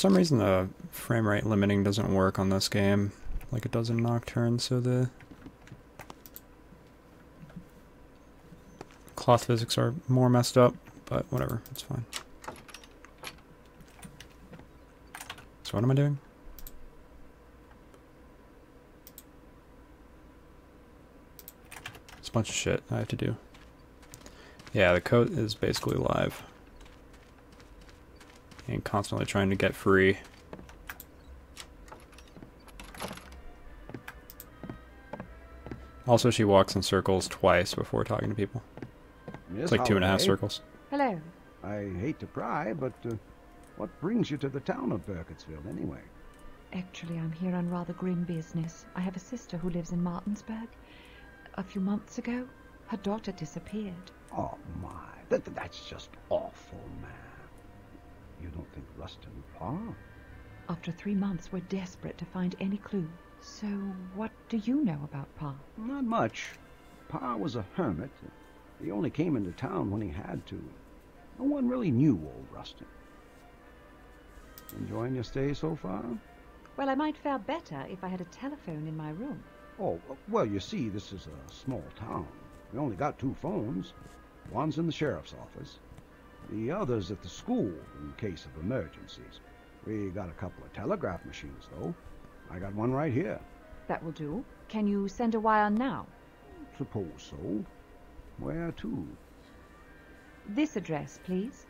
some reason the frame rate limiting doesn't work on this game like it does in Nocturne, so the cloth physics are more messed up, but whatever, it's fine. So what am I doing? It's a bunch of shit I have to do. Yeah, the coat is basically live. And constantly trying to get free. Also, she walks in circles twice before talking to people. It's like 2.5 circles. Hello. I hate to pry, but what brings you to the town of Burkittsville anyway? Actually, I'm here on rather grim business. I have a sister who lives in Martinsburg. A few months ago, her daughter disappeared. Oh my, that's just awful, man. You don't think Rustin Parr? After 3 months, we're desperate to find any clue. So, what do you know about Parr? Not much. Parr was a hermit. He only came into town when he had to. No one really knew old Rustin. Enjoying your stay so far? Well, I might fare better if I had a telephone in my room. Oh, well, you see, this is a small town. We only got 2 phones. One's in the sheriff's office. The other's at the school in case of emergencies. We got a couple of telegraph machines, though. I got one right here. That will do. Can you send a wire now? Suppose so. Where to? This address, please.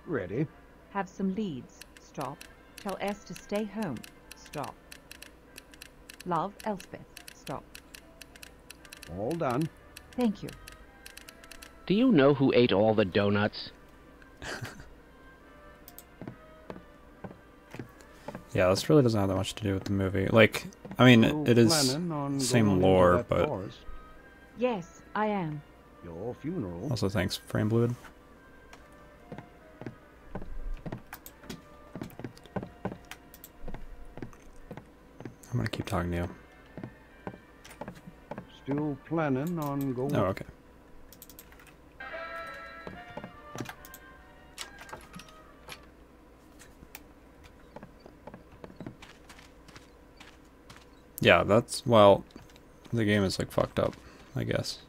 Ready. Have some leads. Stop. Tell S to stay home. Stop. Love, Elspeth. Stop. All done. Thank you. Do you know who ate all the donuts? Yeah, this really doesn't have that much to do with the movie. Like, I mean, it is same lore, but... Yes, I am. Your funeral. Also, thanks, Frame Bluid. I'm gonna keep talking to you. Still planning on going... Oh, okay. Yeah, that's, well, the game is like fucked up, I guess.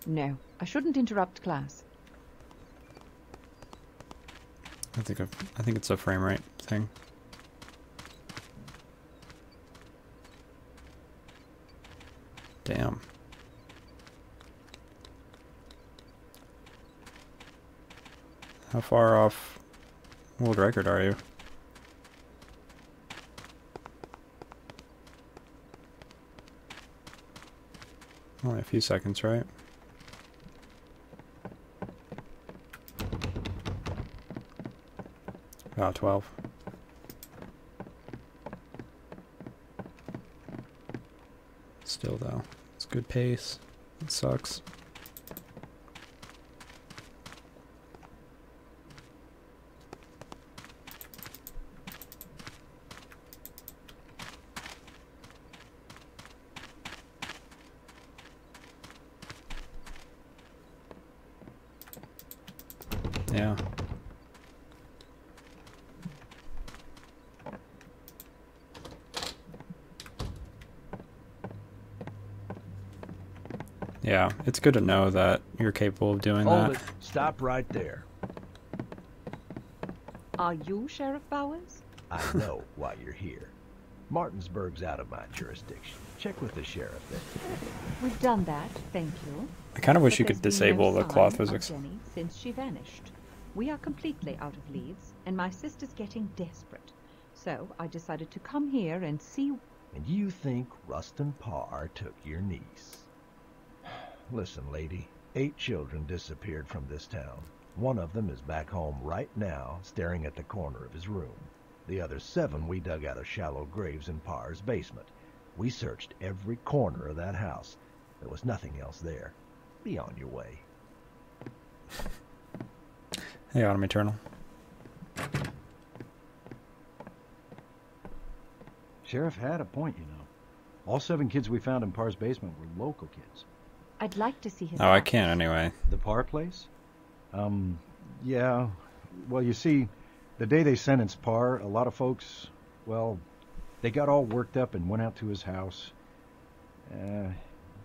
No, I shouldn't interrupt class. I think it's a frame rate thing. Damn. How far off world record are you? Only a few seconds, right? About 12. Still though, it's good pace. It sucks. Yeah. Yeah, it's good to know that you're capable of doing that. Hold it. Stop right there. Are you Sheriff Bowers? I know why you're here. Martinsburg's out of my jurisdiction. Check with the sheriff then. We've done that, thank you. I kind of wish But you could there's been disable no the cloth sign of physics. Jenny since she vanished. We are completely out of leads, and my sister's getting desperate. So I decided to come here and see... And you think Rustin Parr took your niece? Listen, lady. 8 children disappeared from this town. One of them is back home right now, staring at the corner of his room. The other 7 we dug out of shallow graves in Parr's basement. We searched every corner of that house. There was nothing else there. Be on your way. Hey, Autumn Eternal. Sheriff had a point, you know. All 7 kids we found in Parr's basement were local kids. I'd like to see his Oh, I house. can't anyway. The Parr place? Yeah. Well, you see, the day they sentenced Parr, a lot of folks, well, they got all worked up and went out to his house.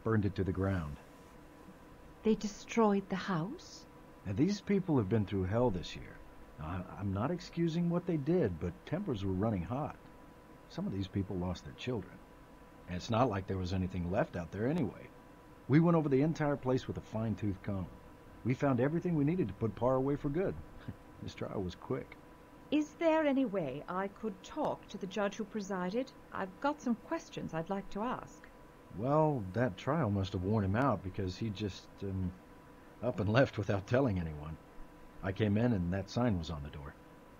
Burned it to the ground. They destroyed the house? Now, these people have been through hell this year. Now, I'm not excusing what they did, but tempers were running hot. Some of these people lost their children. And it's not like there was anything left out there anyway. We went over the entire place with a fine-tooth comb. We found everything we needed to put Parr away for good. This trial was quick. Is there any way I could talk to the judge who presided? I've got some questions I'd like to ask. Well, that trial must have worn him out because he just, up and left without telling anyone. I came in and that sign was on the door.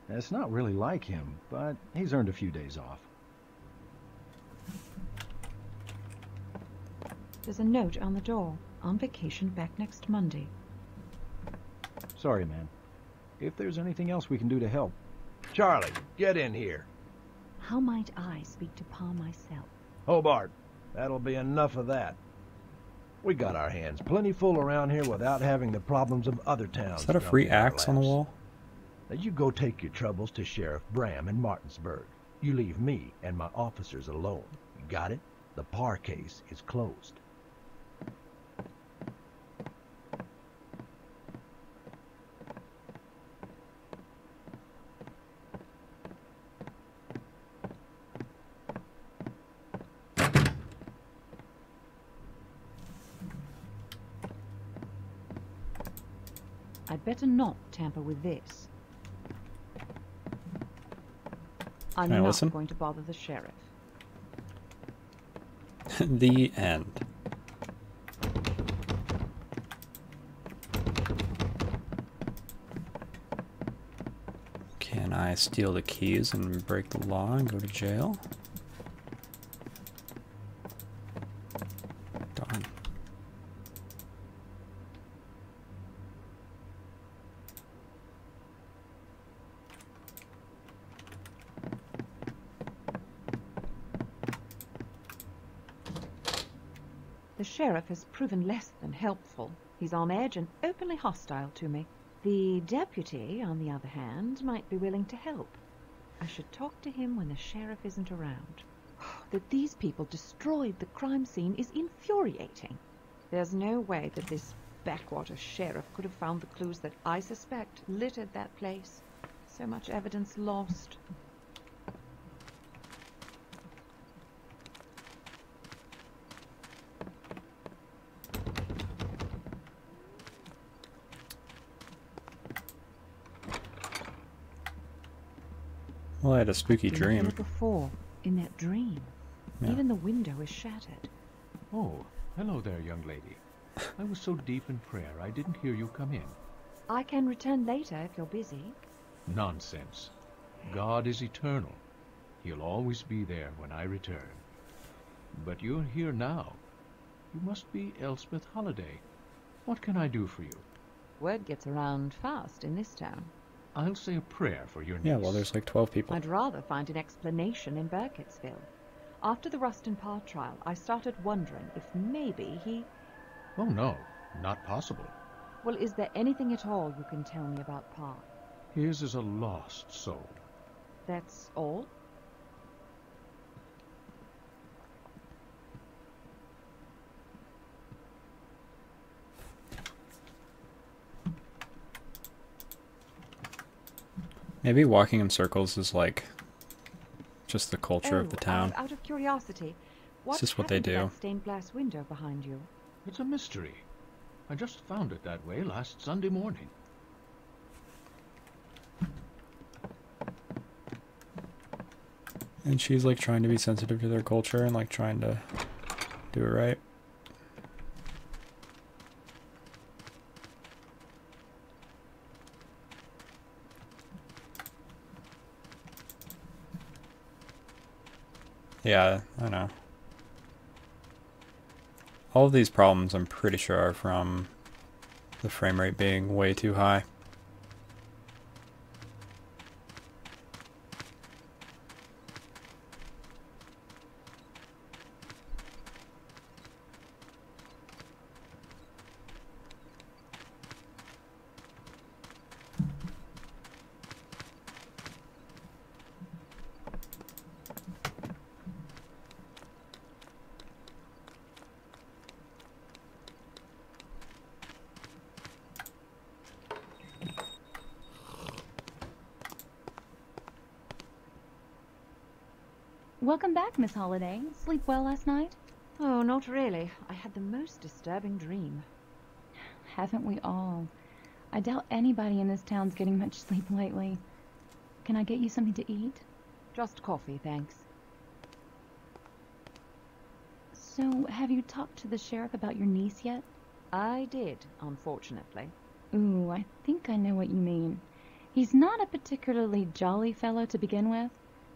It's not really like him, but he's earned a few days off. There's a note on the door. On vacation back next Monday. Sorry, man. If there's anything else we can do to help. Charlie, get in here. How might I speak to Parr myself? Hobart, that'll be enough of that. We got our hands plenty full around here without having the problems of other towns. Is that a free dumping our axe on the laps. wall? Now you go take your troubles to Sheriff Bram in Martinsburg. You leave me and my officers alone. You got it? The Parr case is closed. I'd better not tamper with this. I'm Can I not listen? going to bother the sheriff. The end. Can I steal the keys and break the law and go to jail? Darn. The sheriff has proven less than helpful. He's on edge and openly hostile to me. The deputy, on the other hand, might be willing to help. I should talk to him when the sheriff isn't around. That these people destroyed the crime scene is infuriating. There's no way that this backwater sheriff could have found the clues that I suspect littered that place. So much evidence lost. Well, I had a spooky Been dream. here before, in that dream. Yeah. Even the window is shattered. Oh, hello there, young lady. I was so deep in prayer I didn't hear you come in. I can return later if you're busy. Nonsense. God is eternal. He'll always be there when I return. But you're here now. You must be Elspeth Holliday. What can I do for you? Word gets around fast in this town. I'll say a prayer for your niece. Yeah, well, there's like 12 people. I'd rather find an explanation in Burkittsville. After the Rustin Parr trial, I started wondering if maybe he... Oh, no. Not possible. Well, is there anything at all you can tell me about Parr? His is a lost soul. That's all? Maybe walking in circles is like just the culture of the town. Out of curiosity, what just what they happened to do. that stained glass window behind you? It's a mystery. I just found it that way last Sunday morning. And she's like trying to be sensitive to their culture and like trying to do it right. Yeah, I know. All of these problems I'm pretty sure are from the frame rate being way too high. Welcome back, Miss Holliday. Sleep well last night? Oh, not really. I had the most disturbing dream. Haven't we all? I doubt anybody in this town's getting much sleep lately. Can I get you something to eat? Just coffee, thanks. So, have you talked to the sheriff about your niece yet? I did, unfortunately. Ooh, I think I know what you mean. He's not a particularly jolly fellow to begin with.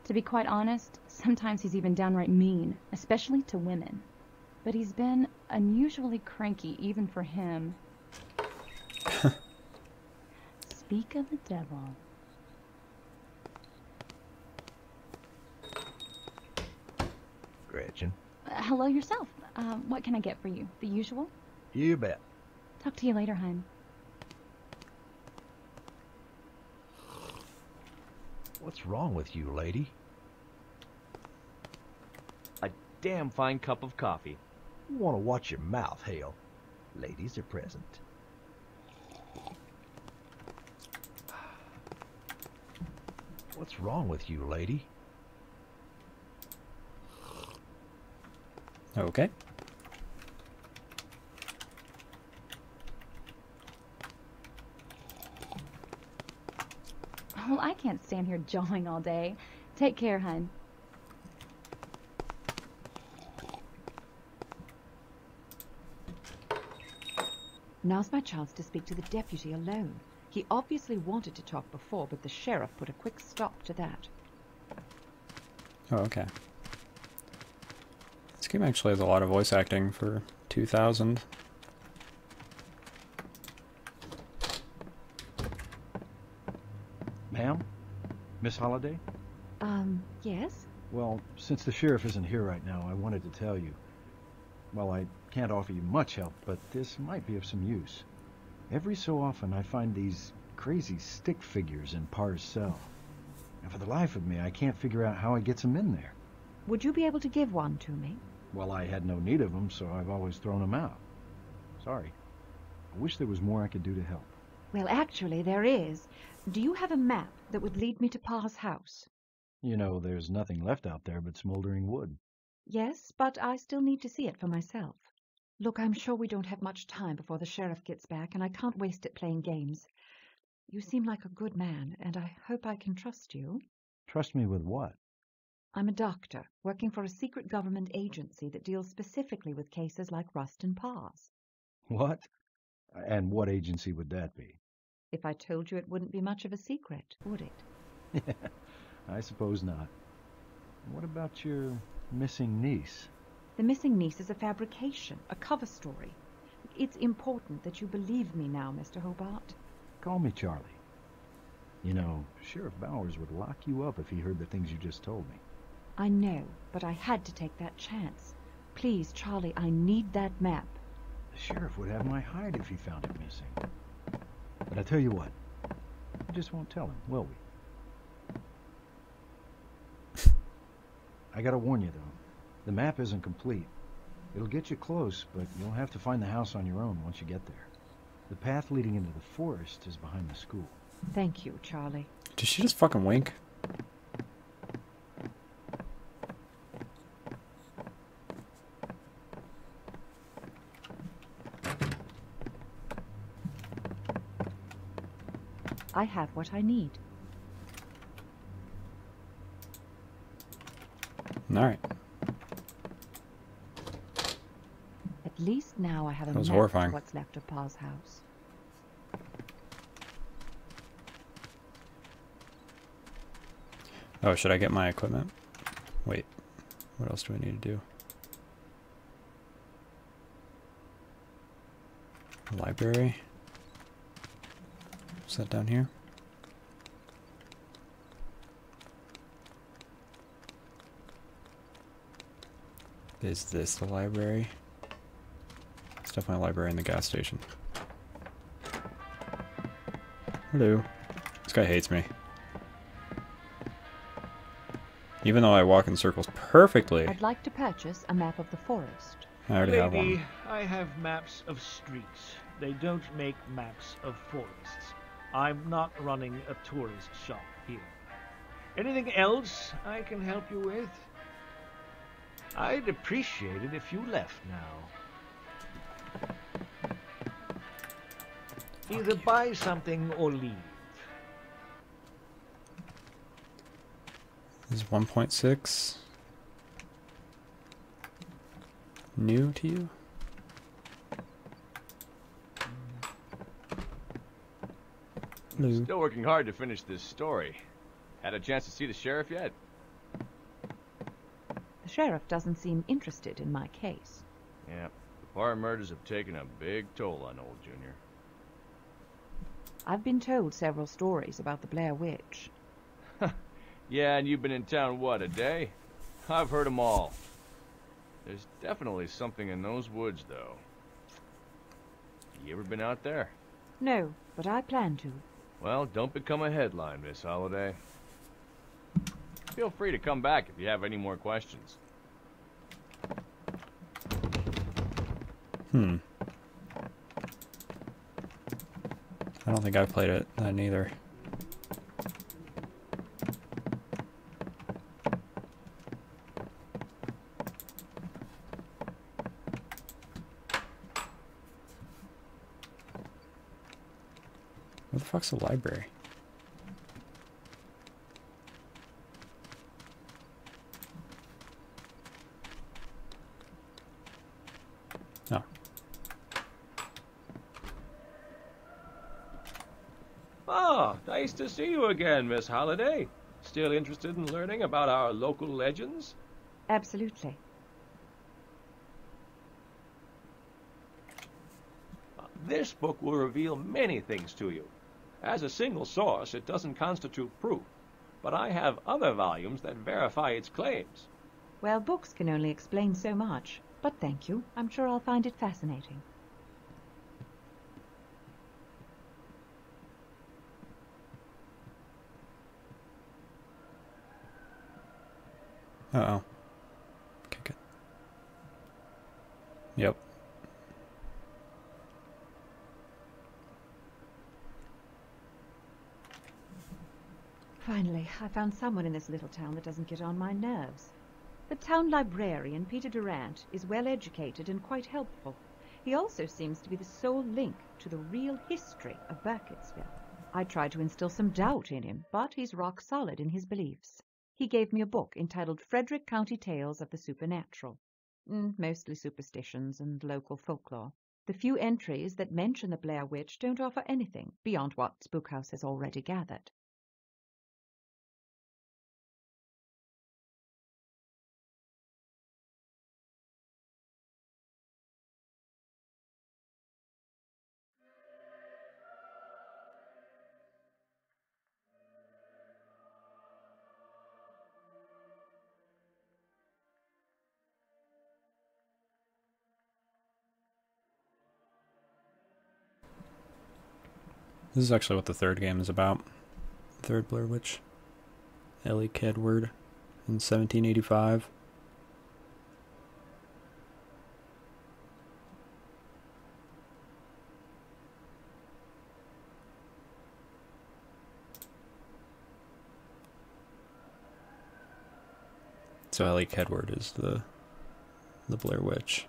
To be quite honest, sometimes he's even downright mean, especially to women. But he's been unusually cranky even for him. Speak of the devil. Gretchen. Hello yourself. What can I get for you? The usual? You bet. Talk to you later, hon. What's wrong with you, lady? A damn fine cup of coffee. You want to watch your mouth, Hale. Ladies are present. What's wrong with you, lady? Okay. Well, I can't stand here jawing all day. Take care, hun. Now's my chance to speak to the deputy alone. He obviously wanted to talk before, but the sheriff put a quick stop to that. Oh, okay. This game actually has a lot of voice acting for 2000. Ma'am? Miss Holliday? Yes? Well, since the sheriff isn't here right now, I wanted to tell you. Well, I can't offer you much help, but this might be of some use. Every so often I find these crazy stick figures in Parr's cell. And for the life of me, I can't figure out how he gets them in there. Would you be able to give one to me? Well, I had no need of them, so I've always thrown them out. Sorry. I wish there was more I could do to help. Well, actually, there is. Do you have a map that would lead me to Parr's house? You know, there's nothing left out there but smoldering wood. Yes, but I still need to see it for myself. Look, I'm sure we don't have much time before the sheriff gets back, and I can't waste it playing games. You seem like a good man, and I hope I can trust you. Trust me with what? I'm a doctor, working for a secret government agency that deals specifically with cases like Rustin Parr's. What? And what agency would that be? If I told you, it wouldn't be much of a secret, would it? I suppose not. What about your missing niece? The missing niece is a fabrication, a cover story. It's important that you believe me now, Mr. Hobart. Call me Charlie. You know, Sheriff Bowers would lock you up if he heard the things you just told me. I know, but I had to take that chance. Please, Charlie, I need that map. The sheriff would have my hide if he found it missing. But I tell you what, we just won't tell him, will we? I gotta warn you, though. The map isn't complete. It'll get you close, but you'll have to find the house on your own once you get there. The path leading into the forest is behind the school. Thank you, Charlie. Did she just fucking wink? I have what I need. Alright. At least now I have a That was map horrifying. of what's left of Parr's house. Oh, should I get my equipment? Wait. What else do I need to do? Library. Is that down here? Is this the library? It's definitely a library in the gas station. Hello. This guy hates me. Even though I walk in circles perfectly. I'd like to purchase a map of the forest. I already have Lady, one. I have maps of streets. They don't make maps of forests. I'm not running a tourist shop here. Anything else I can help you with? I'd appreciate it if you left now. Either buy something or leave. This is 1.6 new to you? Still working hard to finish this story. Had a chance to see the sheriff yet? The sheriff doesn't seem interested in my case. Yeah, the Parr murders have taken a big toll on old Junior. I've been told several stories about the Blair Witch. Yeah, and you've been in town, what, a day? I've heard them all. There's definitely something in those woods, though. You ever been out there? No, but I plan to. Well, don't become a headline, Miss Holliday. Feel free to come back if you have any more questions. I don't think I've played it then either. Where the fuck's the library? Oh. Ah, nice to see you again, Miss Holliday. Still interested in learning about our local legends? Absolutely. This book will reveal many things to you. As a single source, it doesn't constitute proof, but I have other volumes that verify its claims. Well, books can only explain so much, but thank you. I'm sure I'll find it fascinating. Uh-oh. Kick it. Yep. Finally, I found someone in this little town that doesn't get on my nerves. The town librarian, Peter Durant, is well educated and quite helpful. He also seems to be the sole link to the real history of Burkittsville. I tried to instill some doubt in him, but he's rock solid in his beliefs. He gave me a book entitled Frederick County Tales of the Supernatural. Mostly superstitions and local folklore. The few entries that mention the Blair Witch don't offer anything beyond what Spookhouse has already gathered. This is actually what the third game is about. Third Blair Witch. Ellie Kedward in 1785. So Ellie Kedward is the Blair Witch.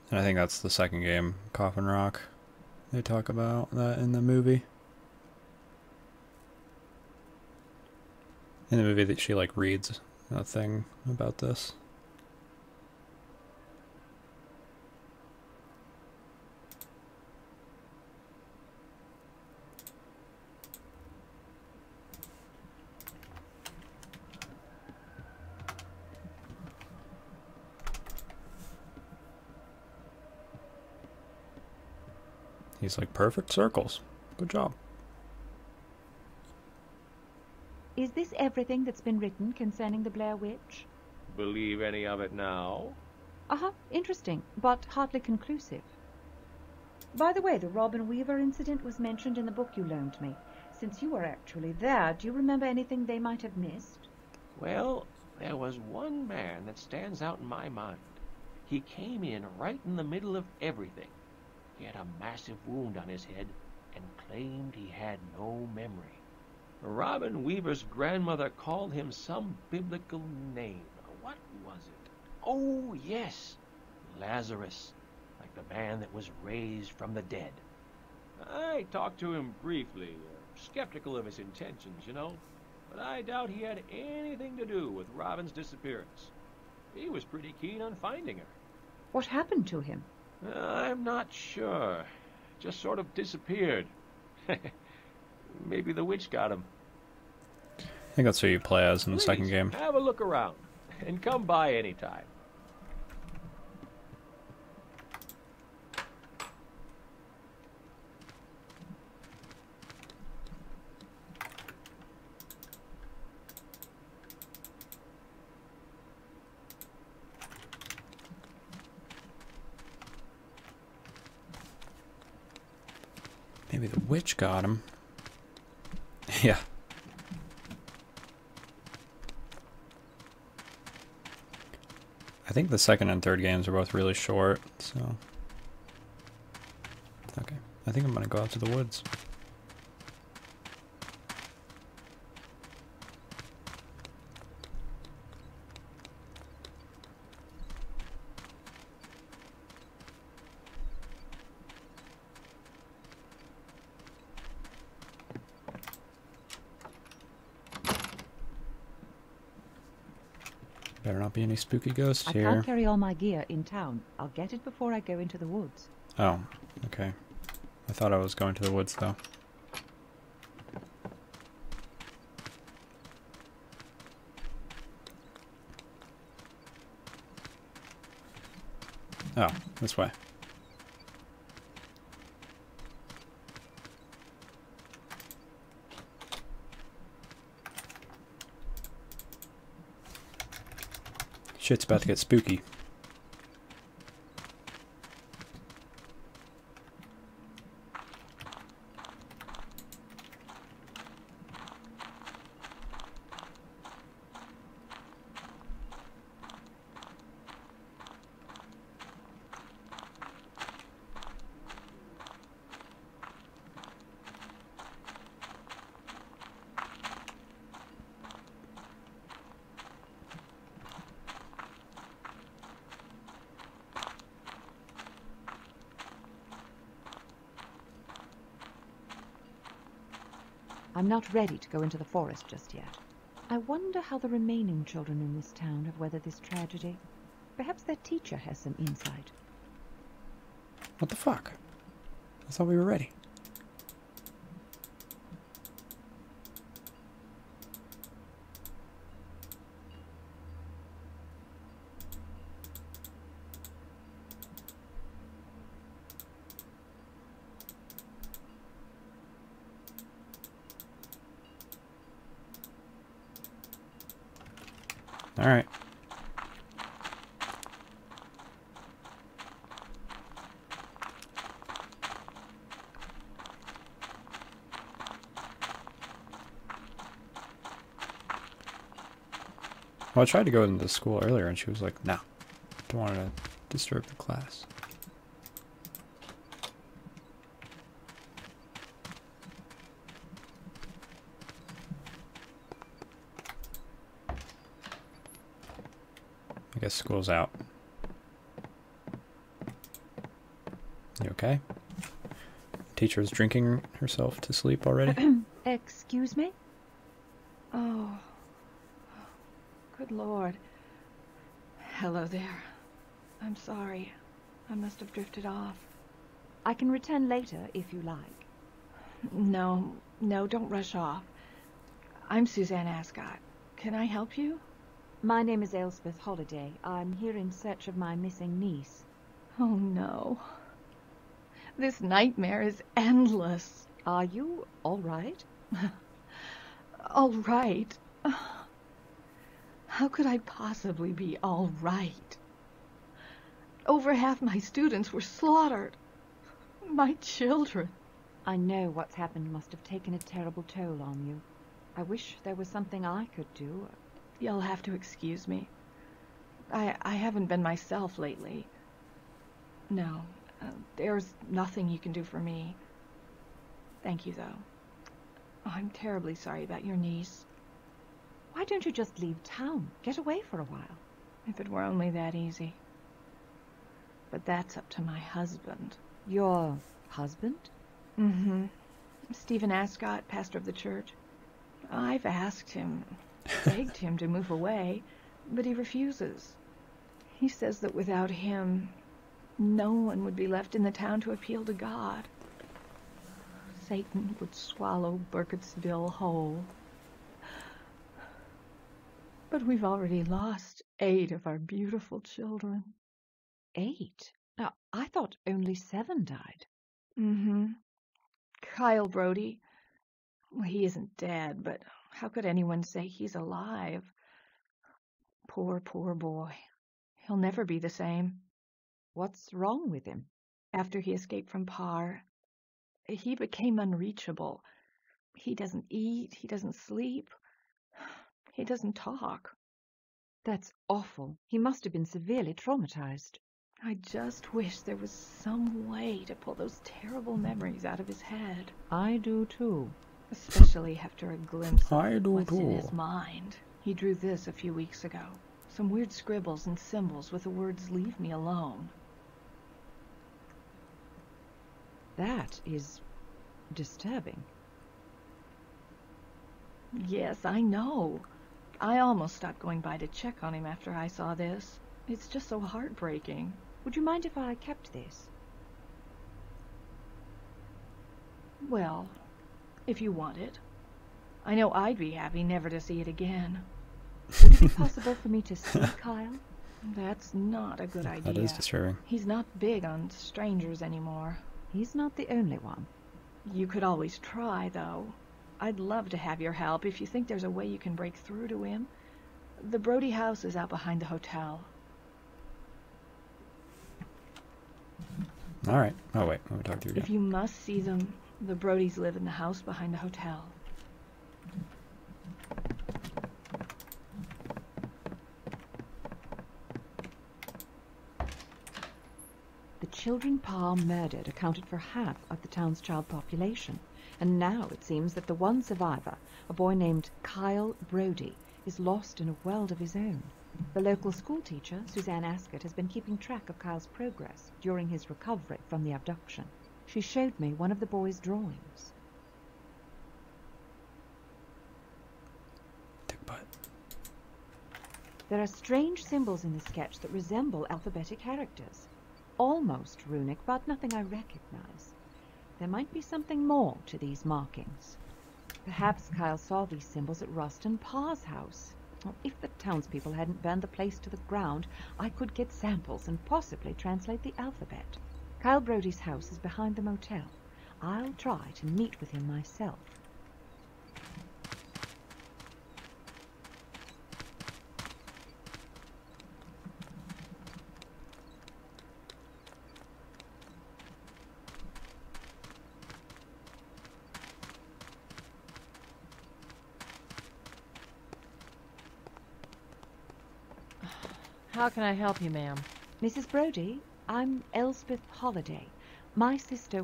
And I think that's the second game, Coffin Rock. They talk about that in the movie. In the movie that she like reads a thing about this. He's like, perfect circles. Good job. everything that's been written concerning the Blair Witch? Believe any of it now? Uh-huh. Interesting, but hardly conclusive. By the way, the Robin Weaver incident was mentioned in the book you loaned me. Since you were actually there, do you remember anything they might have missed? Well, there was one man that stands out in my mind. He came in right in the middle of everything. He had a massive wound on his head and claimed he had no memory. Robin Weaver's grandmother called him some biblical name. What was it? Oh, yes, Lazarus, like the man that was raised from the dead. I talked to him briefly, skeptical of his intentions, you know, but I doubt he had anything to do with Robin's disappearance. He was pretty keen on finding her. What happened to him? I'm not sure. Just sort of disappeared. Maybe the witch got him. I think that's who you play as in the Please, second game. have a look around, and come by anytime. Maybe the witch got him. Yeah. I think the second and third games are both really short, so... Okay. I think I'm gonna go out to the woods. Better not be any spooky ghosts I here. can't carry all my gear in town. I'll get it before I go into the woods. Oh, okay. I thought I was going to the woods, though. Oh, this way. Shit's about to get spooky. I'm not ready to go into the forest just yet. I wonder how the remaining children in this town have weathered this tragedy. Perhaps their teacher has some insight. What the fuck? I thought we were ready. All right. Well, I tried to go into the school earlier and she was like, no, don't want to disturb the class. I guess school's out. You okay? Teacher's drinking herself to sleep already? Excuse me? Oh. Good Lord. Hello there. I'm sorry. I must have drifted off. I can return later if you like. No, don't rush off. I'm Suzanne Ascot. Can I help you? My name is Elspeth Holliday. I'm here in search of my missing niece. Oh, no. This nightmare is endless. Are you all right? All right. How could I possibly be all right? Over half my students were slaughtered. My children. I know what's happened must have taken a terrible toll on you. I wish there was something I could do. You'll have to excuse me. I haven't been myself lately. No, there's nothing you can do for me. Thank you, though. I'm terribly sorry about your niece. Why don't you just leave town? Get away for a while. If it were only that easy. But that's up to my husband. Your husband? Mm-hmm. Stephen Ascot, pastor of the church. I've asked him, begged him to move away, but he refuses. He says that without him, no one would be left in the town to appeal to God. Satan would swallow Burkittsville whole. But we've already lost 8 of our beautiful children. 8? Now, I thought only 7 died. Mm-hmm. Kyle Brody. Well, he isn't dead, but how could anyone say he's alive? Poor, poor boy. He'll never be the same. What's wrong with him? After he escaped from Parr, he became unreachable. He doesn't eat, he doesn't sleep, he doesn't talk. That's awful. He must have been severely traumatized. I just wish there was some way to pull those terrible memories out of his head. I do too. Especially after a glimpse of what's in his mind. He drew this a few weeks ago. Some weird scribbles and symbols with the words, "Leave me alone." That is disturbing. Yes, I know. I almost stopped going by to check on him after I saw this. It's just so heartbreaking. Would you mind if I kept this? Well, if you want it. I know I'd be happy never to see it again. Would it be possible for me to see Kyle? That's not a good idea. That is disturbing. He's not big on strangers anymore. He's not the only one. You could always try, though. I'd love to have your help if you think there's a way you can break through to him. The Brody house is out behind the hotel. All right. Oh, wait. Let me talk to you again. If you must see them, the Brodys live in the house behind the hotel. The children Parr murdered accounted for half of the town's child population, and now it seems that the one survivor, a boy named Kyle Brody, is lost in a world of his own. The local schoolteacher, Suzanne Ascot, has been keeping track of Kyle's progress during his recovery from the abduction. She showed me one of the boy's drawings. Dick butt. There are strange symbols in the sketch that resemble alphabetic characters. Almost runic, but nothing I recognize. There might be something more to these markings. Perhaps Kyle saw these symbols at Rustin Parr's house. Well, if the townspeople hadn't burned the place to the ground, I could get samples and possibly translate the alphabet. Kyle Brody's house is behind the motel. I'll try to meet with him myself. How can I help you, ma'am? Mrs. Brody, I'm Elspeth Holliday. My sister...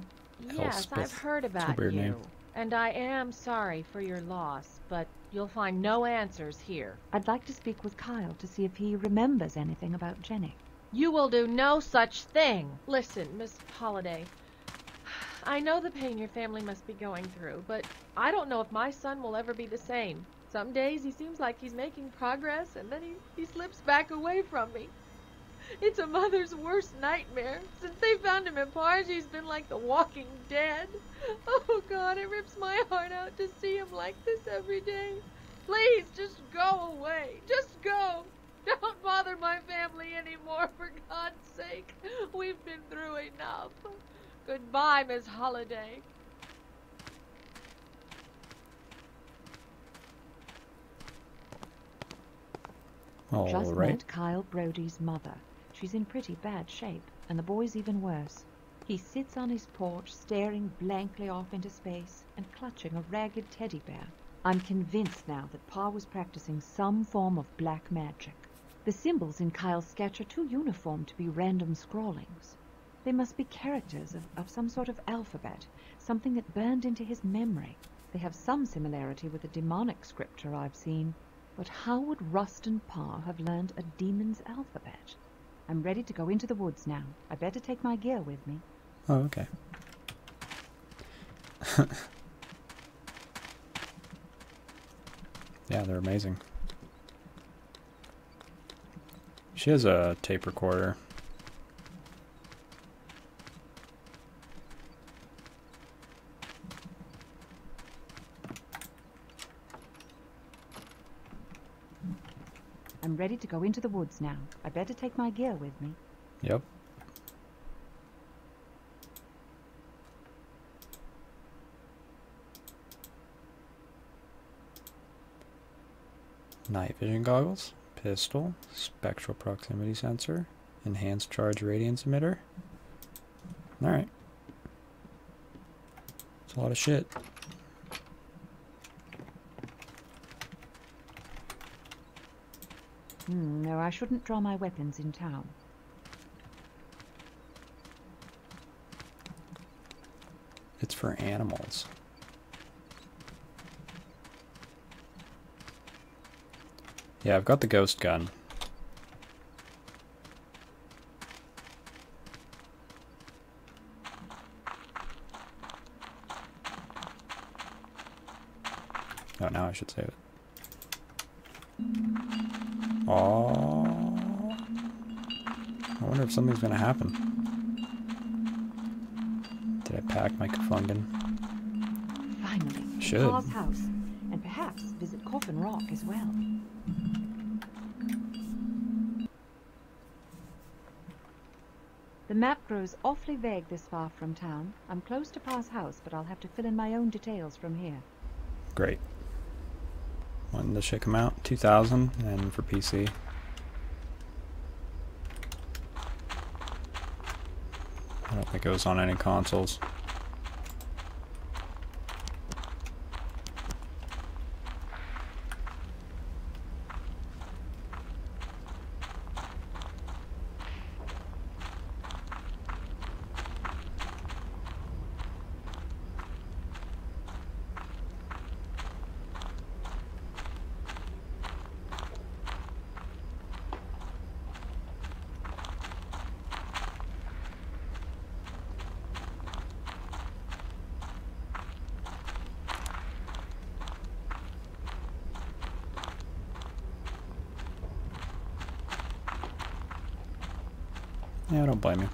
Yes, Elspeth. I've heard That's a about weird you. name. And I am sorry for your loss, but you'll find no answers here. I'd like to speak with Kyle to see if he remembers anything about Jenny. You will do no such thing. Listen, Miss Holliday, I know the pain your family must be going through, but I don't know if my son will ever be the same. Some days he seems like he's making progress, and then he slips back away from me. It's a mother's worst nightmare. Since they found him in Parr's, he's been like the walking dead. Oh, God, it rips my heart out to see him like this every day. Please, just go away. Just go. Don't bother my family anymore, for God's sake. We've been through enough. Goodbye, Miss Holliday. All Just right. met Kyle Brody's mother. She's in pretty bad shape, and the boy's even worse. He sits on his porch, staring blankly off into space and clutching a ragged teddy bear. I'm convinced now that Parr was practicing some form of black magic. The symbols in Kyle's sketch are too uniform to be random scrawlings. They must be characters of some sort of alphabet, something that burned into his memory. They have some similarity with the demonic scripture I've seen. But how would Rustin Parr have learned a demon's alphabet? I'm ready to go into the woods now. I better take my gear with me. Oh, okay. Yeah, they're amazing. She has a tape recorder. I'm ready to go into the woods now. I better take my gear with me. Yep. Night vision goggles, pistol, spectral proximity sensor, enhanced charge radiance emitter. Alright. It's a lot of shit. No, I shouldn't draw my weapons in town. It's for animals. Yeah, I've got the ghost gun. Oh, now I should save it. Oh, I wonder if something's gonna happen. Did I pack my Kafungan? Finally, Should. Parr's house, and perhaps visit Coffin Rock as well. The map grows awfully vague this far from town. I'm close to Parr's house, but I'll have to fill in my own details from here. Great. When does shit come out? 2000, and for PC. I don't think it was on any consoles. Yeah, I don't blame you.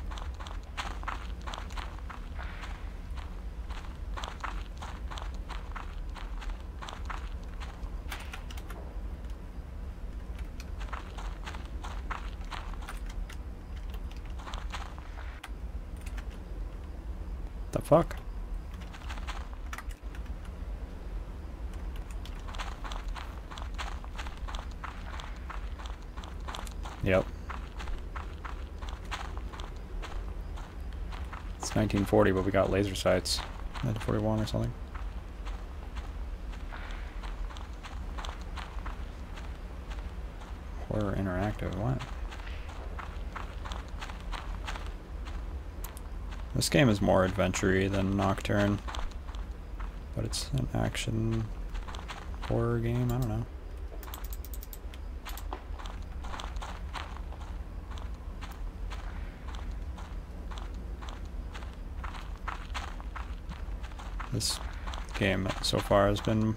The fuck? Yep. It's 1940, but we got laser sights. 1941 or something. Horror interactive, what? This game is more adventure-y than Nocturne, but it's an action horror game, I don't know. This game so far has been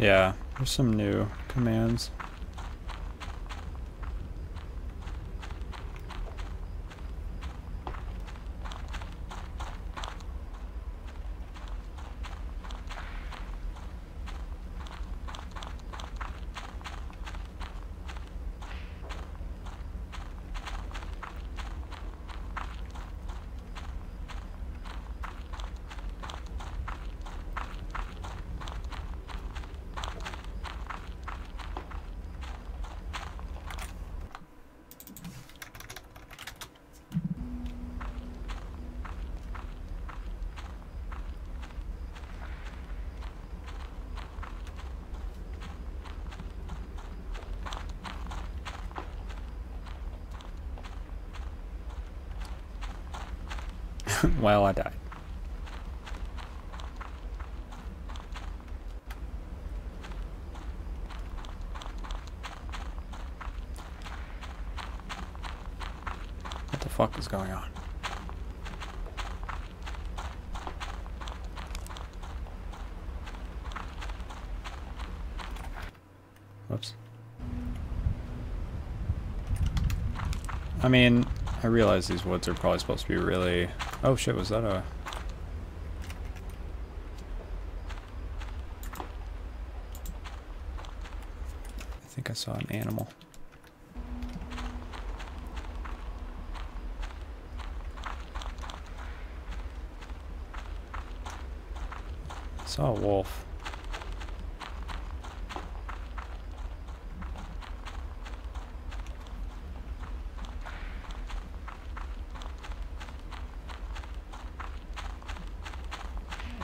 Yeah, there's some new commands. Well, I died. What the fuck is going on? Whoops. I mean, I realize these woods are probably supposed to be really... Oh shit, was that a... I think I saw an animal. I saw a wolf.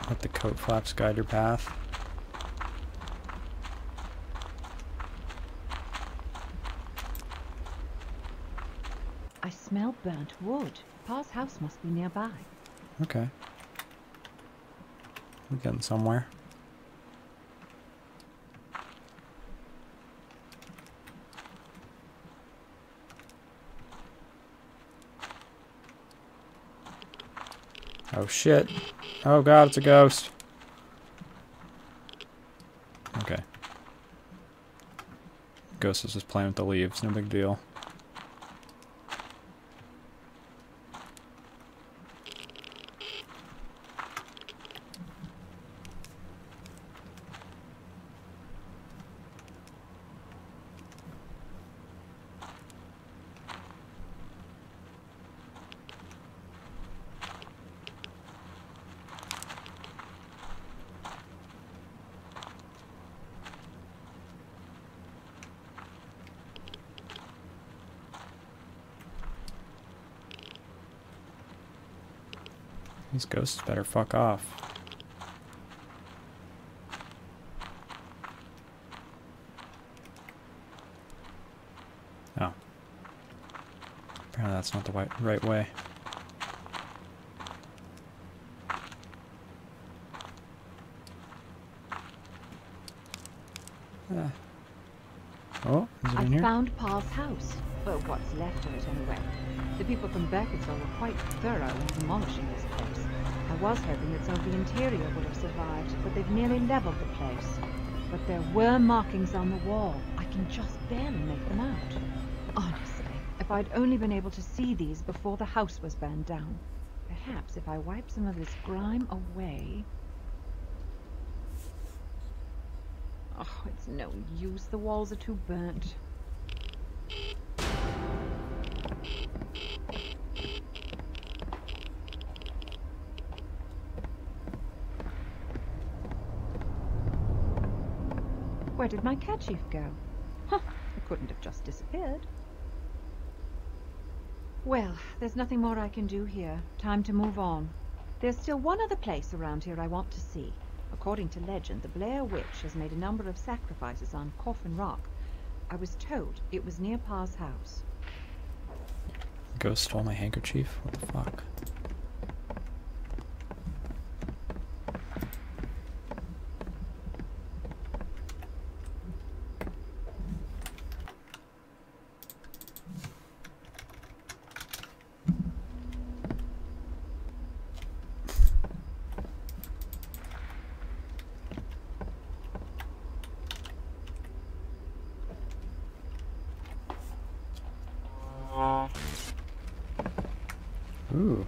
Let the coat flaps guide your path. I smell burnt wood. Parr's house must be nearby. Okay. We're getting somewhere. Oh shit. Oh god, it's a ghost. Okay. Ghost is just playing with the leaves, no big deal. These ghosts better fuck off. Oh. Apparently that's not the right way. Oh, is it in here? I found Parr's house. Well, what's left of it anyway. The people from Burkittsville were quite thorough in demolishing this place. I was hoping that some of the interior would have survived, but they've nearly leveled the place. But there were markings on the wall. I can just barely make them out. Honestly, if I'd only been able to see these before the house was burned down. Perhaps if I wipe some of this grime away... Oh, it's no use. The walls are too burnt. Where did my kerchief go? Huh, it couldn't have just disappeared. Well, there's nothing more I can do here. Time to move on. There's still one other place around here I want to see. According to legend, the Blair witch has made a number of sacrifices on Coffin Rock. I was told it was near Parr's house. Ghost stole my handkerchief? What the fuck? Ooh.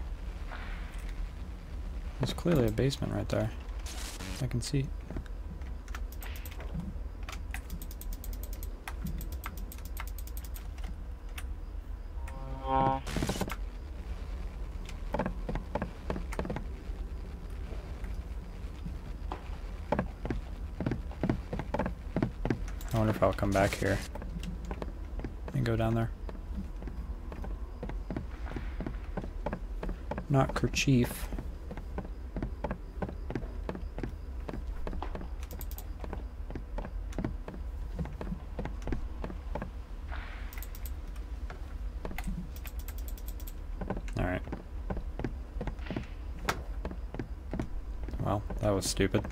There's clearly a basement right there. I can see. I wonder if I'll come back here and go down there. Not kerchief. Alright. Well, that was stupid.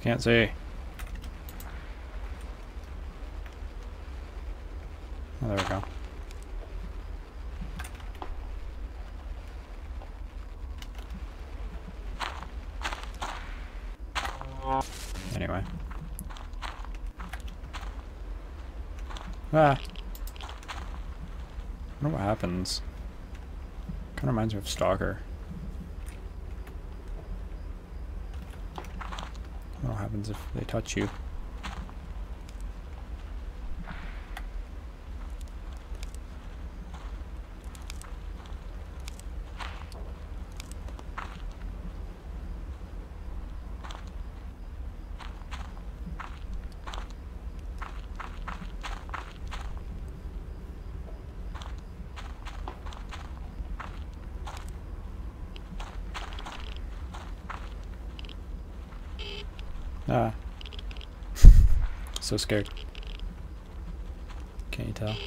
Can't see. Oh, there we go. Anyway. Ah! I wonder what happens. Kinda reminds me of Stalker. What happens if they touch you? Ah. So scared. Can't you tell? I'm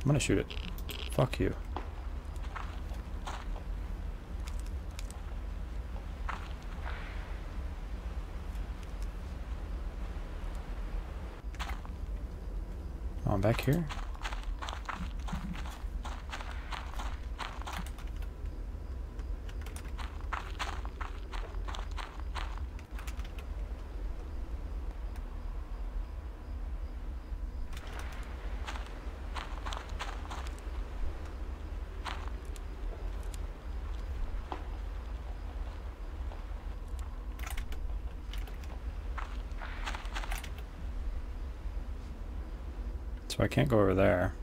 gonna shoot it. Fuck you. Oh, I'm back here? So I can't go over there.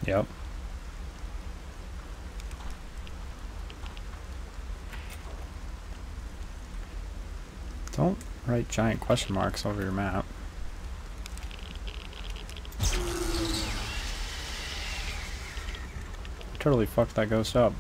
Yep. Don't write giant question marks over your map. Totally fucked that ghost up.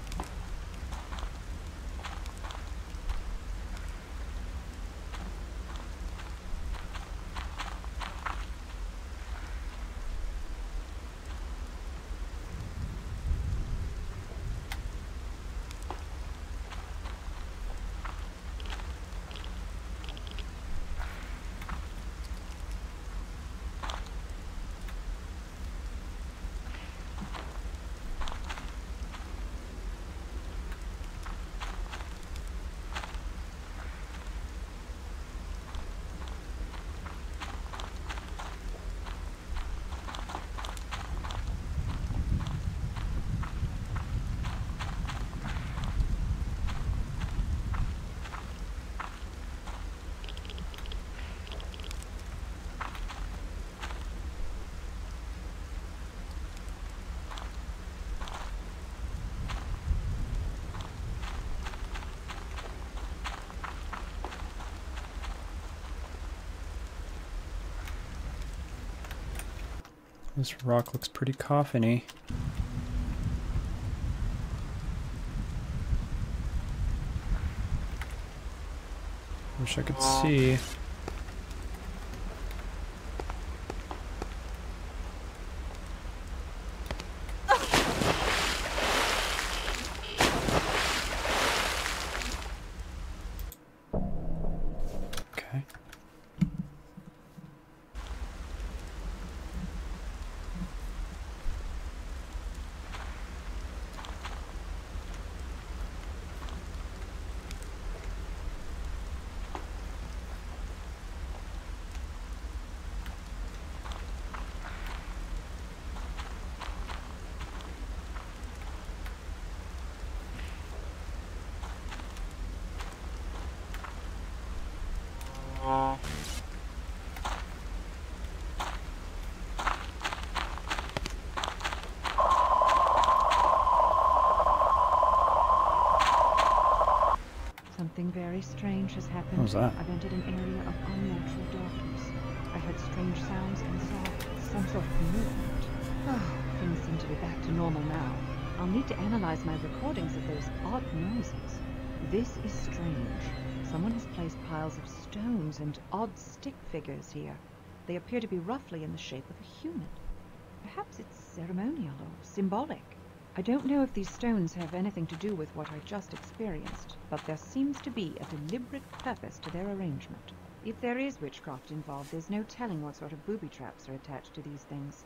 This rock looks pretty coffin-y. Wish I could see. Okay. Something very strange has happened. What was that? I've entered an area of unnatural darkness. I heard strange sounds and saw some sort of movement. Oh, things seem to be back to normal now. I'll need to analyze my recordings of those odd noises. This is strange. Someone has placed piles of stones and odd stick figures here. They appear to be roughly in the shape of a human. Perhaps it's ceremonial or symbolic. I don't know if these stones have anything to do with what I just experienced, but there seems to be a deliberate purpose to their arrangement. If there is witchcraft involved, there's no telling what sort of booby traps are attached to these things.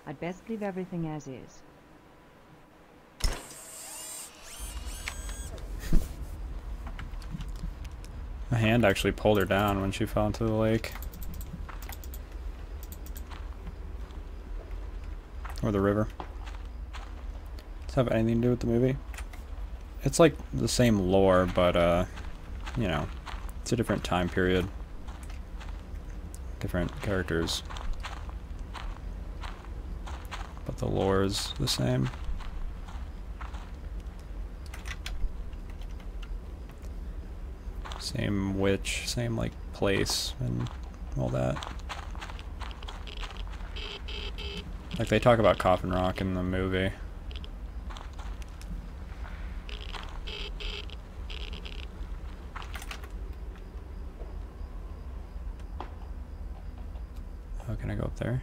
I'd best leave everything as is. A hand actually pulled her down when she fell into the lake. Or the river. Does it have anything to do with the movie? It's like the same lore, but you know, it's a different time period. Different characters. But the lore is the same. Same witch, same like place and all that. Like they talk about Coffin Rock in the movie. Oh, can I go up there?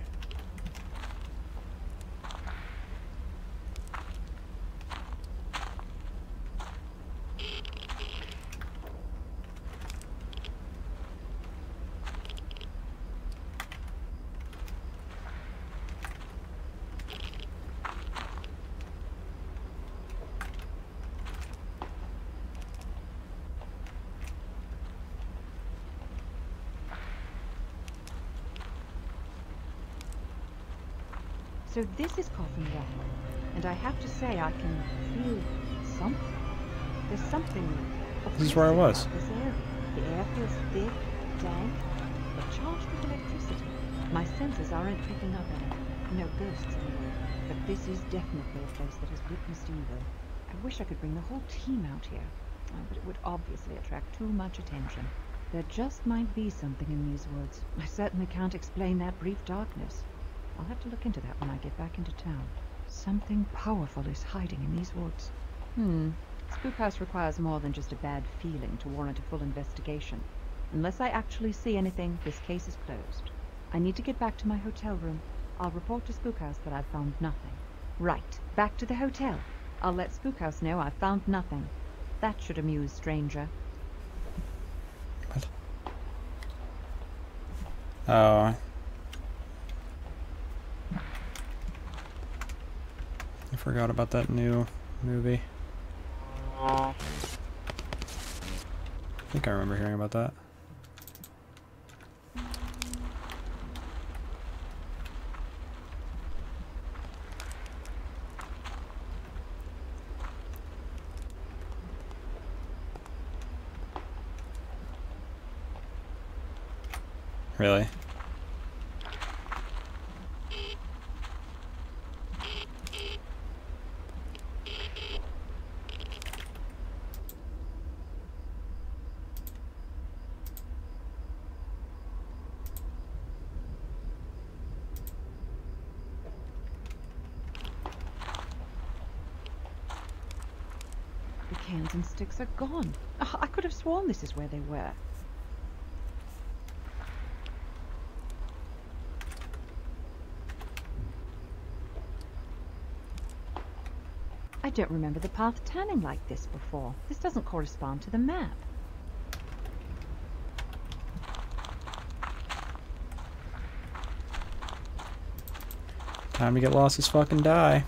So this is Coffin Rock, and I have to say I can feel something. There's something. This is where I was. This area. The air feels thick, dank, but charged with electricity. My senses aren't picking up anything. No ghosts anyway. But this is definitely a place that has witnessed evil. I wish I could bring the whole team out here, but it would obviously attract too much attention. There just might be something in these woods. I certainly can't explain that brief darkness. I'll have to look into that when I get back into town. Something powerful is hiding in these woods. Spookhouse requires more than just a bad feeling to warrant a full investigation. Unless I actually see anything, this case is closed. I need to get back to my hotel room. I'll report to Spookhouse that I've found nothing. Right, back to the hotel. I'll let Spookhouse know I've found nothing. That should amuse Stranger. What? Oh. I forgot about that new movie. I think I remember hearing about that. Really? cans and sticks are gone. Oh, I could have sworn this is where they were. I don't remember the path turning like this before. This doesn't correspond to the map. Time to get lost as fucking die.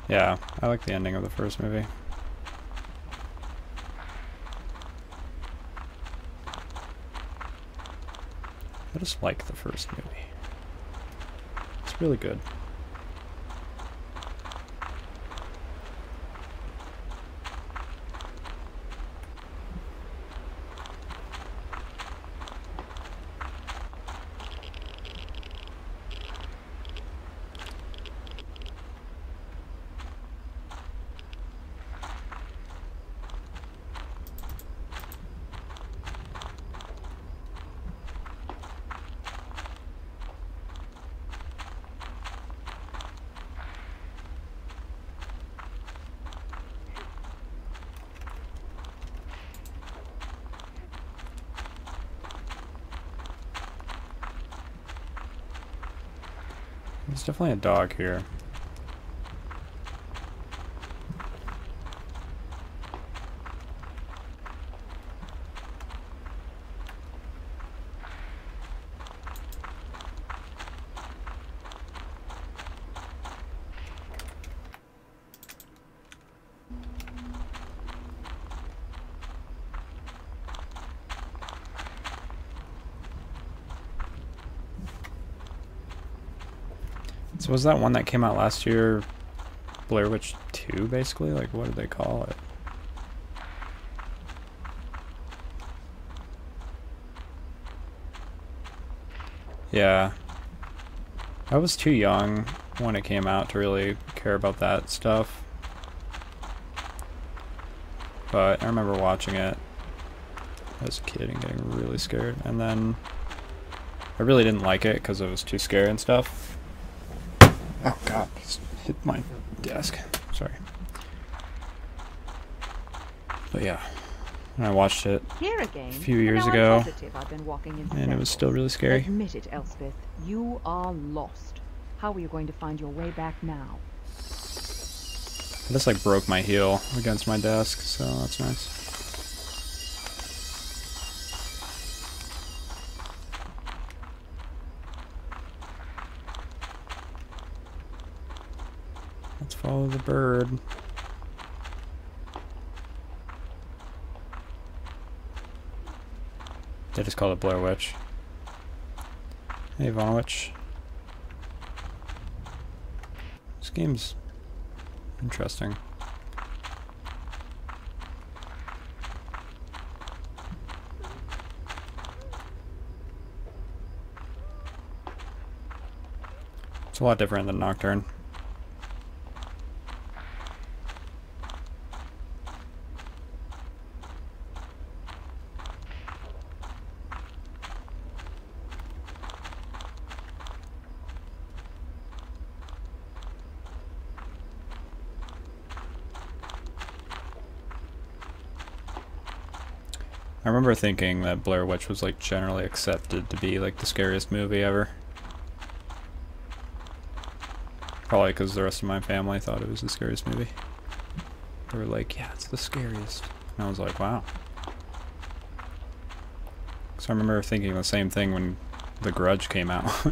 Yeah, I like the ending of the first movie. I just like the first movie. It's really good. There's definitely a dog here. So was that one that came out last year, Blair Witch 2, basically? Like, what did they call it? Yeah. I was too young when it came out to really care about that stuff. But I remember watching it as a kid and getting really scared. And then I really didn't like it because it was too scary and stuff. Oh god, just hit my desk. Sorry. But yeah, I watched it a few years ago, and it was still really scary. Admit it, Elspeth. You are lost. How are you going to find your way back now? I just like broke my heel against my desk, so that's nice. Let's follow the bird. They just call it Blair Witch. Hey, Ivanovich. This game's interesting. It's a lot different than Nocturne. I remember thinking that Blair Witch was like generally accepted to be like the scariest movie ever. Probably because the rest of my family thought it was the scariest movie. They were like, yeah, it's the scariest. And I was like, wow. So I remember thinking the same thing when The Grudge came out.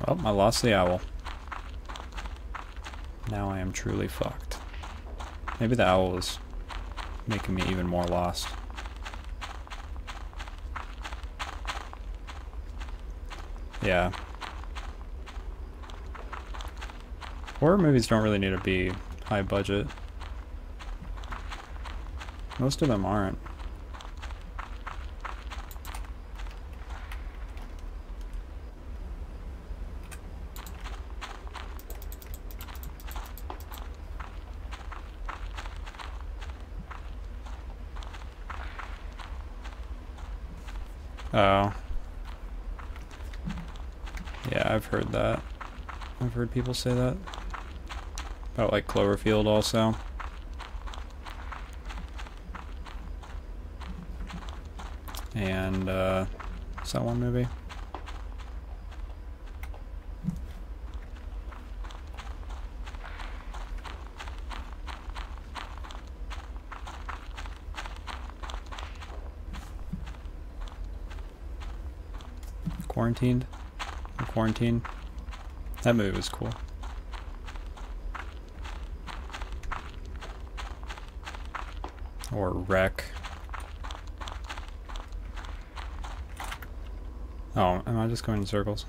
Oh, I lost the owl. Now I am truly fucked. Maybe the owl was making me even more lost. Yeah. Horror movies don't really need to be high budget. Most of them aren't. Oh. Yeah, I've heard that. I've heard people say that. About, like, Cloverfield also. And, what's that one movie? Quarantined? Or Quarantine? That movie was cool. Or Wreck. Oh, am I just going in circles?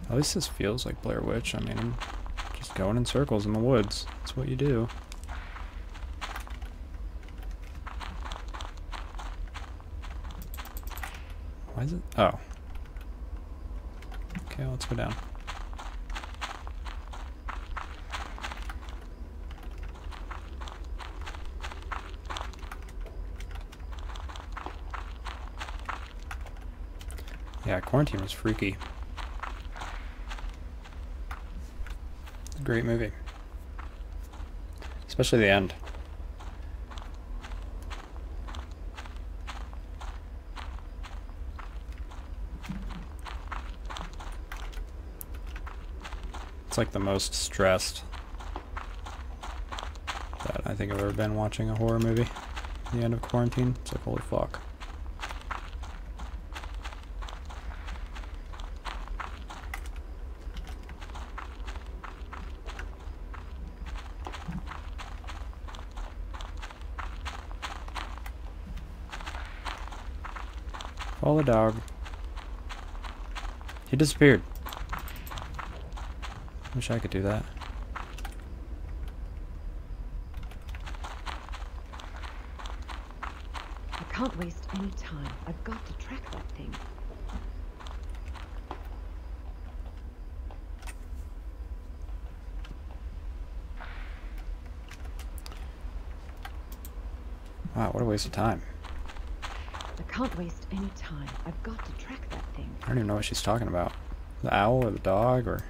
At least this feels like Blair Witch. I mean, I'm just going in circles in the woods. That's what you do. Why is it? Oh. Okay, let's go down. Yeah, Quarantine was freaky. Great movie. Especially the end. It's like the most stressed that I think I've ever been watching a horror movie. The end of Quarantine. It's like, holy fuck. Follow the dog. He disappeared. Wish I could do that. I can't waste any time. I've got to track that thing. Wow, what a waste of time. I can't waste any time. I've got to track that thing. I don't even know what she's talking about. The owl or the dog or...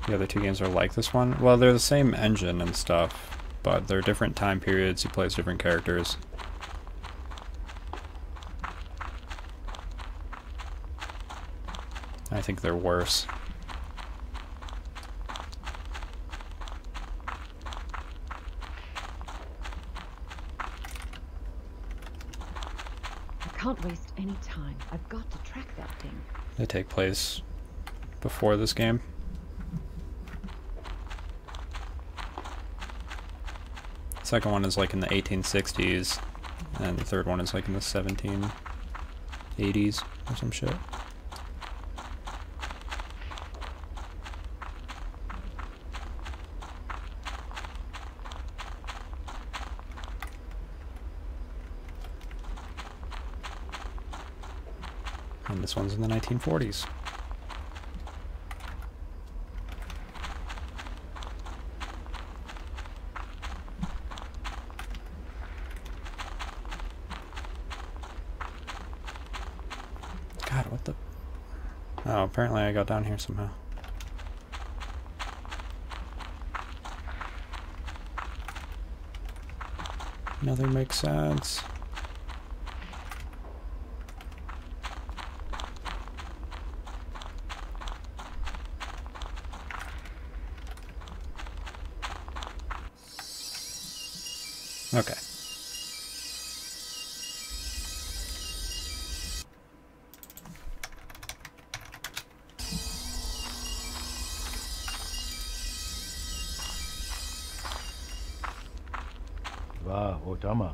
The other two games are like this one. Well, they're the same engine and stuff, but they're different time periods. He plays different characters. I think they're worse. I can't waste any time. I've got to track that thing. They take place before this game. The second one is like in the 1860s, and the third one is like in the 1780s or some shit. And this one's in the 1940s. God, what the... Oh, apparently I got down here somehow. Nothing makes sense. Okay. Va, Otama.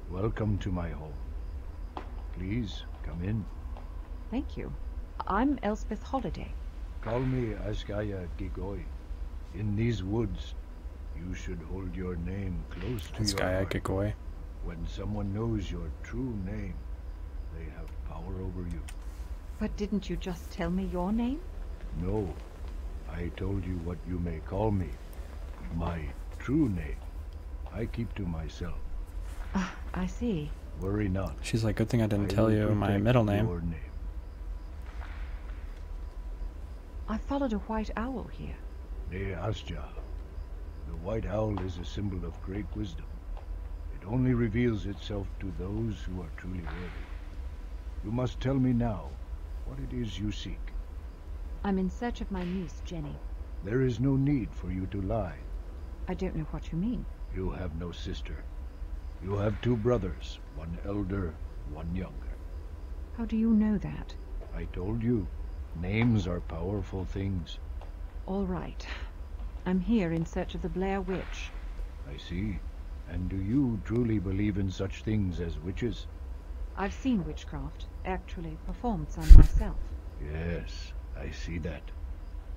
Welcome to my home. Please, come in. Thank you. I'm Elspeth Holliday. Call me Askaya Gigoy. In these woods, You should hold your name close to This your guy heart. Gigoi. When someone knows your true name, they have power over you. But didn't you just tell me your name? No, I told you what you may call me. My true name, I keep to myself. I see. Worry not. She's like, good thing I didn't I tell will you my protect middle name. your name. I followed a white owl here. Ne Asja. The white owl is a symbol of great wisdom. It only reveals itself to those who are truly worthy. You must tell me now what it is you seek. I'm in search of my niece, Jenny. There is no need for you to lie. I don't know what you mean. You have no sister. You have two brothers, one elder, one younger. How do you know that? I told you, names are powerful things. All right. I'm here in search of the Blair witch. I see. And do you truly believe in such things as witches? I've seen witchcraft, actually performed some myself. Yes, I see that.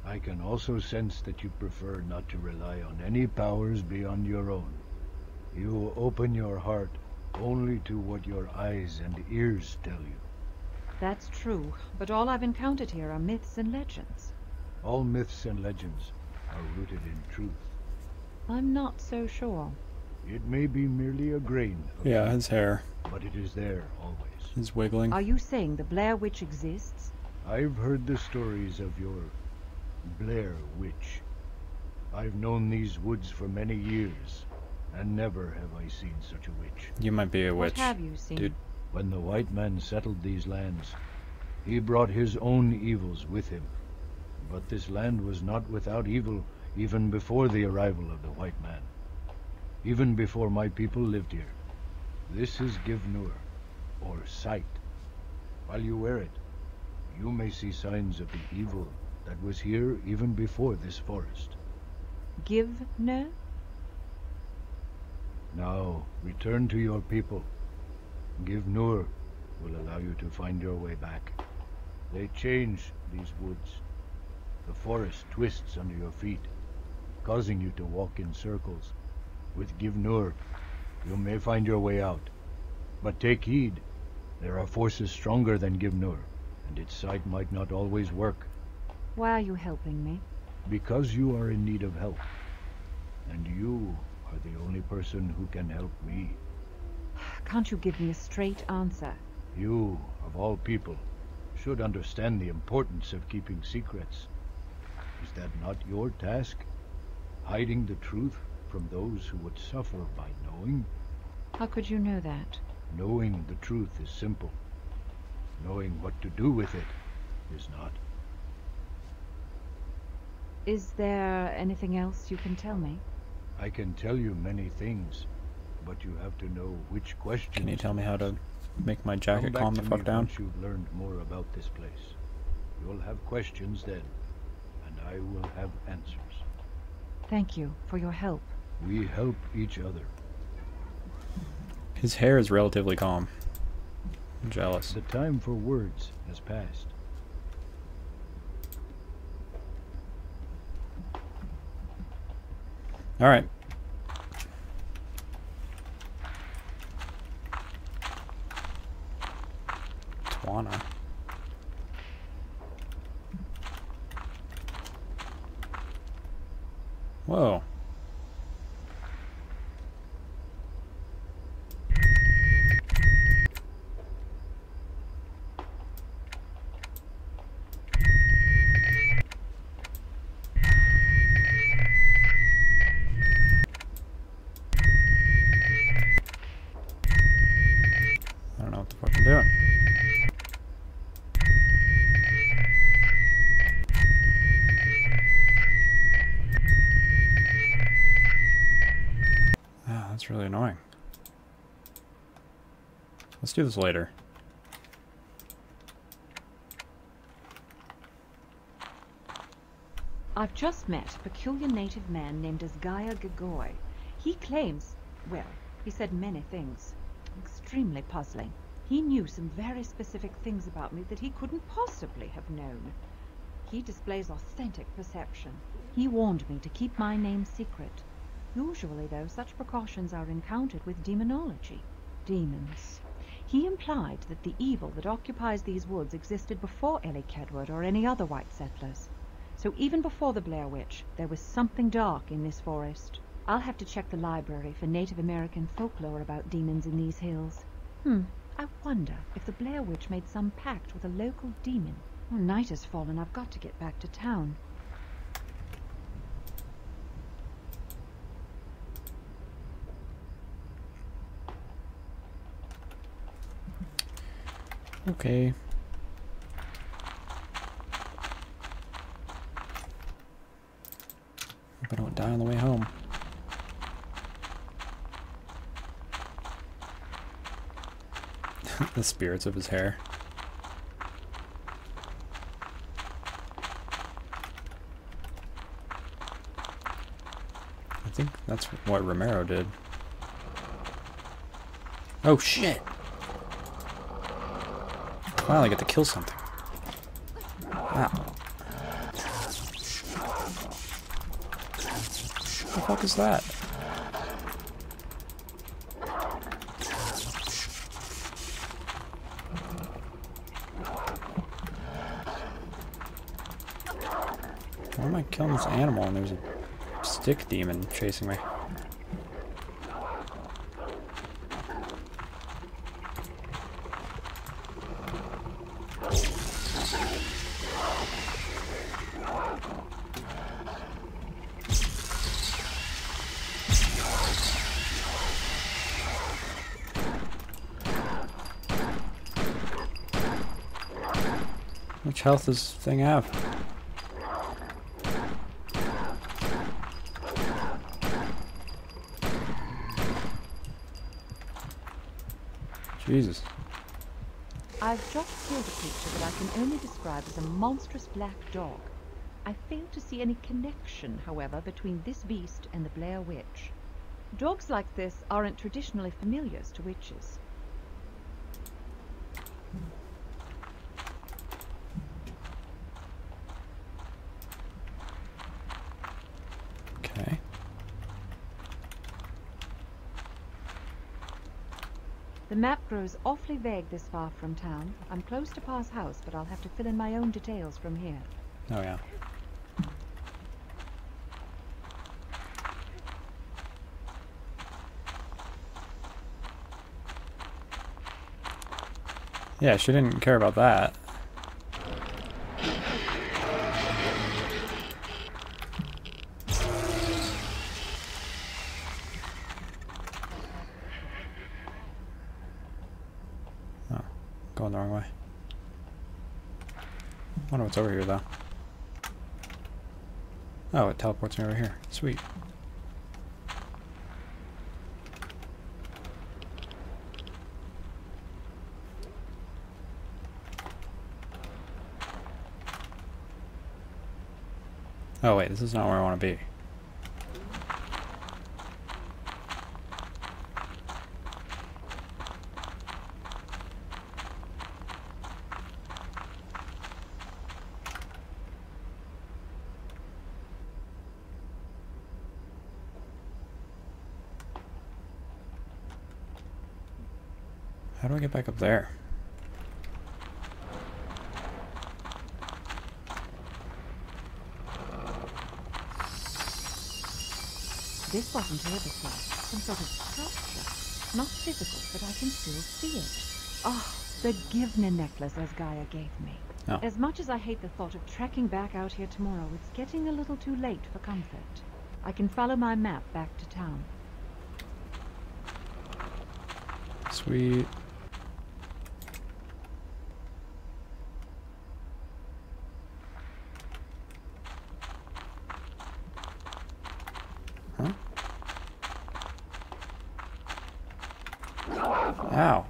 I can also sense that you prefer not to rely on any powers beyond your own. You open your heart only to what your eyes and ears tell you. That's true, but all I've encountered here are myths and legends. All myths and legends are rooted in truth. I'm not so sure. It may be merely a grain of Yeah, truth, his hair. but it is there always. He's wiggling. Are you saying the Blair witch exists? I've heard the stories of your Blair witch. I've known these woods for many years, and never have I seen such a witch. You might be a What witch, have you seen? dude. When the white man settled these lands, he brought his own evils with him. But this land was not without evil even before the arrival of the white man. Even before my people lived here. This is Givnur, or sight. While you wear it, you may see signs of the evil that was here even before this forest. Give no? Now, return to your people. Givnur will allow you to find your way back. They change these woods. The forest twists under your feet, causing you to walk in circles. With Givnur, you may find your way out. But take heed, there are forces stronger than Givnur, and its sight might not always work. Why are you helping me? Because you are in need of help. And you are the only person who can help me. Can't you give me a straight answer? You, of all people, should understand the importance of keeping secrets. Is that not your task? Hiding the truth from those who would suffer by knowing? How could you know that? Knowing the truth is simple. Knowing what to do with it is not. Is there anything else you can tell me? I can tell you many things, but you have to know which questions. Can you tell me how to make my Come jacket back calm to the fuck me down? once you've learned more about this place. You'll have questions then, and I will have answers. Thank you for your help. We help each other. His hair is relatively calm. I'm jealous. The time for words has passed. Alright. Tawana. Whoa. I don't know what the fuck I'm doing. Ah, that's really annoying. Let's do this later. I've just met a peculiar native man named Asgaya Gagoi. He claims, well, he said many things. Extremely puzzling. He knew some very specific things about me that he couldn't possibly have known. He displays authentic perception. He warned me to keep my name secret. Usually, though, such precautions are encountered with demonology. Demons. He implied that the evil that occupies these woods existed before Ellie Kedward or any other white settlers. So even before the Blair Witch, there was something dark in this forest. I'll have to check the library for Native American folklore about demons in these hills. I wonder if the Blair Witch made some pact with a local demon. Well, night has fallen. I've got to get back to town. Okay. Hope I don't die on the way home. The spirits of his hair. I think that's what Romero did. Oh shit! Finally get to kill something. Wow. What the fuck is that? Why am I killing this animal and there's a stick demon chasing me? How much health does this thing have? Jesus. I've just killed a creature that I can only describe as a monstrous black dog. I fail to see any connection, however, between this beast and the Blair Witch. Dogs like this aren't traditionally familiars to witches. Okay. The map grows awfully vague this far from town. I'm close to Parr's house, but I'll have to fill in my own details from here. Oh yeah. Yeah, she didn't care about that. Oh, going the wrong way. I wonder what's over here, though. Oh, it teleports me over here. Sweet. Oh wait, this is not where I want to be. How do I get back up there? This wasn't here before. Some sort of structure. Not physical, but I can still see it. Oh, the Givna necklace as Gaia gave me. Oh. As much as I hate the thought of trekking back out here tomorrow, it's getting a little too late for comfort. I can follow my map back to town. Sweet. Huh? Ow.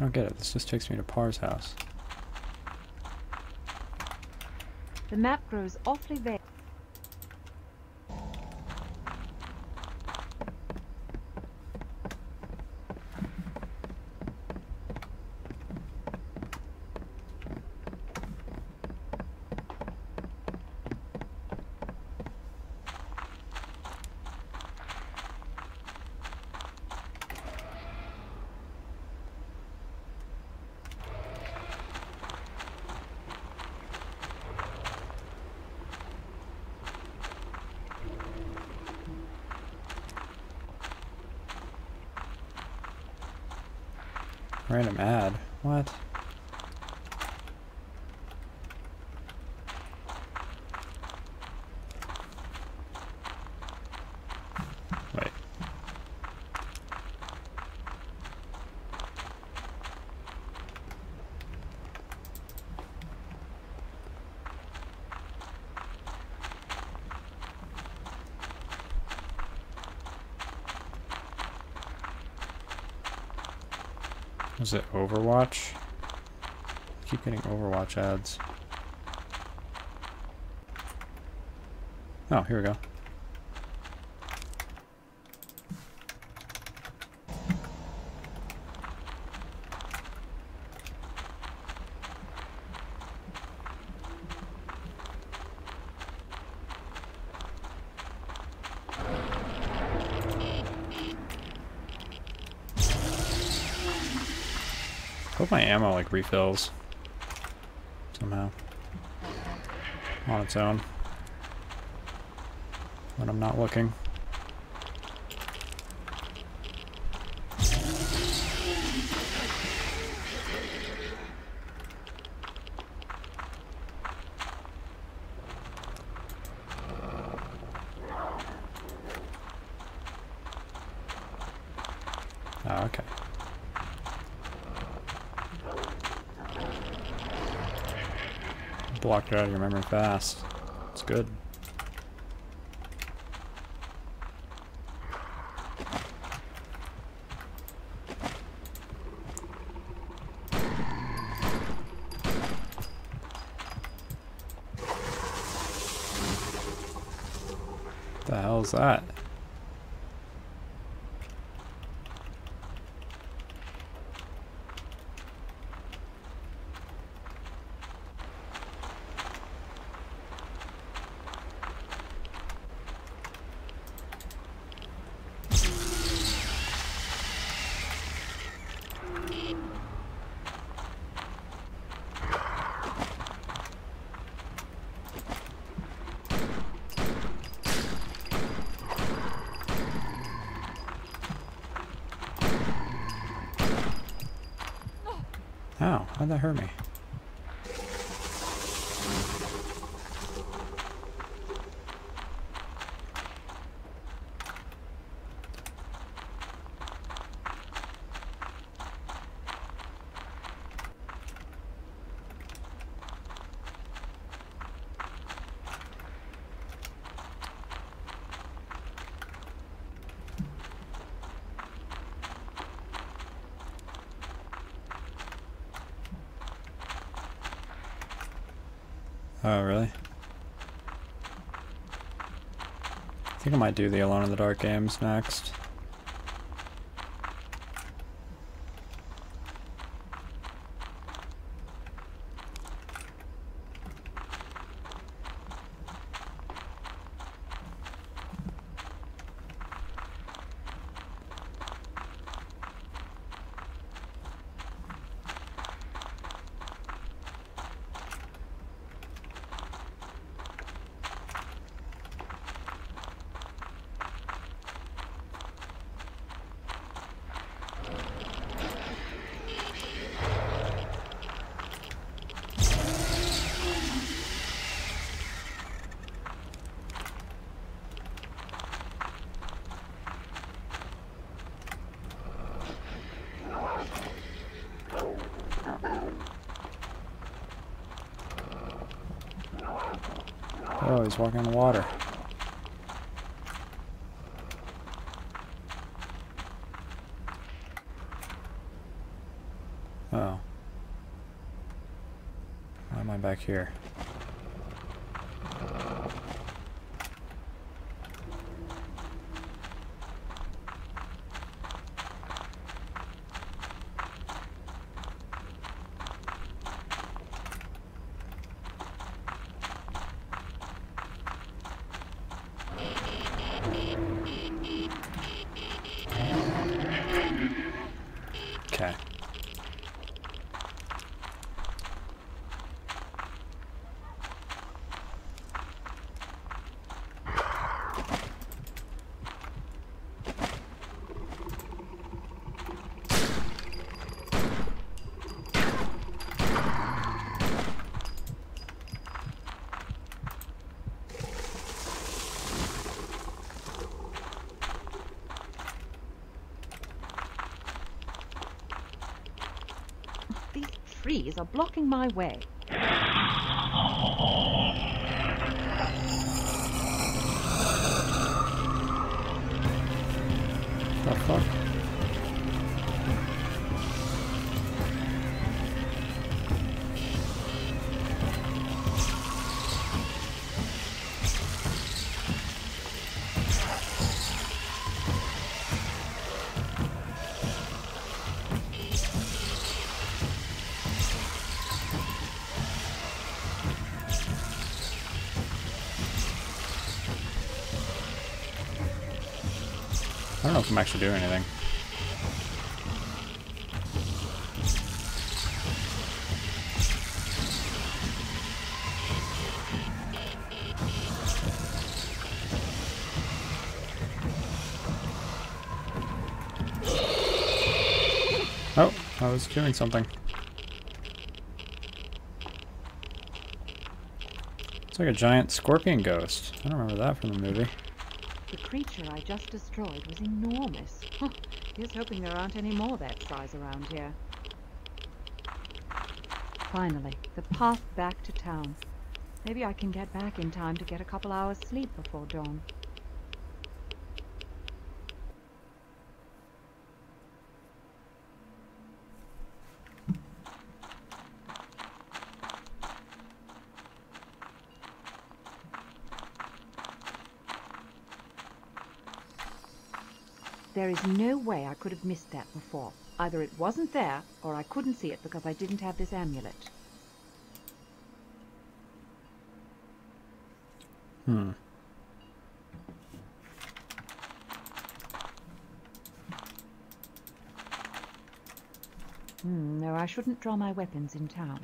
don't get it. This just takes me to Parr's house. The map grows awfully vague. Random ad. What? Wait. Was it Overwatch? I keep getting Overwatch ads. Oh, here we go. Hope my ammo like refills somehow on its own when I'm not looking. Oh, okay. Blocked it out of your memory fast. It's good. What the hell is that? Ow, how'd that hurt me? Oh, really? I think I might do the Alone in the Dark games next. Oh, he's walking on the water. here? Okay. These trees are blocking my way. The fuck? I don't know if I'm actually doing anything. Oh, I was doing something. It's like a giant scorpion ghost. I don't remember that from the movie. The creature I just destroyed was enormous. Here's hoping there aren't any more that size around here. Finally, the path back to town. Maybe I can get back in time to get a couple hours sleep before dawn. There is no way I could have missed that before. Either it wasn't there, or I couldn't see it because I didn't have this amulet. No, I shouldn't draw my weapons in town.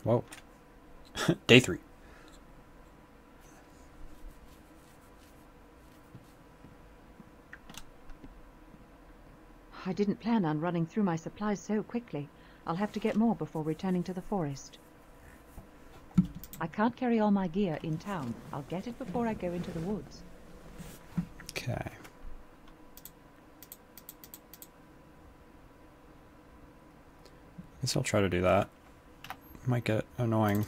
Whoa. Day 3. I didn't plan on running through my supplies so quickly. I'll have to get more before returning to the forest. I can't carry all my gear in town. I'll get it before I go into the woods. Okay. Guess I'll try to do that. Might get annoying.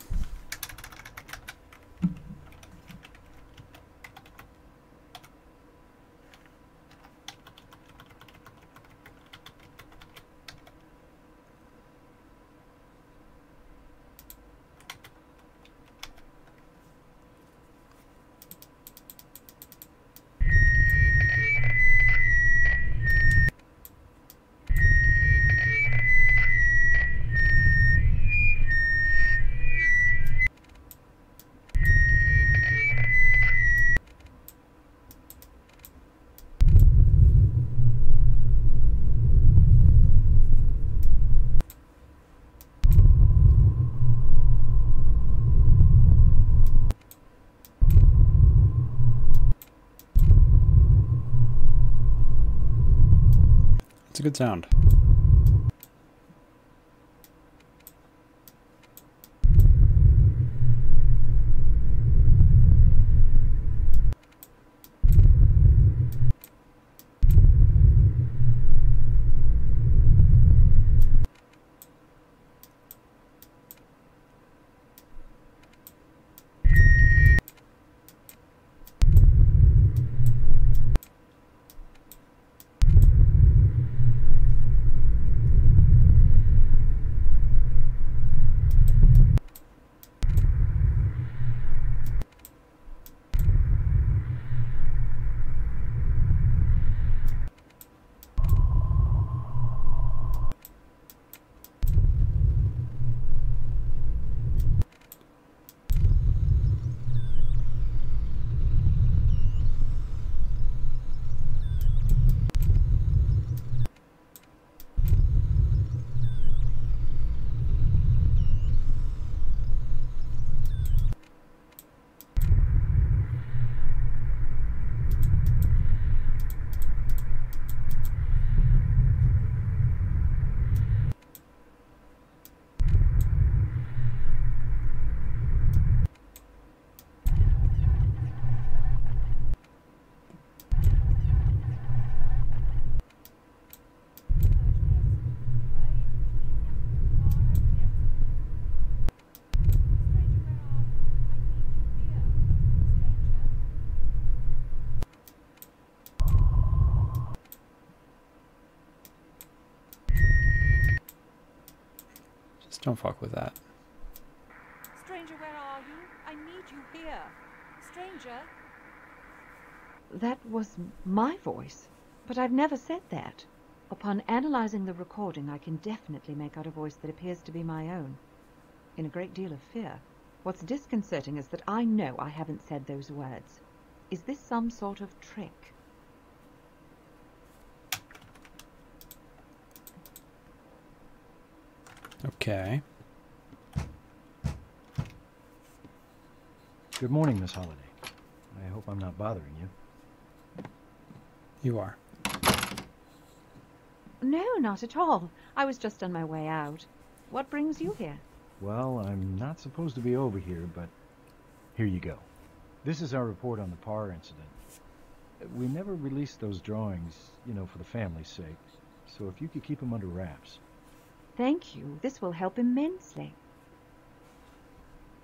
It's a good sound. Don't fuck with that. Stranger, where are you? I need you here. Stranger? That was my voice, but I've never said that. Upon analyzing the recording, I can definitely make out a voice that appears to be my own, in a great deal of fear. What's disconcerting is that I know I haven't said those words. Is this some sort of trick? Okay. Good morning, Miss Holliday. I hope I'm not bothering you. You are. No, not at all. I was just on my way out. What brings you here? Well, I'm not supposed to be over here, but here you go. This is our report on the Parr incident. We never released those drawings, you know, for the family's sake. So if you could keep them under wraps. Thank you. This will help immensely.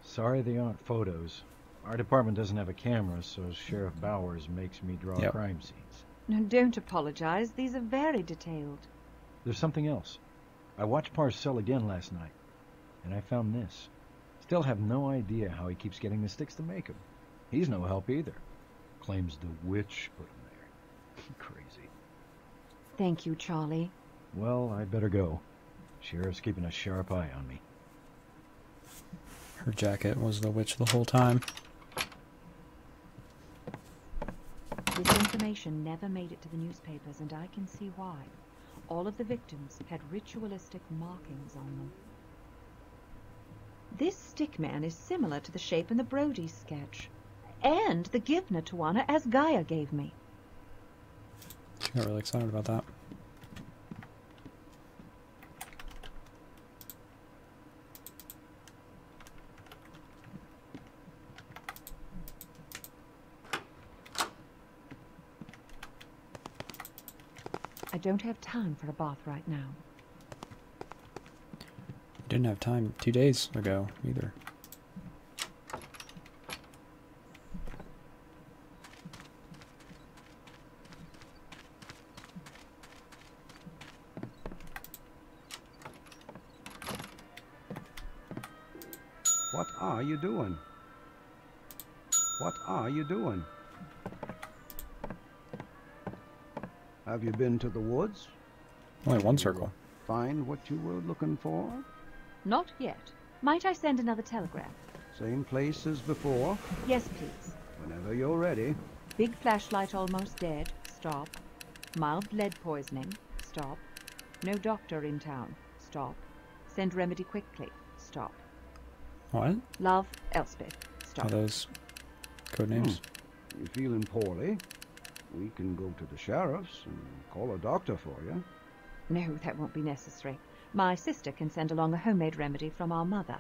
Sorry they aren't photos. Our department doesn't have a camera, so Sheriff Bowers makes me draw crime scenes. No, don't apologize. These are very detailed. There's something else. I watched Parr's cell again last night, and I found this. Still have no idea how he keeps getting the sticks to make them. He's no help either. Claims the witch put him there. Crazy. Thank you, Charlie. Well, I better go. Sheriff's keeping a sharp eye on me. Her jacket was the witch the whole time. This information never made it to the newspapers, and I can see why. All of the victims had ritualistic markings on them. This stickman is similar to the shape in the Brody sketch, and the Givna Tawana as Gaia gave me. She got really excited about that. I don't have time for a bath right now. You didn't have time 2 days ago, either. What are you doing? What are you doing? Have you been to the woods? Only one circle. Find what you were looking for? Not yet. Might I send another telegram? Same place as before? Yes, please. Whenever you're ready. Big flashlight almost dead. Stop. Mild lead poisoning. Stop. No doctor in town. Stop. Send remedy quickly. Stop. What? Love, Elspeth. Stop. Are those code names? You feeling poorly? We can go to the sheriff's and call a doctor for you. No, that won't be necessary. My sister can send along a homemade remedy from our mother.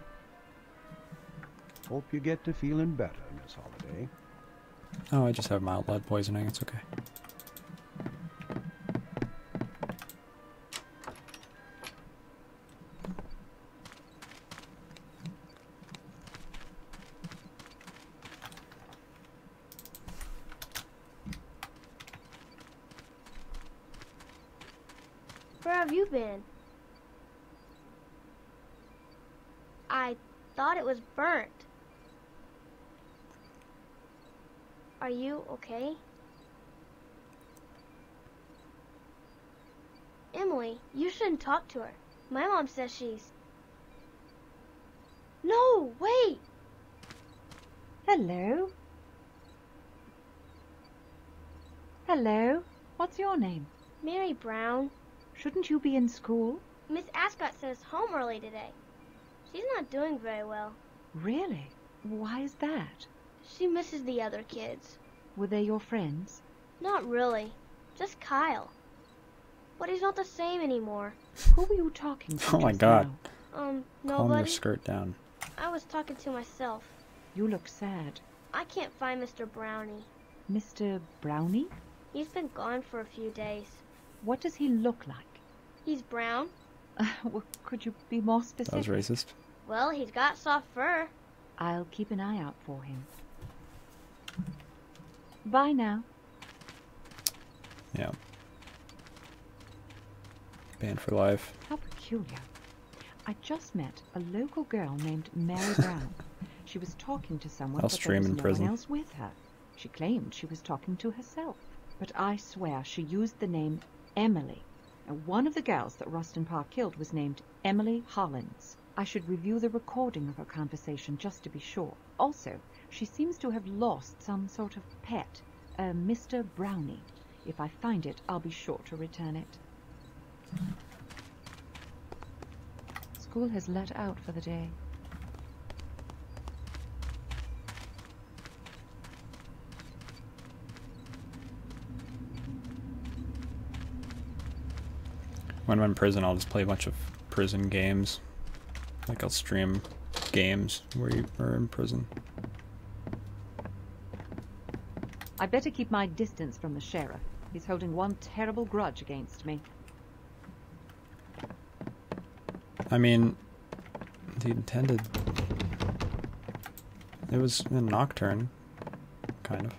Hope you get to feeling better, Miss Holliday. Oh, I just have mild lead poisoning. It's okay. Where have you been? I thought it was burnt. Are you okay? Emily, you shouldn't talk to her. My mom says she's... No, wait! Hello? Hello? What's your name? Mary Brown. Shouldn't you be in school? Miss Ascot sent us home early today. She's not doing very well. Really? Why is that? She misses the other kids. Were they your friends? Not really. Just Kyle. But he's not the same anymore. Who were you talking to? Oh my god. Nobody. Calm your skirt down. I was talking to myself. You look sad. I can't find Mr. Brownie. Mr. Brownie? He's been gone for a few days. What does he look like? He's brown. Well, could you be more specific? That was racist. Well, he's got soft fur. I'll keep an eye out for him. Bye now. Yeah. Banned for life. How peculiar. I just met a local girl named Mary Brown. She was talking to someone, I'll but there stream was in no prison. one else with her. She claimed she was talking to herself, but I swear she used the name Emily. And one of the girls that Rustin Parr killed was named Emily Hollins. I should review the recording of her conversation just to be sure. Also, she seems to have lost some sort of pet, a Mr. Brownie. If I find it, I'll be sure to return it. School has let out for the day. When I'm in prison, I'll just play a bunch of prison games. Like, I'll stream games where you are in prison. I'd better keep my distance from the sheriff. He's holding one terrible grudge against me. I mean, the intended... It was a nocturne, kind of.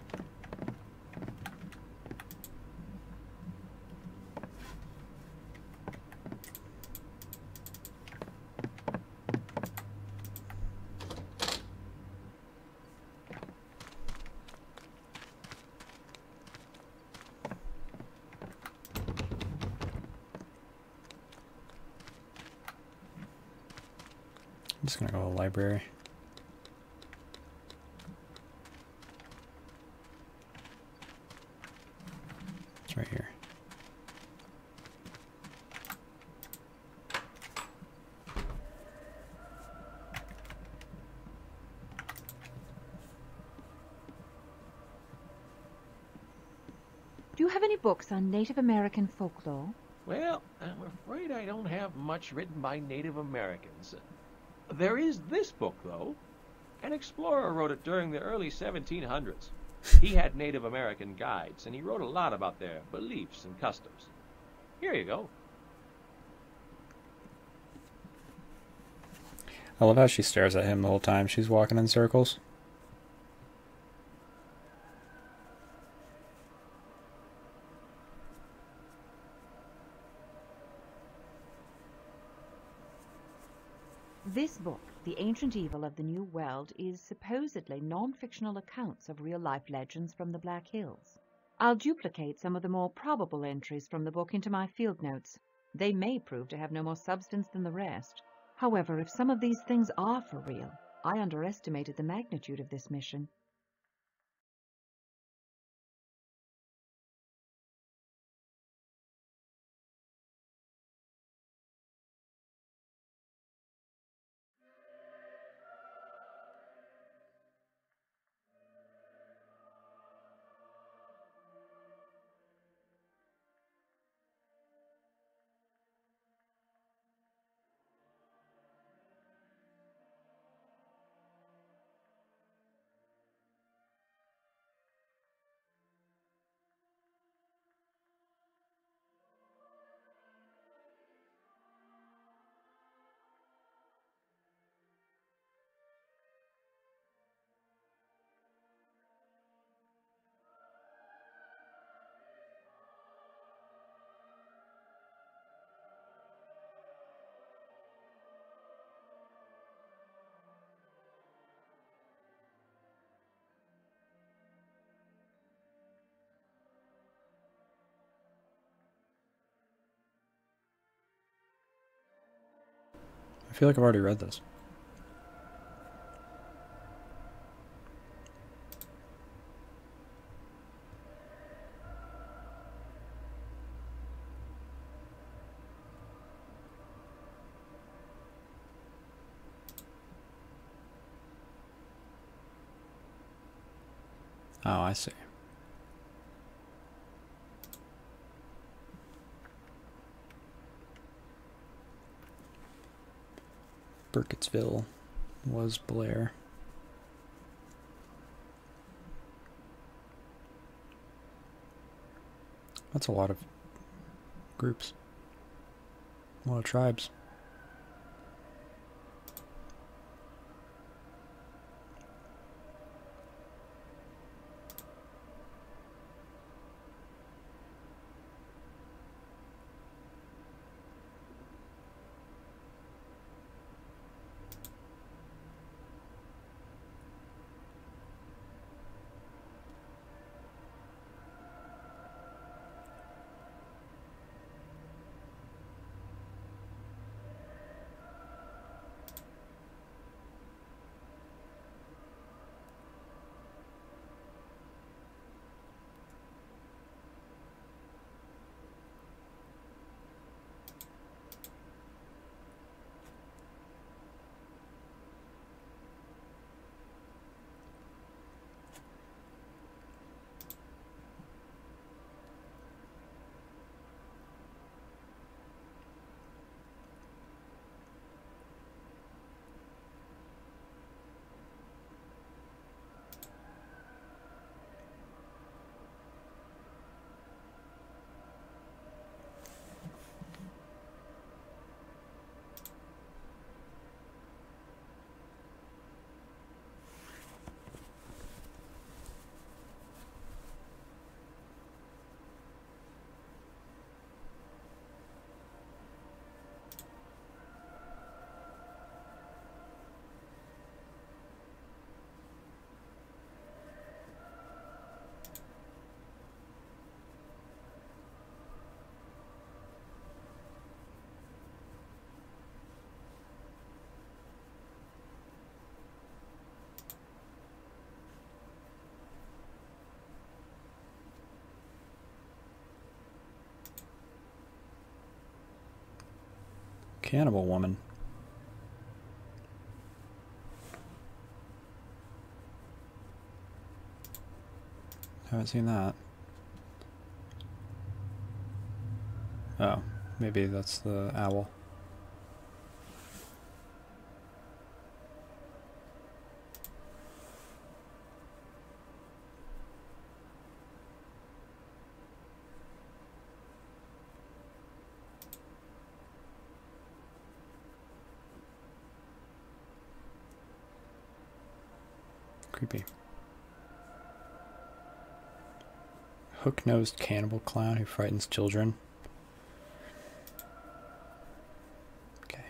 I'm just gonna go to the library. It's right here. Do you have any books on Native American folklore? Well, I'm afraid I don't have much written by Native Americans. There is this book, though. An explorer wrote it during the early 1700s. He had Native American guides, and he wrote a lot about their beliefs and customs. Here you go. I love how she stares at him the whole time she's walking in circles. This book, The Ancient Evil of the New World, is supposedly non-fictional accounts of real-life legends from the Black Hills. I'll duplicate some of the more probable entries from the book into my field notes. They may prove to have no more substance than the rest. However, if some of these things are for real, I underestimated the magnitude of this mission. I feel like I've already read this. Oh, I see. Burkittsville was Blair. That's a lot of groups. A lot of tribes. Cannibal woman. Haven't seen that. Oh, maybe that's the owl. Creepy. Hook-nosed cannibal clown who frightens children. Okay.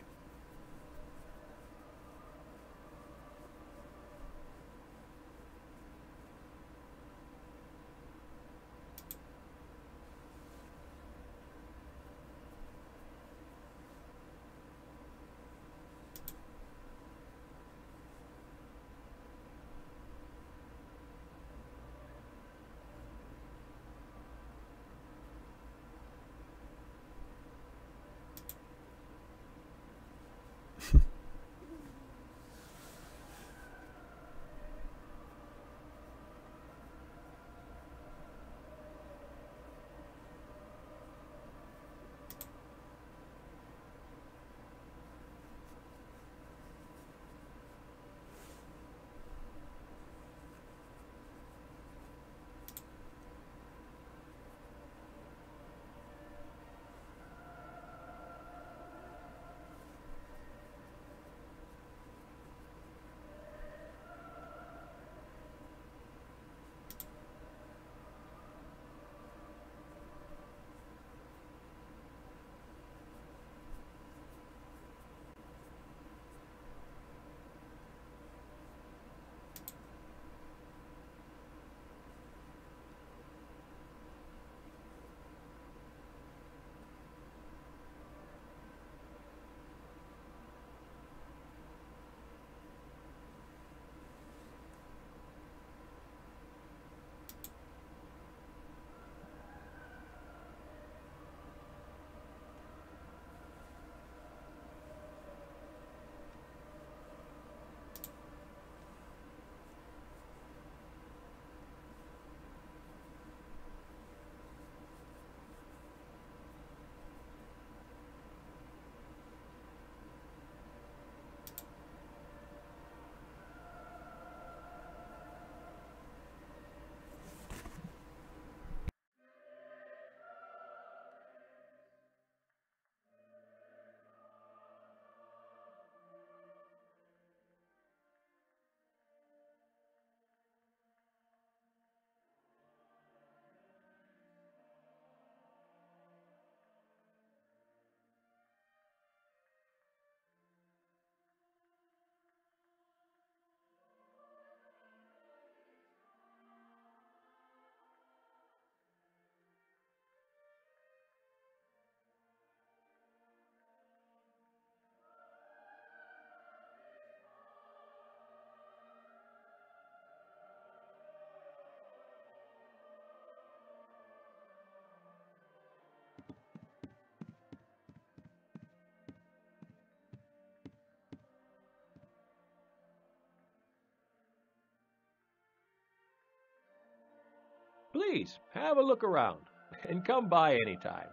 Please, have a look around, and come by anytime.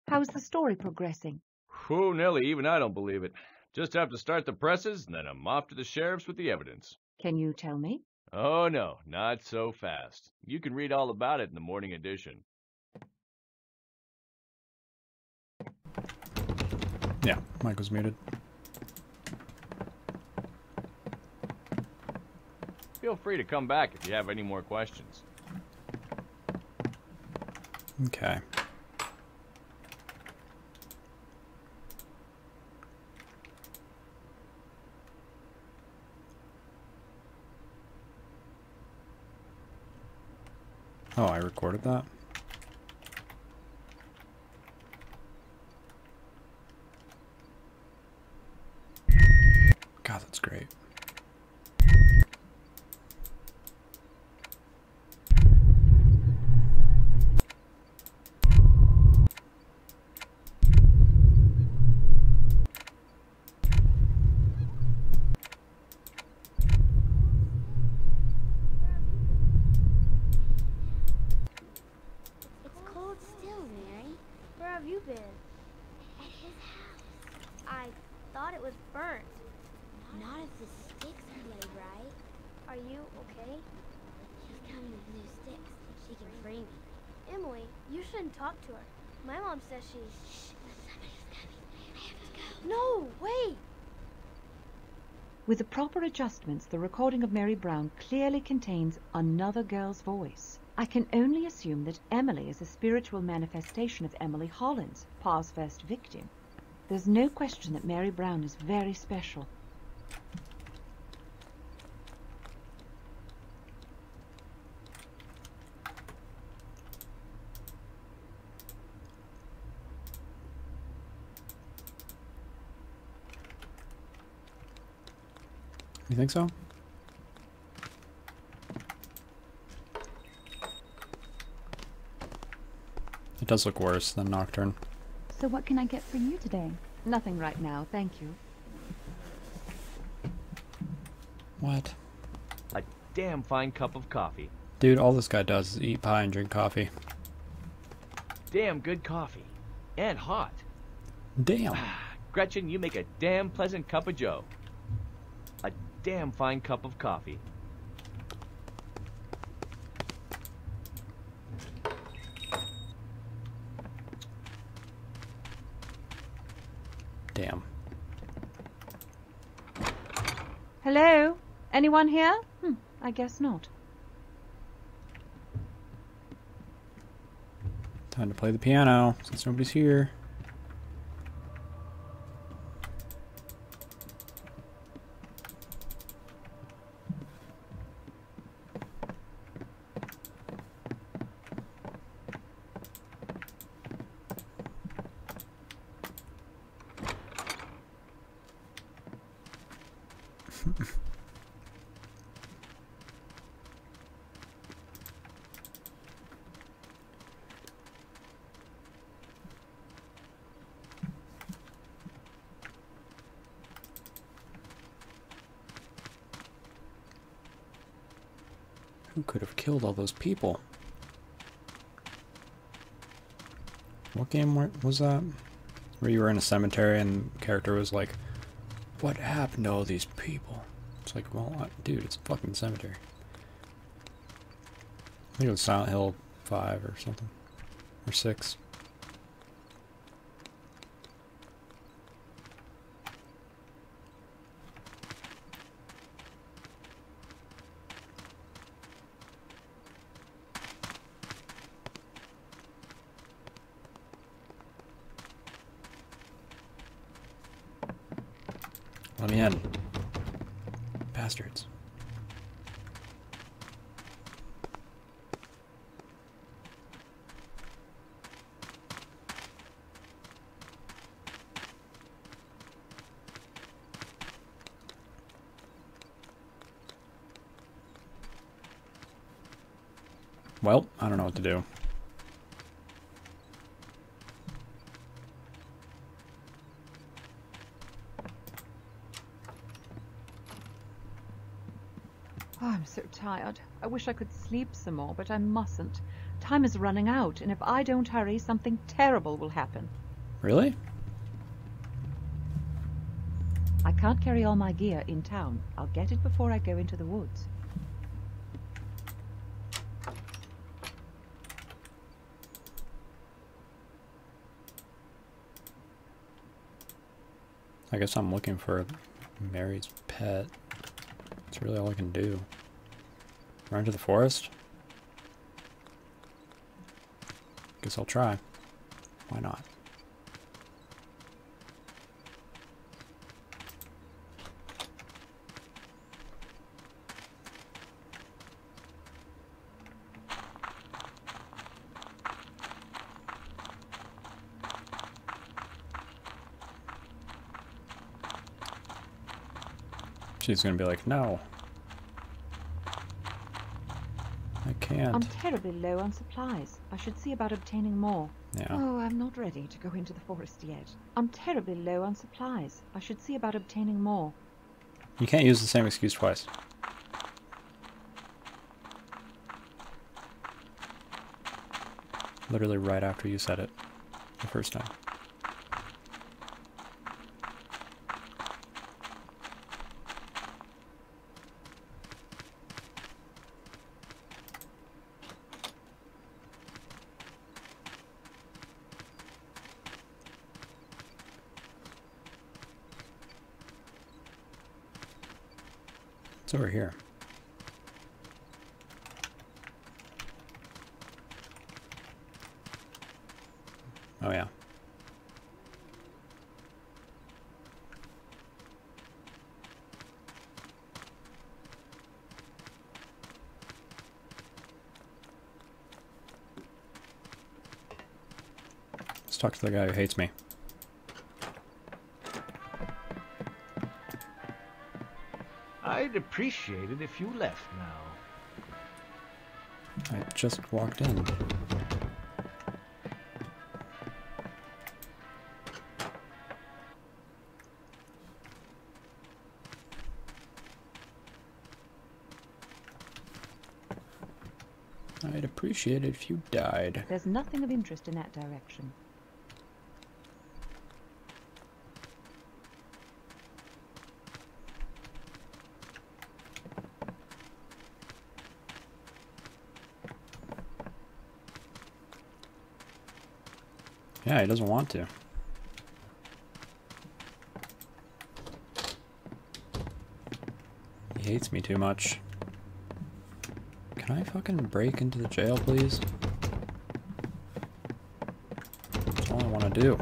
How's the story progressing? Whew, Nellie, even I don't believe it. Just have to start the presses, and then I'm off to the sheriff's with the evidence. Can you tell me? Oh, no, not so fast. You can read all about it in the morning edition. Yeah, mic was muted. Feel free to come back if you have any more questions. Okay. Oh, I recorded that? Are you okay? She's coming with new sticks. She can free me. Emily, you shouldn't talk to her. My mom says she's... Shh, somebody's coming. I have to go. No, wait! With the proper adjustments, the recording of Mary Brown clearly contains another girl's voice. I can only assume that Emily is a spiritual manifestation of Emily Hollins, Parr's first victim. There's no question that Mary Brown is very special. You think so? It does look worse than Nocturne. So what can I get for you today? Nothing right now, thank you. What? A damn fine cup of coffee. Dude, all this guy does is eat pie and drink coffee. Damn good coffee. And hot. Damn. Gretchen, you make a damn pleasant cup of joe. A damn fine cup of coffee. Damn. Hello? Anyone here? I guess not. Time to play the piano, since nobody's here. Who could have killed all those people? What game was that? Where you were in a cemetery and the character was like, what happened to all these people? It's like, well, dude, it's a fucking cemetery. I think it was Silent Hill 5 or something. Or 6. Let me in. Bastards. Well, I don't know what to do. Oh, I'm so tired. I wish I could sleep some more, but I mustn't. Time is running out, and if I don't hurry, something terrible will happen. Really? I can't carry all my gear in town. I'll get it before I go into the woods. I guess I'm looking for Mary's pet. That's really all I can do. Run to the forest? Guess I'll try. Why not? She's gonna be like, no. I can't. I'm terribly low on supplies. I should see about obtaining more. Yeah. Oh, I'm not ready to go into the forest yet. I'm terribly low on supplies. I should see about obtaining more. You can't use the same excuse twice. Literally right after you said it the first time. It's over here. Oh yeah. Let's talk to the guy who hates me. I'd appreciate it if you left now. I just walked in. I'd appreciate it if you died. There's nothing of interest in that direction. Yeah, he doesn't want to. He hates me too much. Can I fucking break into the jail, please? That's all I want to do.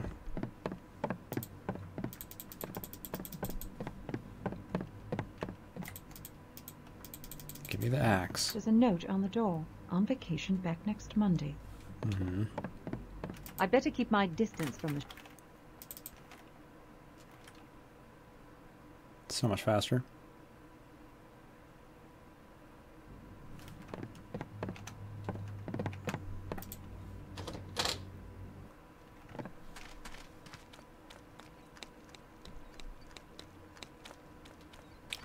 Give me the axe. There's a note on the door. On vacation back next Monday. Mm-hmm. I'd better keep my distance from the... So much faster.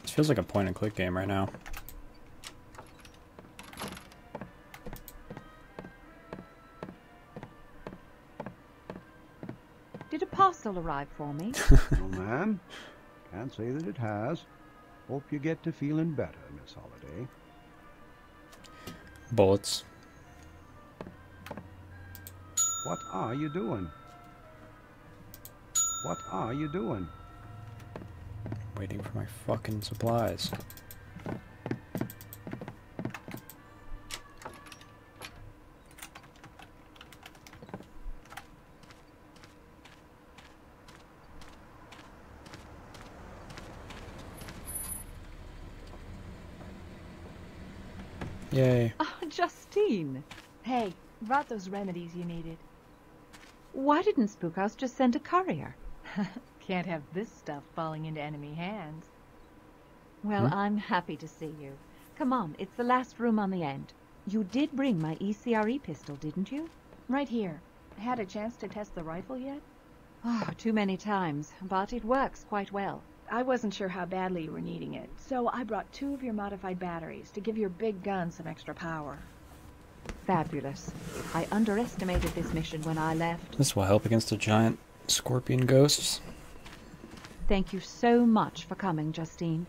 This feels like a point-and-click game right now. Did a parcel arrive for me? No, ma'am. Can't say that it has. Hope you get to feeling better, Miss Holliday. Bullets. What are you doing? What are you doing? Waiting for my fucking supplies. Yay. Oh, Justine! Hey, brought those remedies you needed. Why didn't Spookhouse just send a courier? Can't have this stuff falling into enemy hands. Well, I'm happy to see you. Come on, it's the last room on the end. You did bring my ECRE pistol, didn't you? Right here. Had a chance to test the rifle yet? Oh, too many times, but it works quite well. I wasn't sure how badly you were needing it, so I brought 2 of your modified batteries to give your big gun some extra power. Fabulous. I underestimated this mission when I left. This will help against the giant scorpion ghosts. Thank you so much for coming, Justine.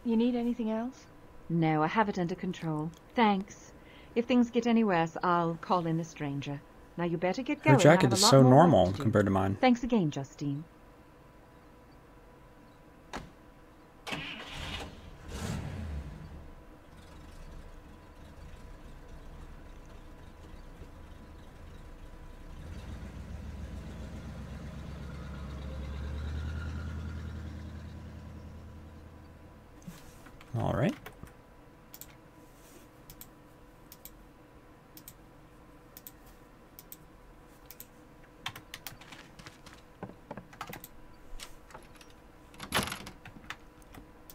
You need anything else? No, I have it under control. Thanks. If things get any worse, I'll call in the stranger. Now you better get going. Her jacket is so normal compared to mine. Thanks again, Justine. All right.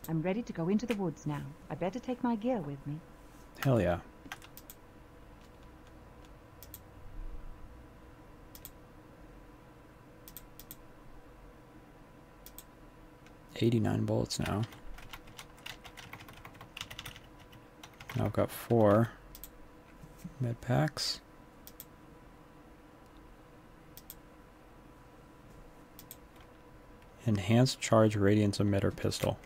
I'm ready to go into the woods now. I better take my gear with me. Hell yeah. $89 bullets now. Now I've got 4 med packs. Enhanced charge radiance emitter pistol.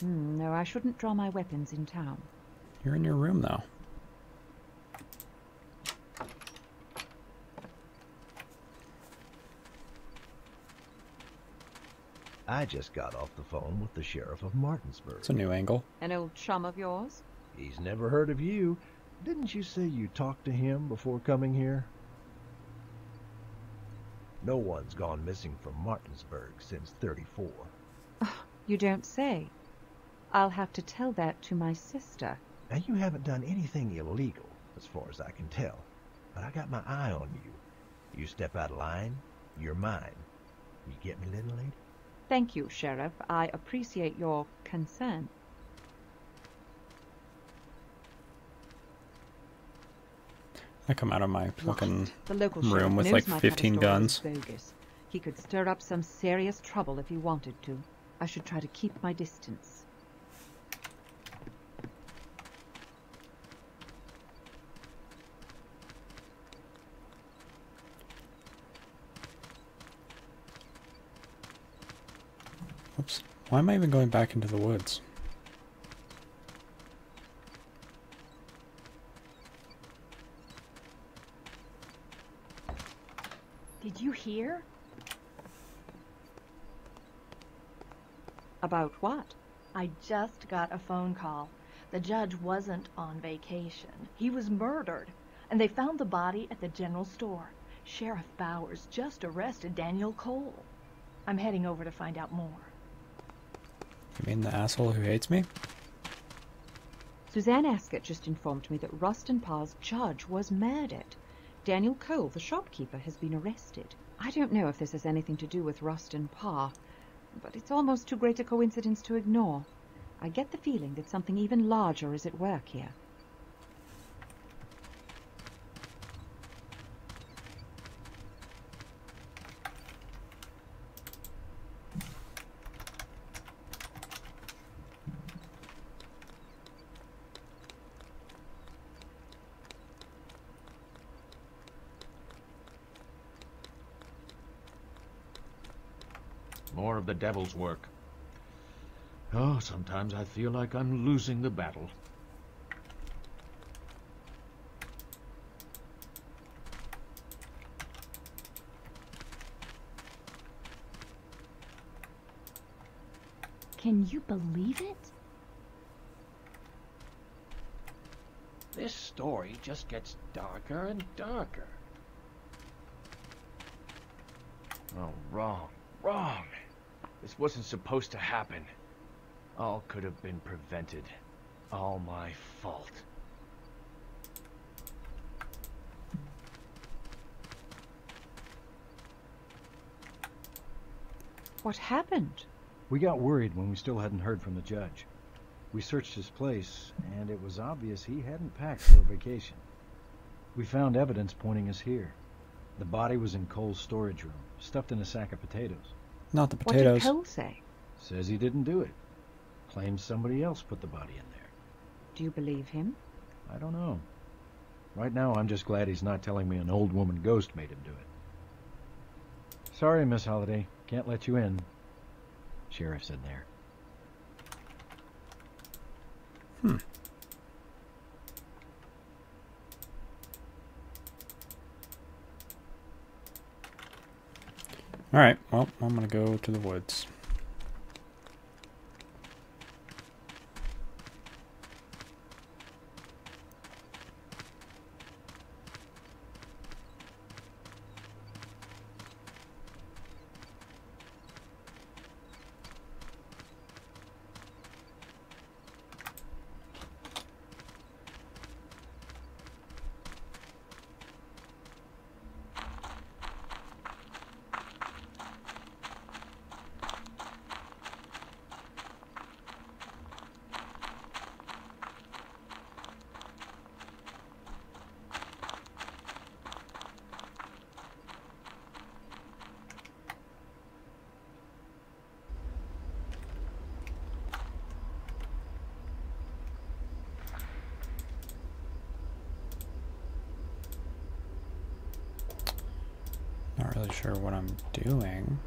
No, I shouldn't draw my weapons in town. You're in your room though. I just got off the phone with the sheriff of Martinsburg. It's a new angle. An old chum of yours? He's never heard of you. Didn't you say you talked to him before coming here? No one's gone missing from Martinsburg since '34. Oh, you don't say. I'll have to tell that to my sister. Now, you haven't done anything illegal, as far as I can tell. But I got my eye on you. You step out of line, you're mine. You get me, little lady? Thank you, Sheriff. I appreciate your concern. I come out of my fucking The local room with knows like my 15 cover story guns. is bogus. He could stir up some serious trouble if he wanted to. I should try to keep my distance. Oops. Why am I even going back into the woods? Did you hear? About what? I just got a phone call. The judge wasn't on vacation. He was murdered, and they found the body at the general store. Sheriff Bowers just arrested Daniel Cole. I'm heading over to find out more. You mean the asshole who hates me? Suzanne Ascott just informed me that Rustin Parr's judge was murdered. Daniel Cole, the shopkeeper, has been arrested. I don't know if this has anything to do with Rustin Parr, but it's almost too great a coincidence to ignore. I get the feeling that something even larger is at work here. More of the devil's work. Oh, sometimes I feel like I'm losing the battle. Can you believe it? This story just gets darker and darker. Oh, wrong. Wrong. This wasn't supposed to happen. All could have been prevented. All my fault. What happened? We got worried when we still hadn't heard from the judge. We searched his place, and it was obvious he hadn't packed for a vacation. We found evidence pointing us here. The body was in Cole's storage room, stuffed in a sack of potatoes. Not the potatoes. What did Cole say? Says he didn't do it. Claims somebody else put the body in there. Do you believe him? I don't know. Right now, I'm just glad he's not telling me an old woman ghost made him do it. Sorry, Miss Holliday. Can't let you in. Sheriff's in there. Alright, well, I'm gonna go to the woods. Not really sure what I'm doing.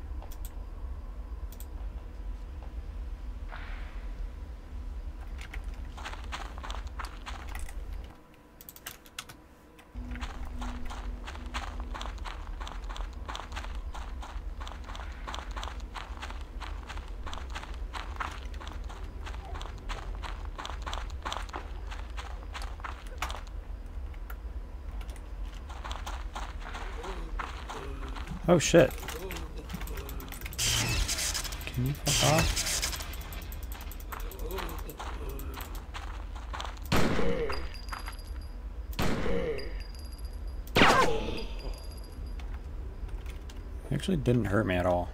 Oh shit. Can you fuck off? It actually didn't hurt me at all.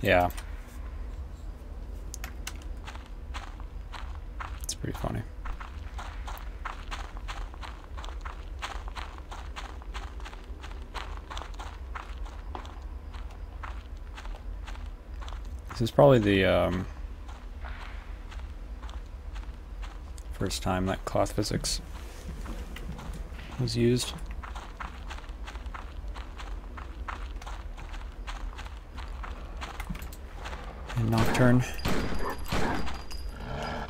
Yeah. It's pretty funny. This is probably the first time that cloth physics was used. And Nocturne.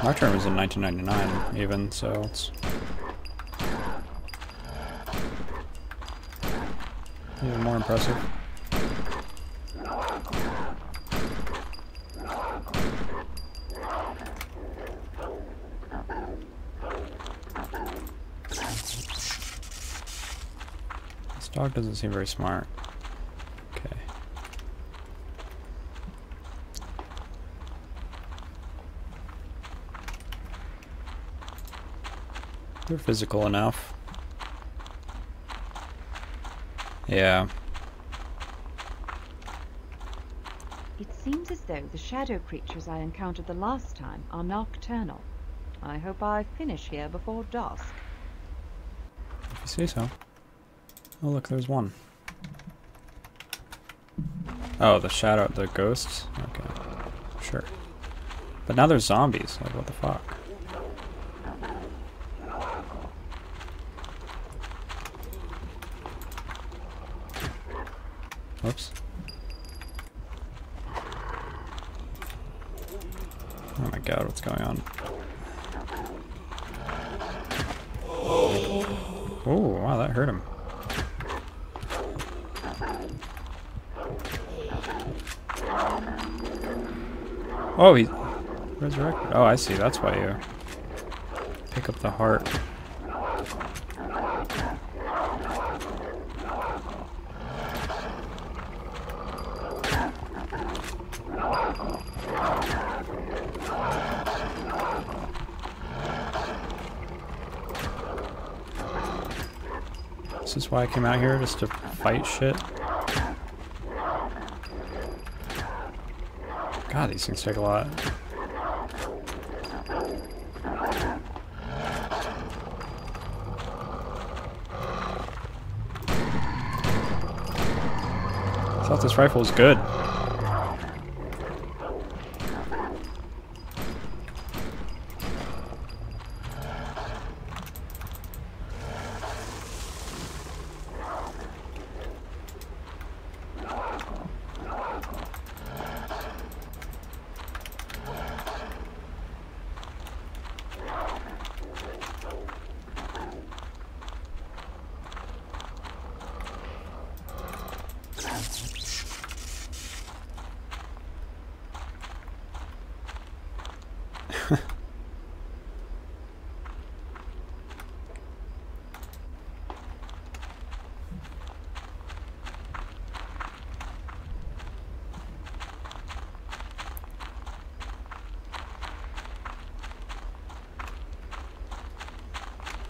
Nocturne was in 1999 even, so it's even more impressive. This dog doesn't seem very smart. Okay. They're physical enough. Yeah. It seems as though the shadow creatures I encountered the last time are nocturnal. I hope I finish here before dusk. If you say so. Oh look, there's one. Oh, the shadow, the ghosts? Okay. Sure. But now there's zombies. Like, what the fuck? Whoops. Oh my god, what's going on? Oh, wow, that hurt him. Oh, he resurrected. Oh, I see. That's why you pick up the heart. This is why I came out here, just to fight shit. God, these things take a lot. I thought this rifle was good.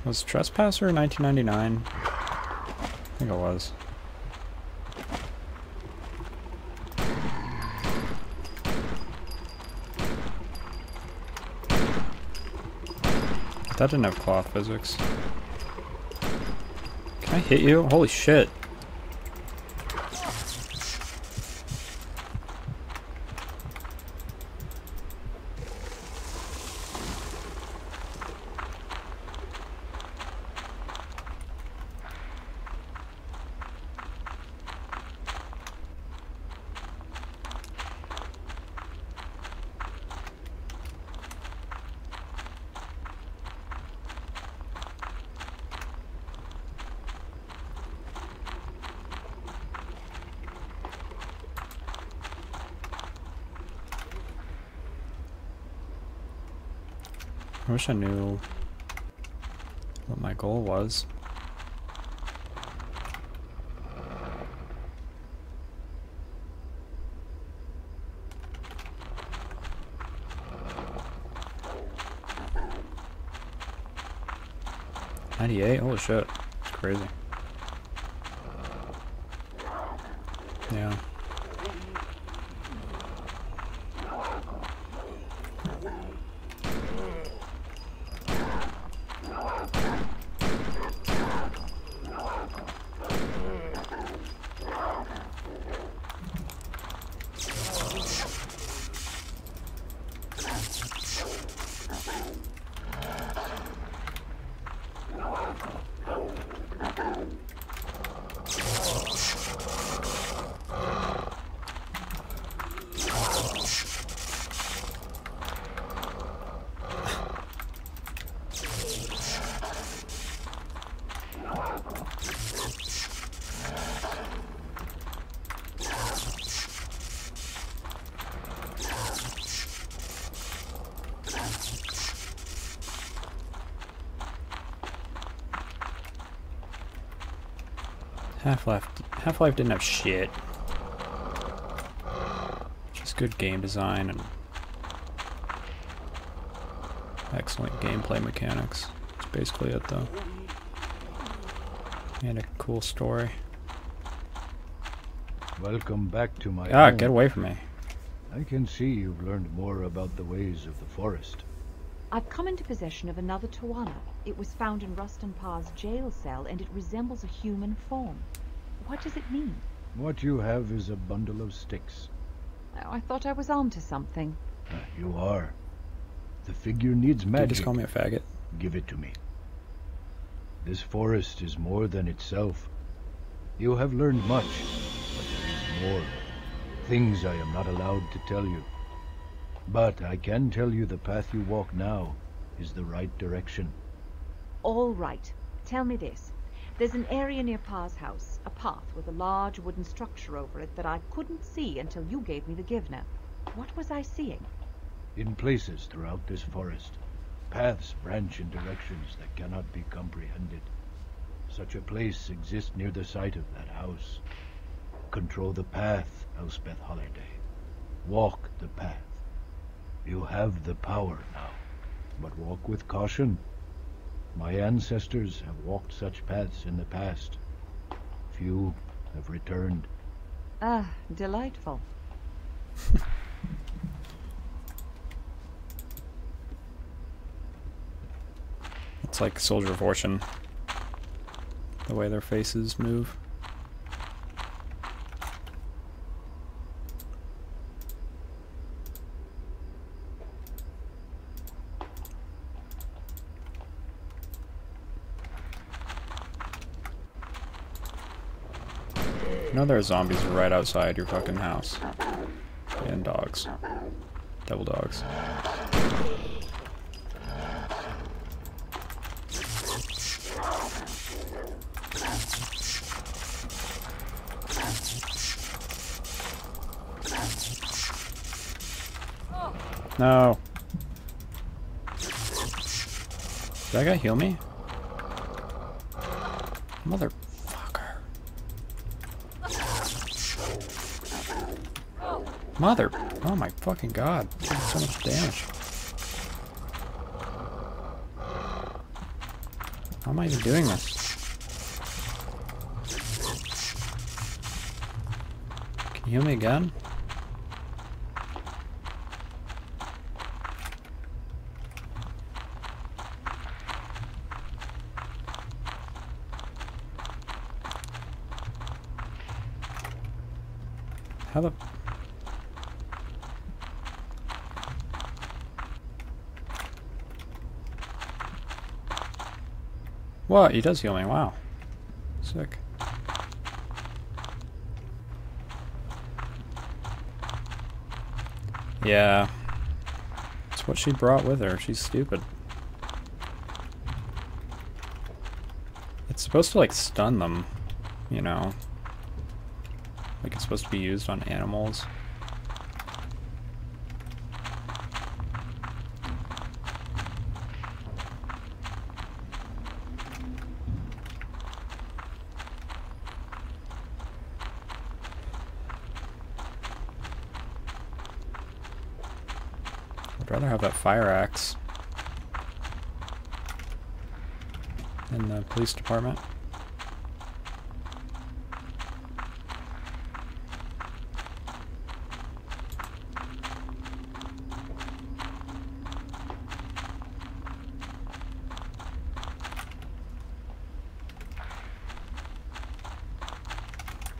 Was Trespasser 1999? I think it was. That didn't have cloth physics. Can I hit you? Holy shit. I wish I knew what my goal was. 98? Holy shit. It's crazy. Yeah. Half-Life didn't have shit. Just good game design and excellent gameplay mechanics. That's basically it, though. And a cool story. Welcome back to my Ah, home. get away from me. I can see you've learned more about the ways of the forest. I've come into possession of another Tawana. It was found in Rustin Parr's jail cell, and it resembles a human form. What does it mean? What you have is a bundle of sticks. Oh, I thought I was on to something. You are. The figure needs magic. Did you just call me a faggot? Give it to me. This forest is more than itself. You have learned much, but there is more. Things I am not allowed to tell you. But I can tell you the path you walk now is the right direction. All right. Tell me this. There's an area near Parr's house, a path with a large wooden structure over it that I couldn't see until you gave me the Givna. What was I seeing? In places throughout this forest, paths branch in directions that cannot be comprehended. Such a place exists near the site of that house. Control the path, Elspeth Holiday. Walk the path. You have the power now, but walk with caution. My ancestors have walked such paths in the past. Few have returned. Ah, delightful. It's like Soldier of Fortune. The way their faces move. You know there are zombies right outside your fucking house. And dogs. Devil dogs. No. Did that guy heal me? Motherfucker. Mother. Oh my fucking god. Doing so much damage. How am I even doing this? Can you heal me again? How the... What? He does heal me. Wow. Sick. Yeah. It's what she brought with her. She's stupid. It's supposed to, like, stun them, you know? Like, it's supposed to be used on animals. I'd rather have that fire axe. in the police department.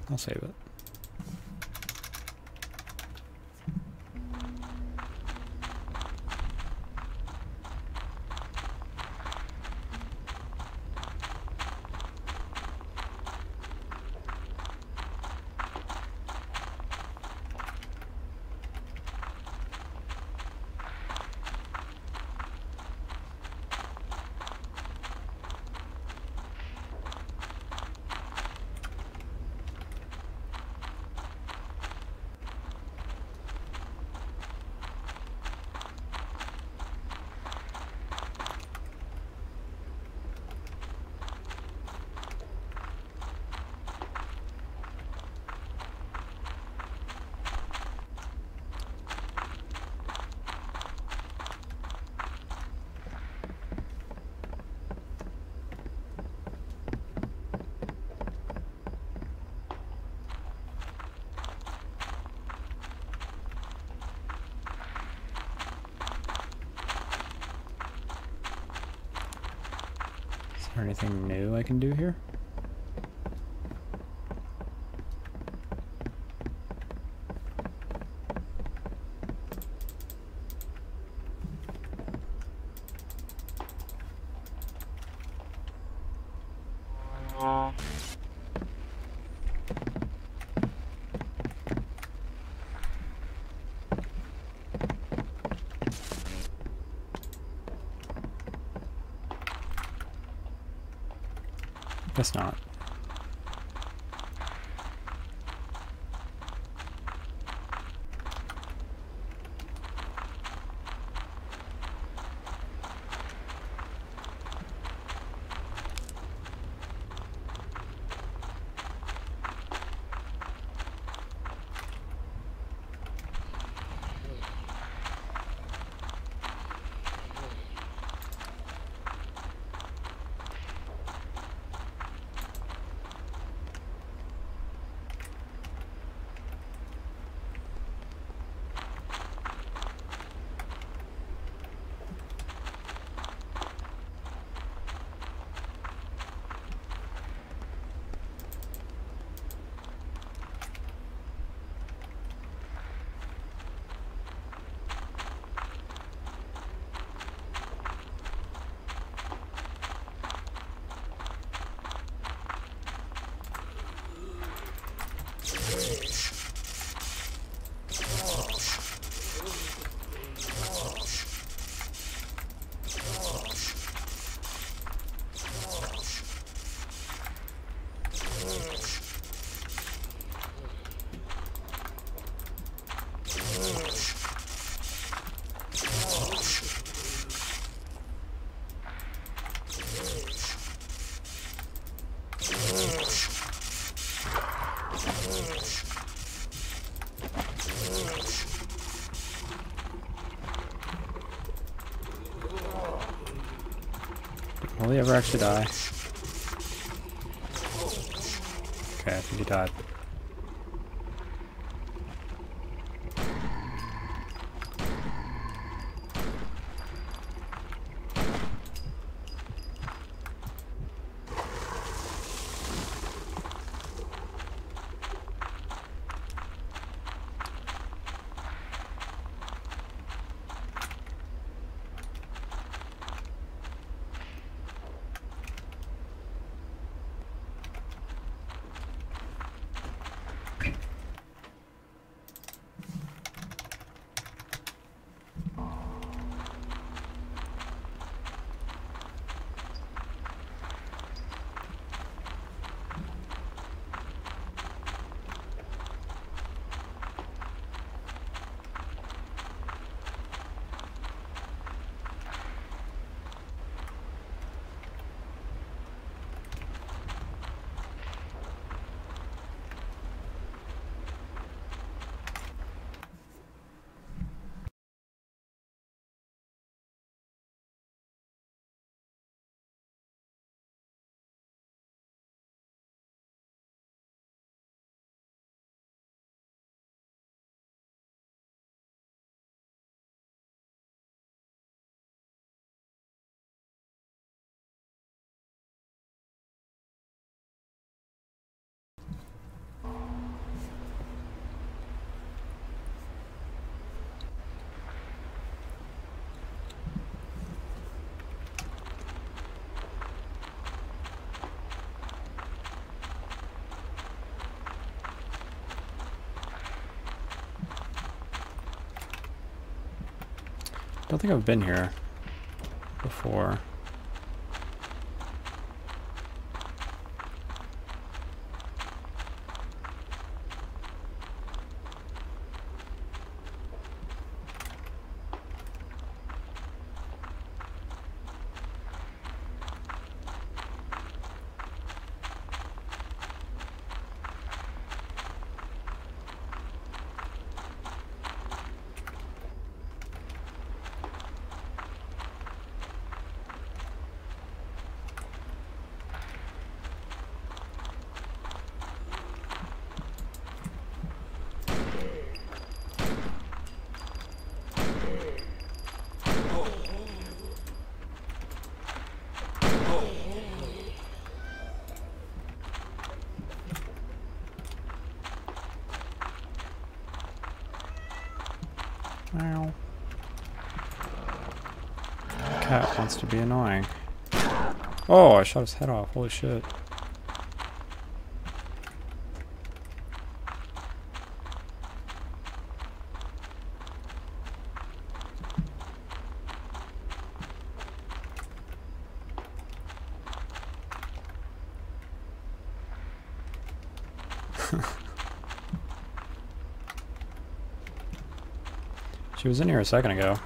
I'll save it. Is there anything new I can do here? Guess not. Will he ever actually die? Okay, I think he died. Don't think I've been here before. Ow. Cat wants to be annoying. Oh, I shot his head off. Holy shit. She was in here a second ago.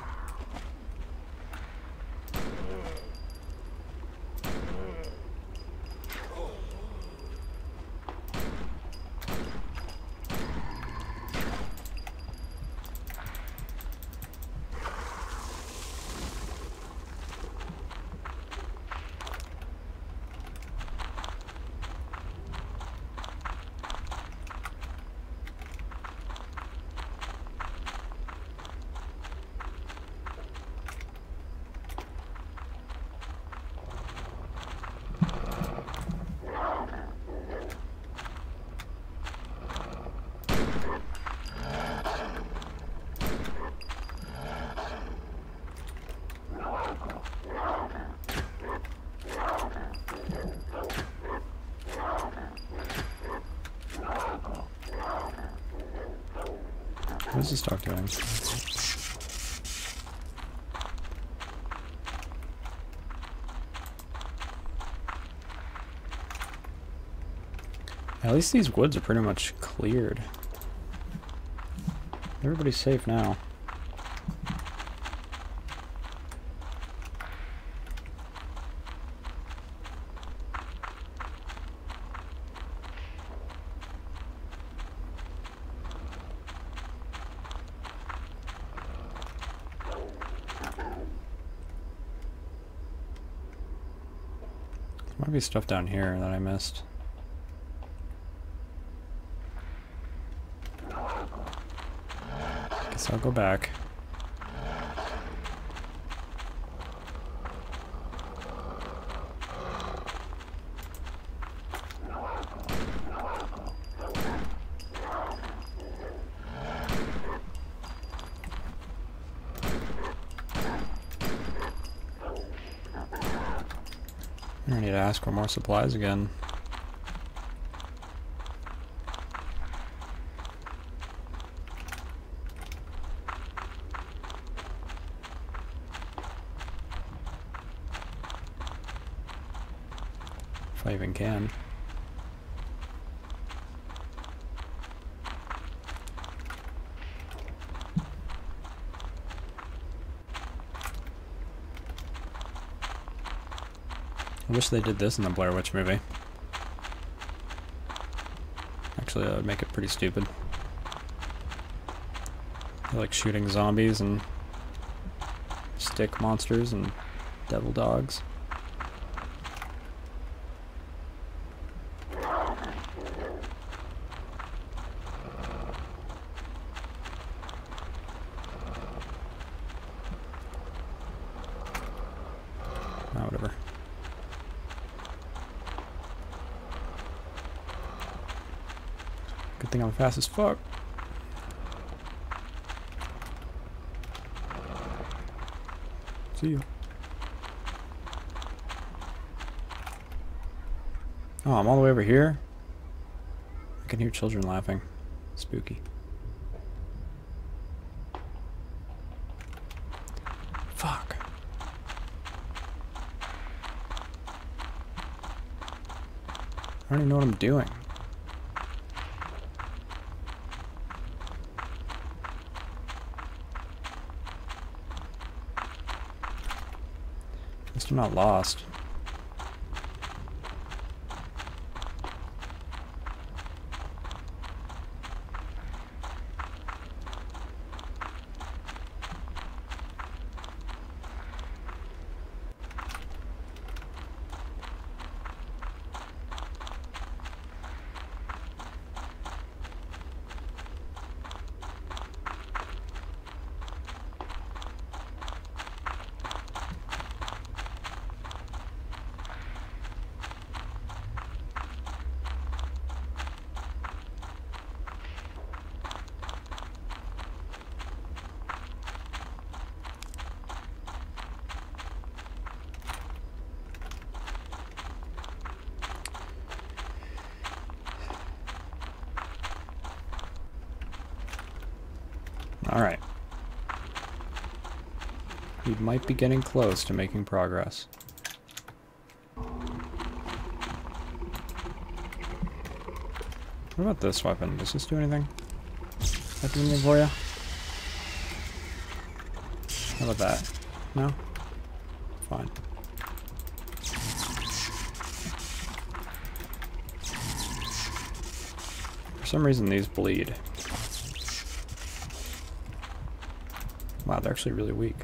What is this dog doing? At least these woods are pretty much cleared. Everybody's safe now. Might be stuff down here that I missed. Guess I'll go back. I need to ask for more supplies again. If I even can. I wish they did this in the Blair Witch movie. Actually, that would make it pretty stupid. I like shooting zombies and stick monsters and devil dogs. Oh, whatever. Good thing I'm fast as fuck. See you. Oh, I'm all the way over here? I can hear children laughing. Spooky. I don't even know what I'm doing. At least I'm not lost. Alright. We might be getting close to making progress. What about this weapon? Does this do anything? That do anything for you? How about that? No? Fine. For some reason these bleed. Wow, they're actually really weak.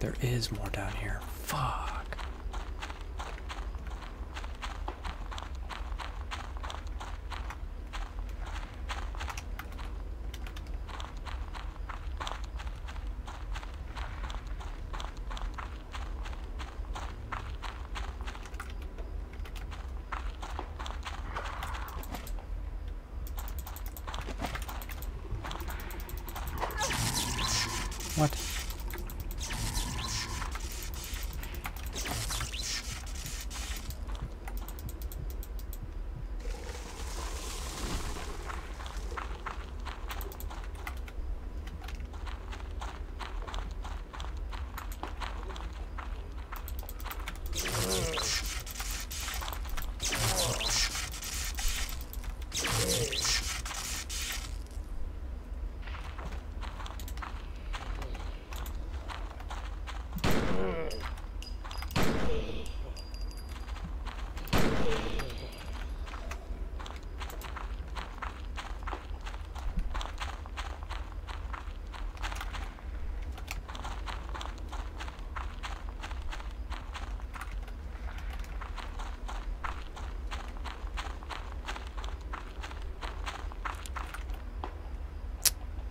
There is more down here. Fuck. What?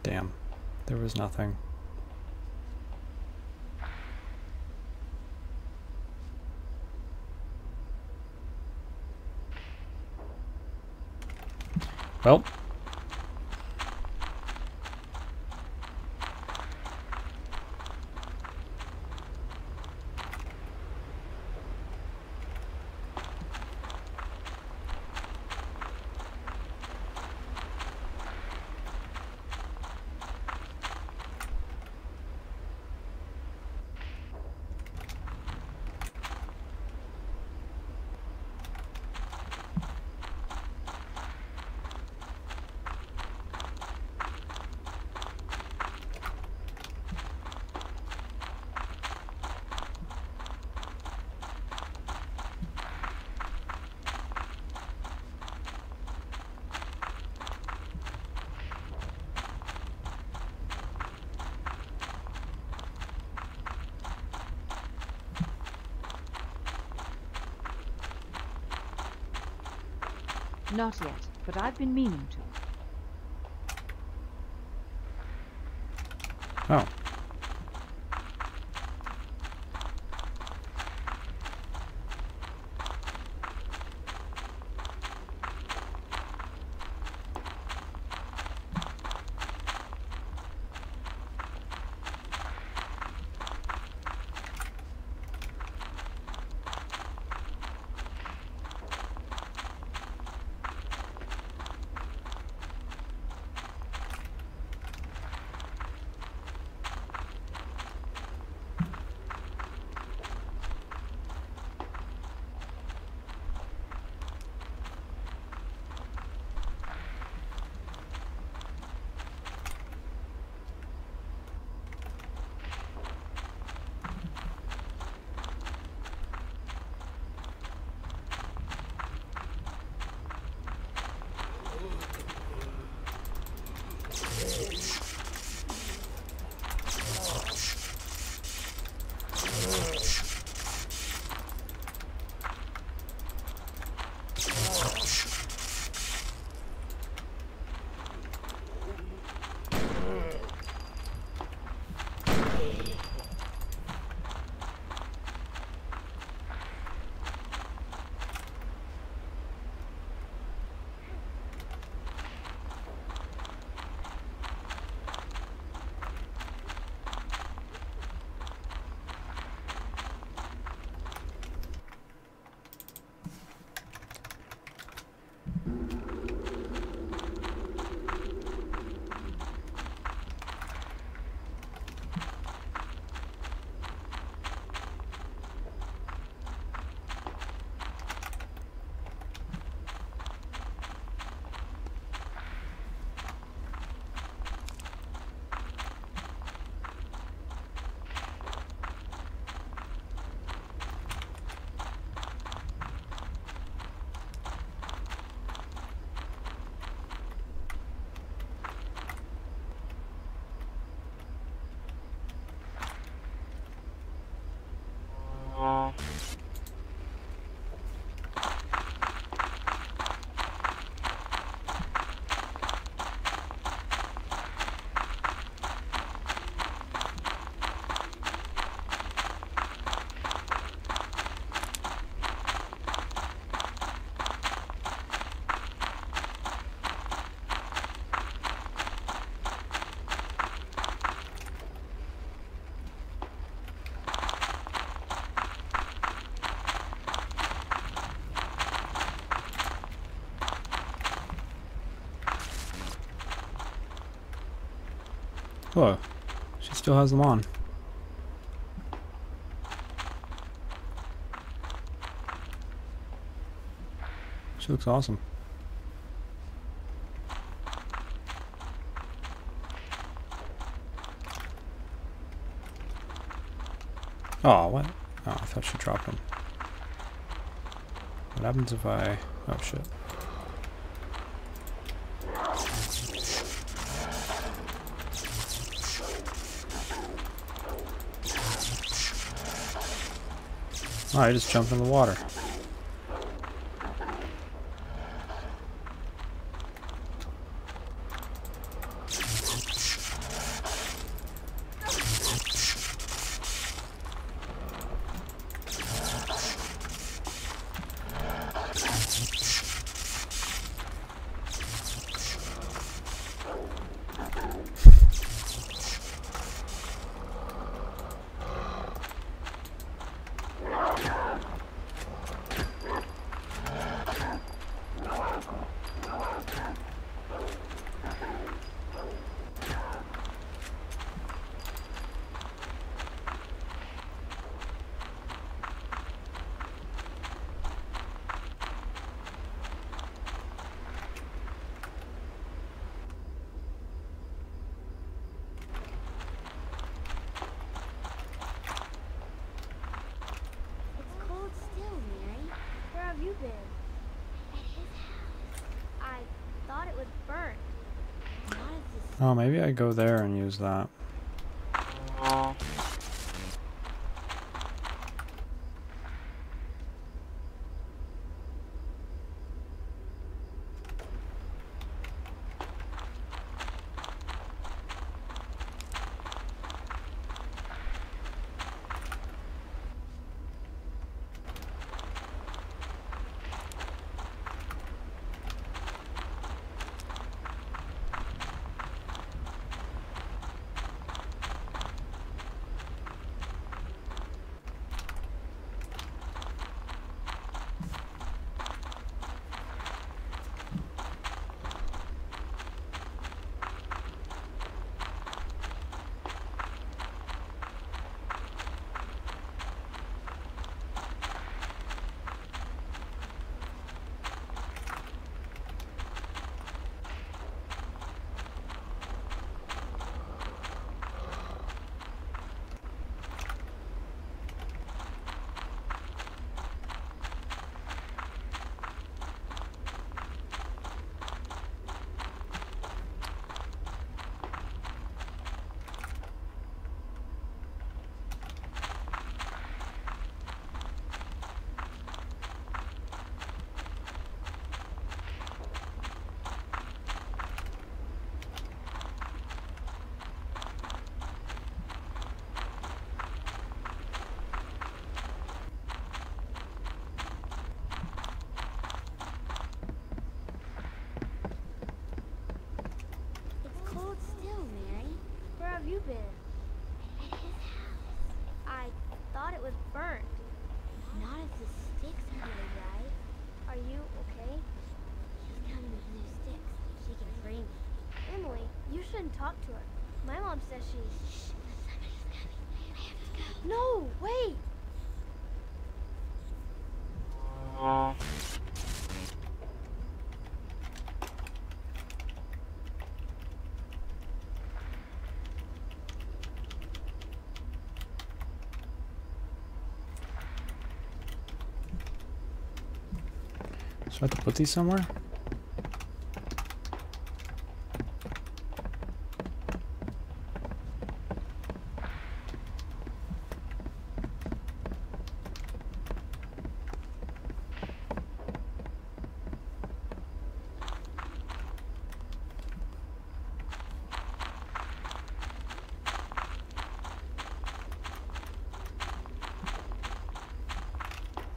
Damn, there was nothing. Well. Not yet, but I've been meaning to. Oh. Whoa. She still has them on. She looks awesome. Oh, what? Oh, I thought she dropped them. What happens if I... Oh, shit. Oh, I just jumped in the water. You been? At his house. I thought it was burnt. Not as this. Oh, maybe I go there and use that. You been? At his house. I thought it was burnt. Not if the sticks are laid right. Are you okay? She's coming with new sticks. She can free me. Emily, you shouldn't talk to her. My mom says she's... Shh, somebody's coming. I have to go. No, wait! So I have to put these somewhere?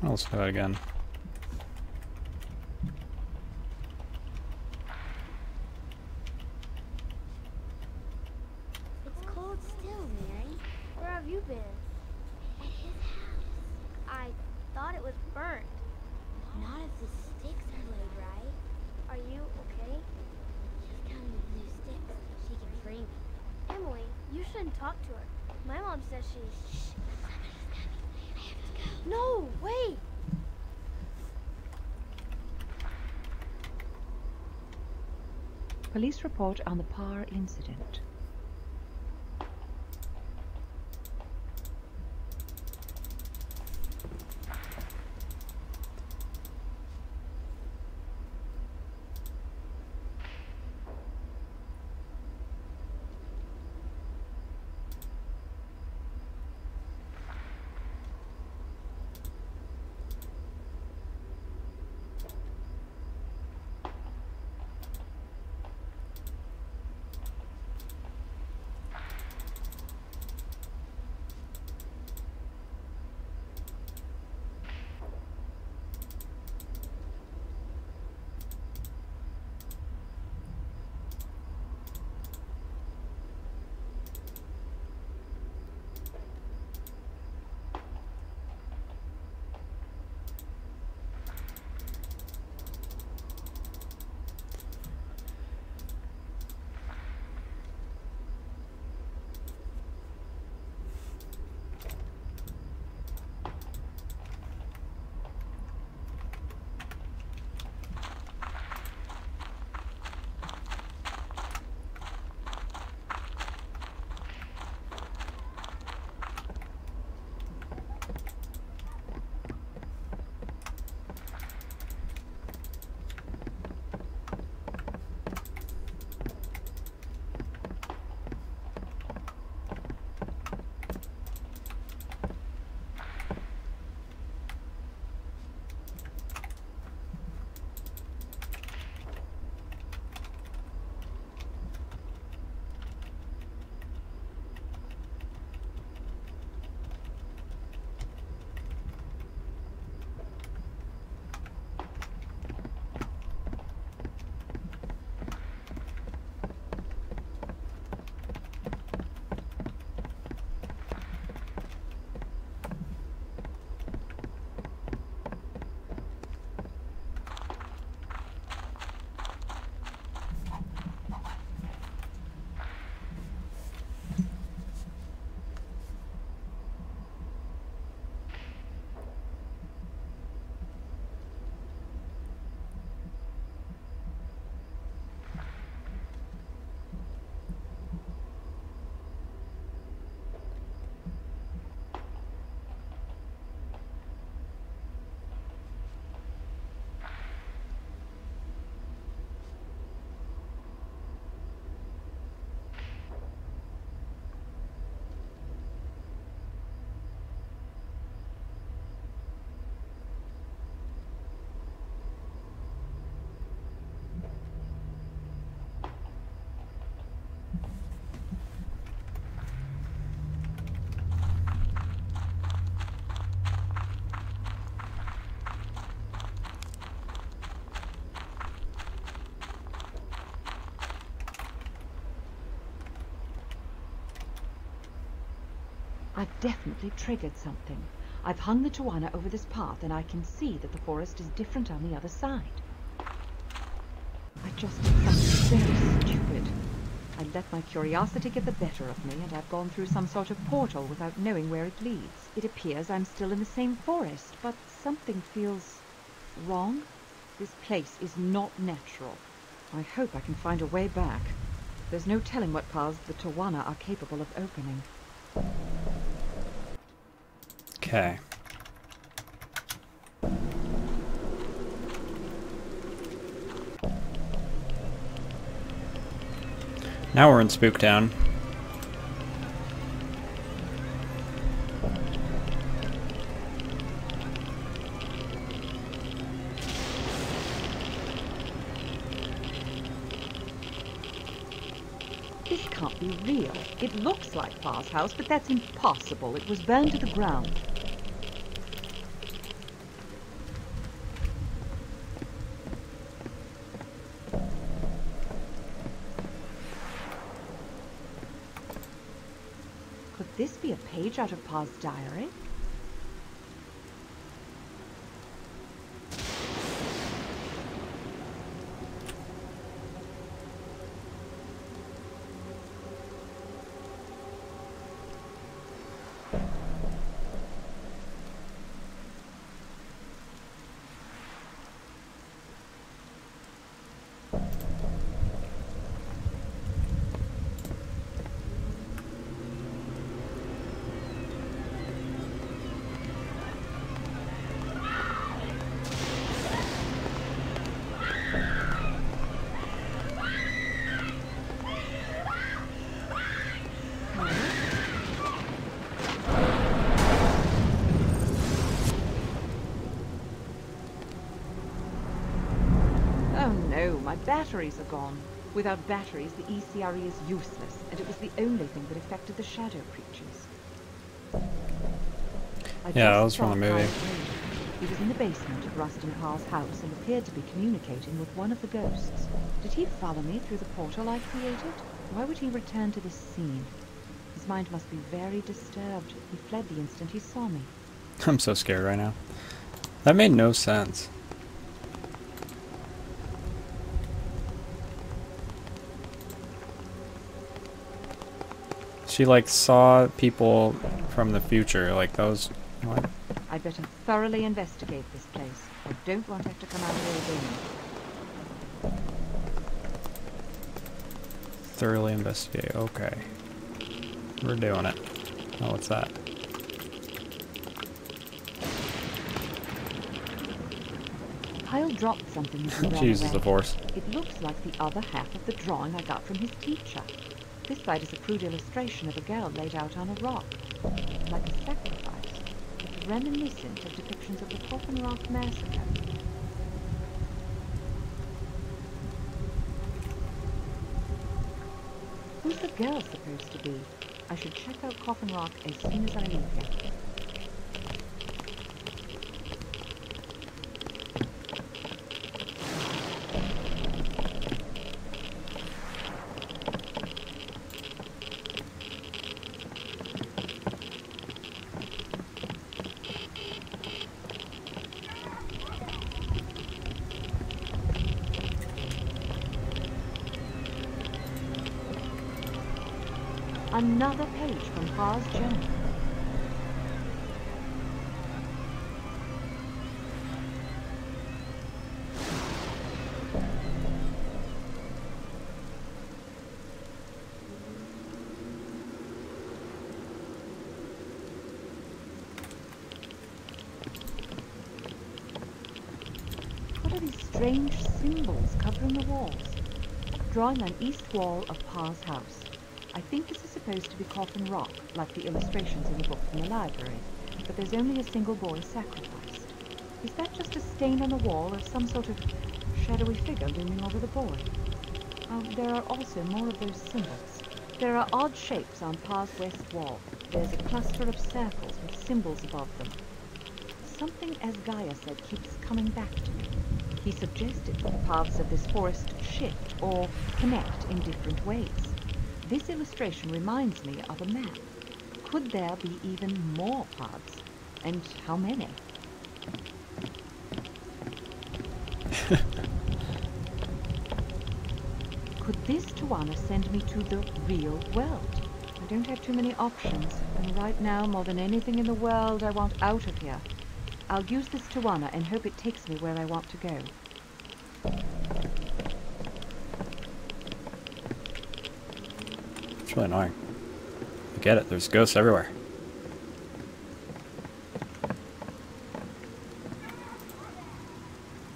Let's do that again. You been? At his house. I thought it was burnt. Not if the sticks are laid right. Are you okay? She's coming with new sticks. She can free me. Emily, can talk to her. My mom says she's... Shh. No, wait! Police report on the Parr incident. I've definitely triggered something. I've hung the Tawana over this path, and I can see that the forest is different on the other side. I just did something very stupid. I let my curiosity get the better of me, and I've gone through some sort of portal without knowing where it leads. It appears I'm still in the same forest, but something feels wrong. This place is not natural. I hope I can find a way back. There's no telling what paths the Tawana are capable of opening. Okay. Now we're in Spooktown. This can't be real. It looks like Parr's house, but that's impossible. It was burned to the ground. Could this be a page out of Parr's diary? no, my batteries are gone. Without batteries, the ECRE is useless, and it was the only thing that affected the shadow creatures. Yeah, that was from the movie. He was in the basement of Rustin Parr's house and appeared to be communicating with one of the ghosts. Did he follow me through the portal I created? Why would he return to this scene? His mind must be very disturbed. He fled the instant he saw me. I'm so scared right now. That made no sense. She, like, saw people from the future, like those... What? I'd better thoroughly investigate this place. I don't want to have to come out here again. Thoroughly investigate, okay. We're doing it. Oh, what's that? Kyle dropped something as he ran Jesus, away. the force. It looks like the other half of the drawing I got from his teacher. This side is a crude illustration of a girl laid out on a rock, like a sacrifice. It's reminiscent of depictions of the Coffin Rock Massacre. Who's the girl supposed to be? I should check out Coffin Rock as soon as I leave here. Another page from Parr's journal. What are these strange symbols covering the walls? Drawing on east wall of Parr's house. I think this is supposed to be Coffin Rock, like the illustrations in the book from the library, but there's only a single boy sacrificed. Is that just a stain on the wall or some sort of shadowy figure looming over the boy? There are also more of those symbols. There are odd shapes on Parr's west wall. There's a cluster of circles with symbols above them. Something, as Gaia said, keeps coming back to me. He suggested that the paths of this forest shift or connect in different ways. This illustration reminds me of a map. Could there be even more paths? And how many? Could this Tawana send me to the real world? I don't have too many options, and right now, more than anything in the world, I want out of here. I'll use this Tawana and hope it takes me where I want to go. It's really annoying. I get it, there's ghosts everywhere.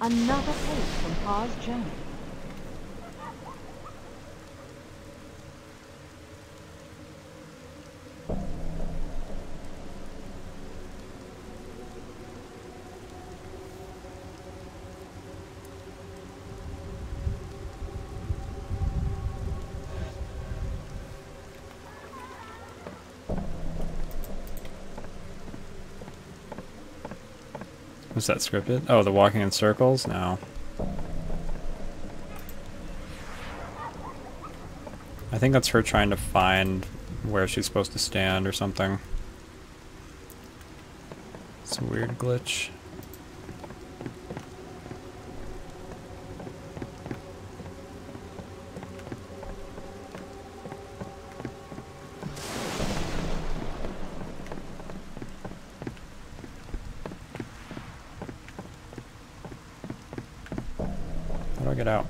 Another page from Parr's journal. Was that scripted? Oh, the walking in circles? No. I think that's her trying to find where she's supposed to stand or something. It's a weird glitch. How do I get out?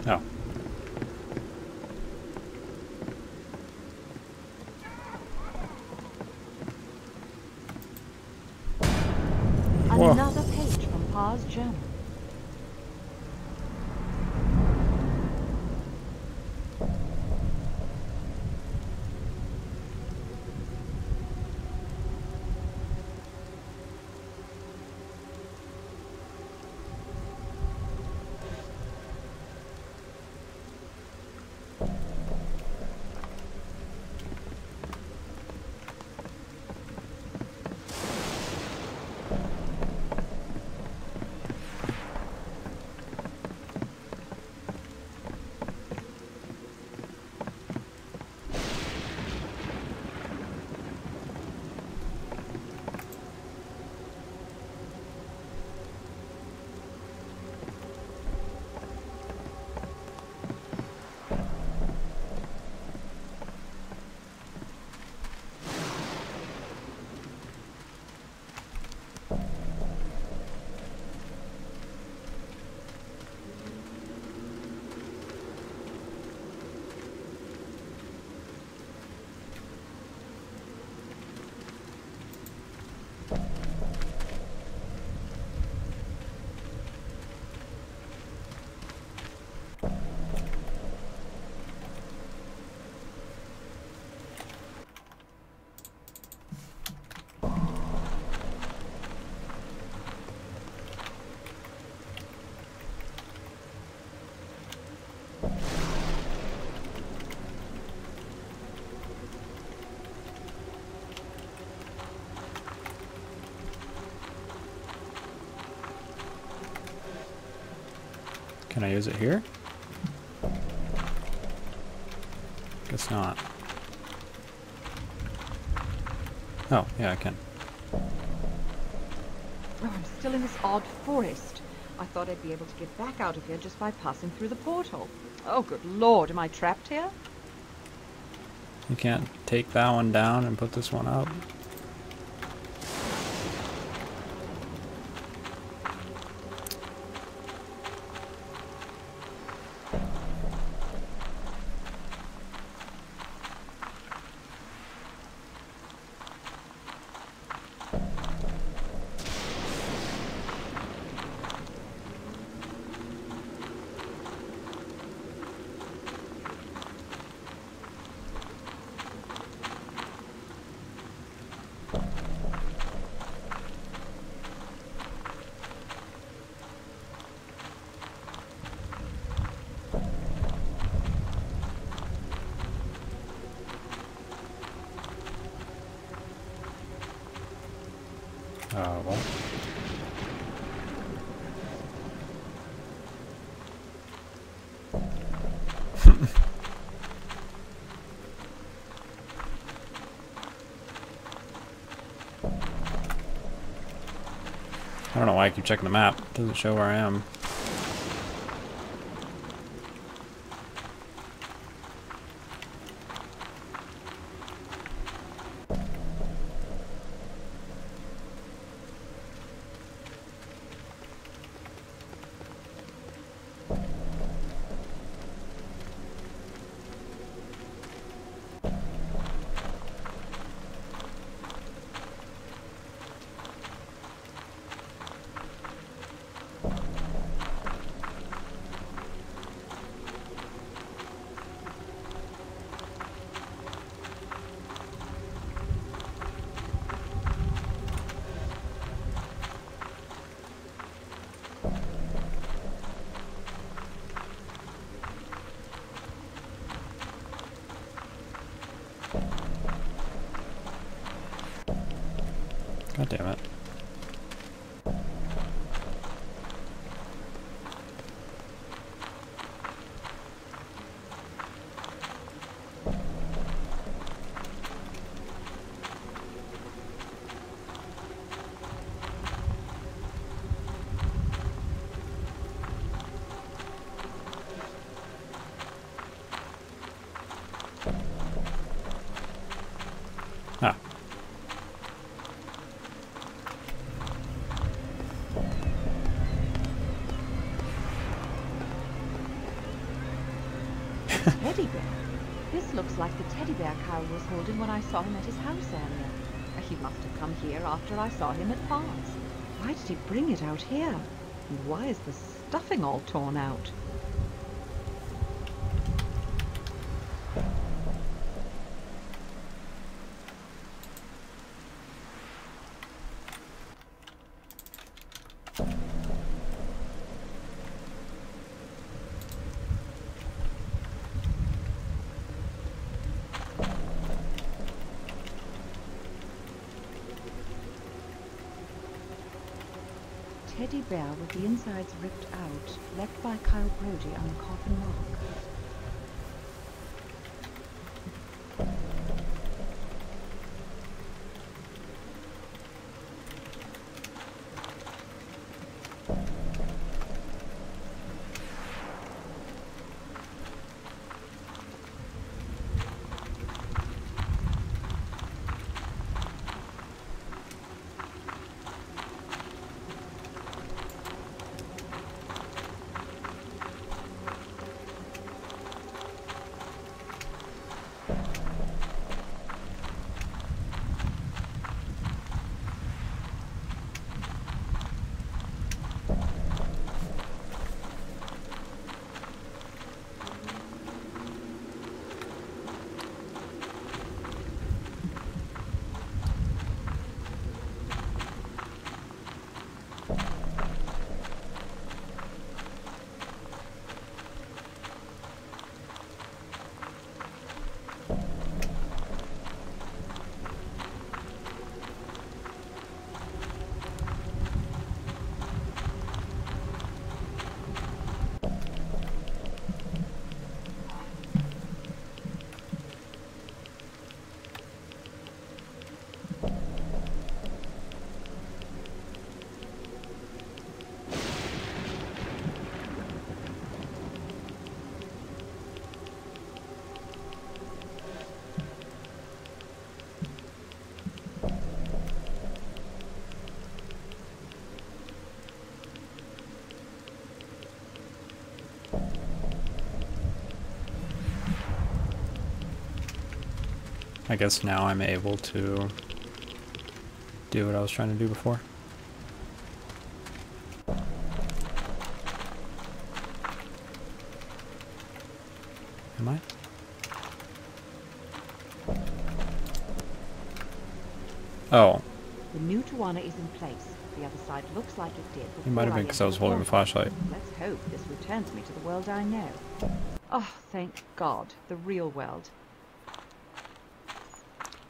Oh. Whoa. Another page from Parr's journal. Can I use it here? Guess not. Oh, yeah, I can. Oh, I'm still in this odd forest. I thought I'd be able to get back out of here just by passing through the portal. Oh, good lord, am I trapped here? You can't take that one down and put this one up. Well. I don't know why I keep checking the map. It doesn't show where I am. God damn it. Ah. Teddy bear? This looks like the teddy bear Kyle was holding when I saw him at his house earlier. He must have come here after I saw him at Parr's. Why did he bring it out here? And why is the stuffing all torn out? Teddy bear with the insides ripped out, left by Kyle Brody on the Coffin Rock. I guess now I'm able to do what I was trying to do before. Am I? Oh. The new Tawana is in place. The other side looks like it did. It might have been because I was holding the flashlight. Let's hope this returns me to the world I know. Oh, thank God. The real world.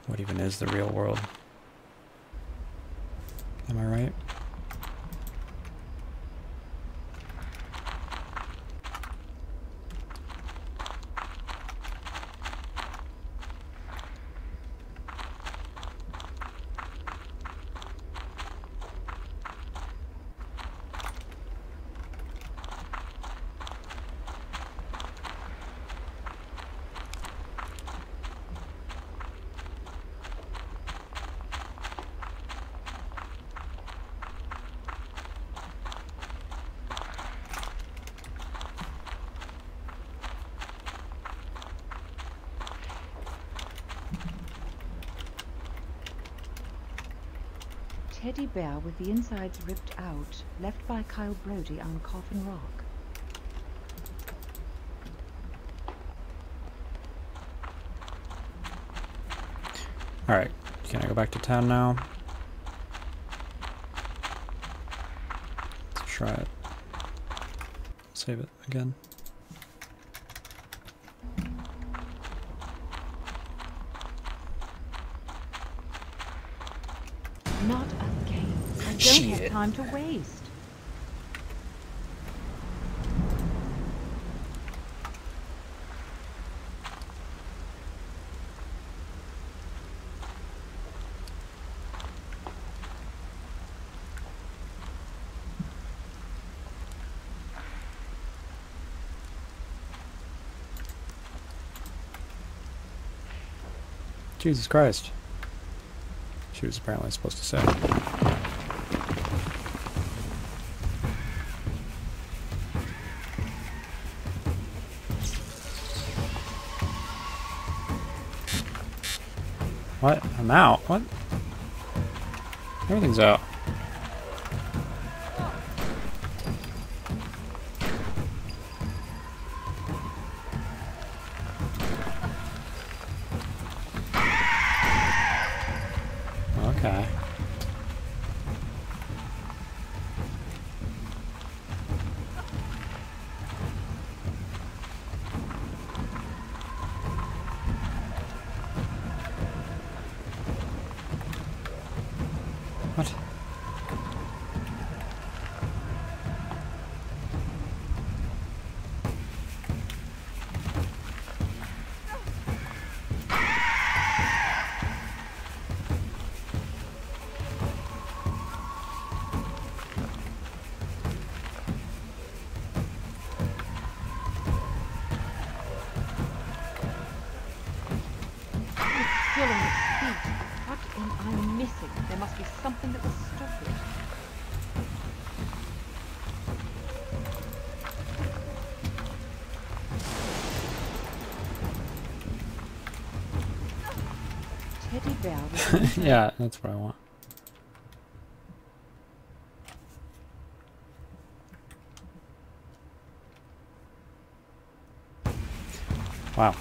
What even is the real world? Am I right? Teddy bear with the insides ripped out, left by Kyle Brody on Coffin Rock. Alright, can I go back to town now? Let's try it. Save it again. Not again. I don't have time to waste. Jesus Christ. She was apparently supposed to say. What? I'm out. What? Everything's out. Okay. What? Still on its feet. What am I missing? There must be something that will stop it. Teddy bear with Yeah, that's what I want. Wow.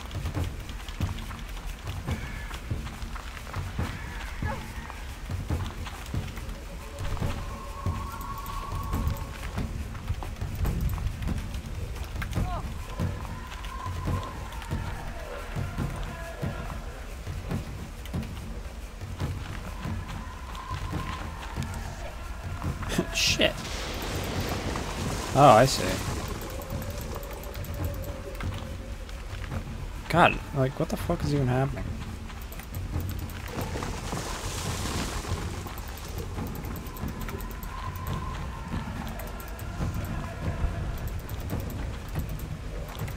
Shit. Oh, I see. God, like, what the fuck is even happening?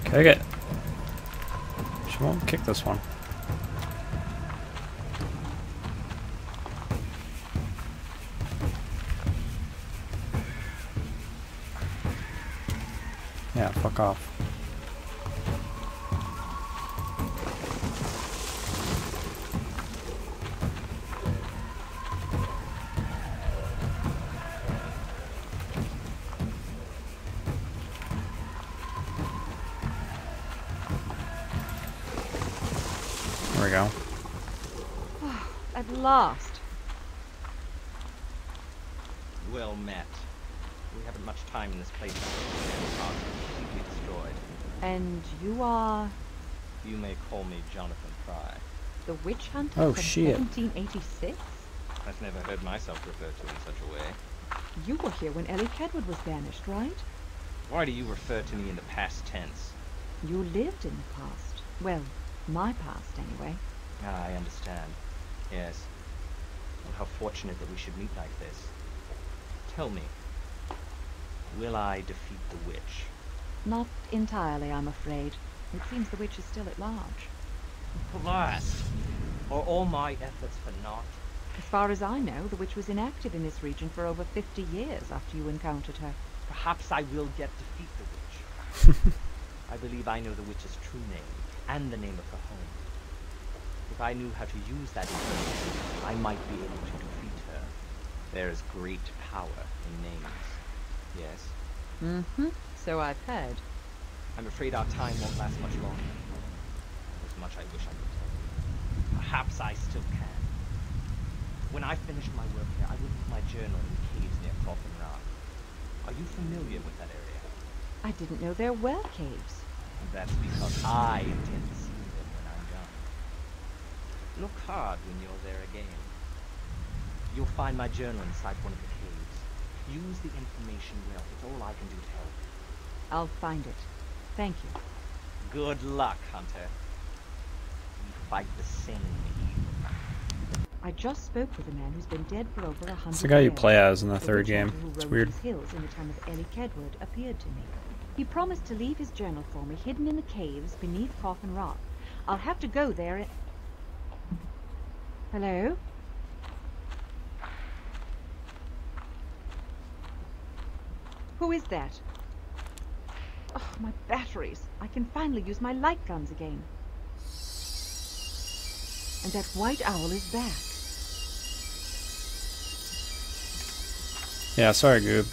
Kick it. She won't kick this one. Yeah, fuck off. we go. At last. Well met. We haven't much time in this place now. Completely destroyed. And you are... You may call me Jonathan Fry. The witch hunter Oh, from shit. 1786? I've never heard myself referred to in such a way. You were here when Ellie Kedwood was banished, right? Why do you refer to me in the past tense? You lived in the past. Well, my past, anyway. Ah, I understand. Yes. Well, how fortunate that we should meet like this. Tell me, will I defeat the witch? Not entirely, I'm afraid. It seems the witch is still at large. Blast! Are all my efforts for naught? As far as I know, the witch was inactive in this region for over 50 years after you encountered her. Perhaps I will yet defeat the witch. I believe I know the witch's true name, and the name of her home. If I knew how to use that information, I might be able to defeat her. There is great power in names. Yes? Mm-hmm. So I've heard. I'm afraid our time won't last much longer. As much I wish I could tell you. Perhaps I still can. When I finished my work here, I will leave my journal in the caves near Coffin Rock. Are you familiar with that area? I didn't know there were caves. That's because I intend to see them when I'm done. Look hard when you're there again. You'll find my journal inside one of the caves. Use the information well. It's all I can do to help. I'll find it. Thank you. Good luck, Hunter. We fight the same evil. I just spoke with a man who's been dead for over 100 years. It's the guy you play as in the third witch game. hunter who It's roamed weird. these hills in the time of Ellie Kedwood appeared to me. He promised to leave his journal for me hidden in the caves beneath Coffin Rock. I'll have to go there. Hello? Who is that? Oh, my batteries. I can finally use my light guns again. And that white owl is back. Yeah, sorry, Goob.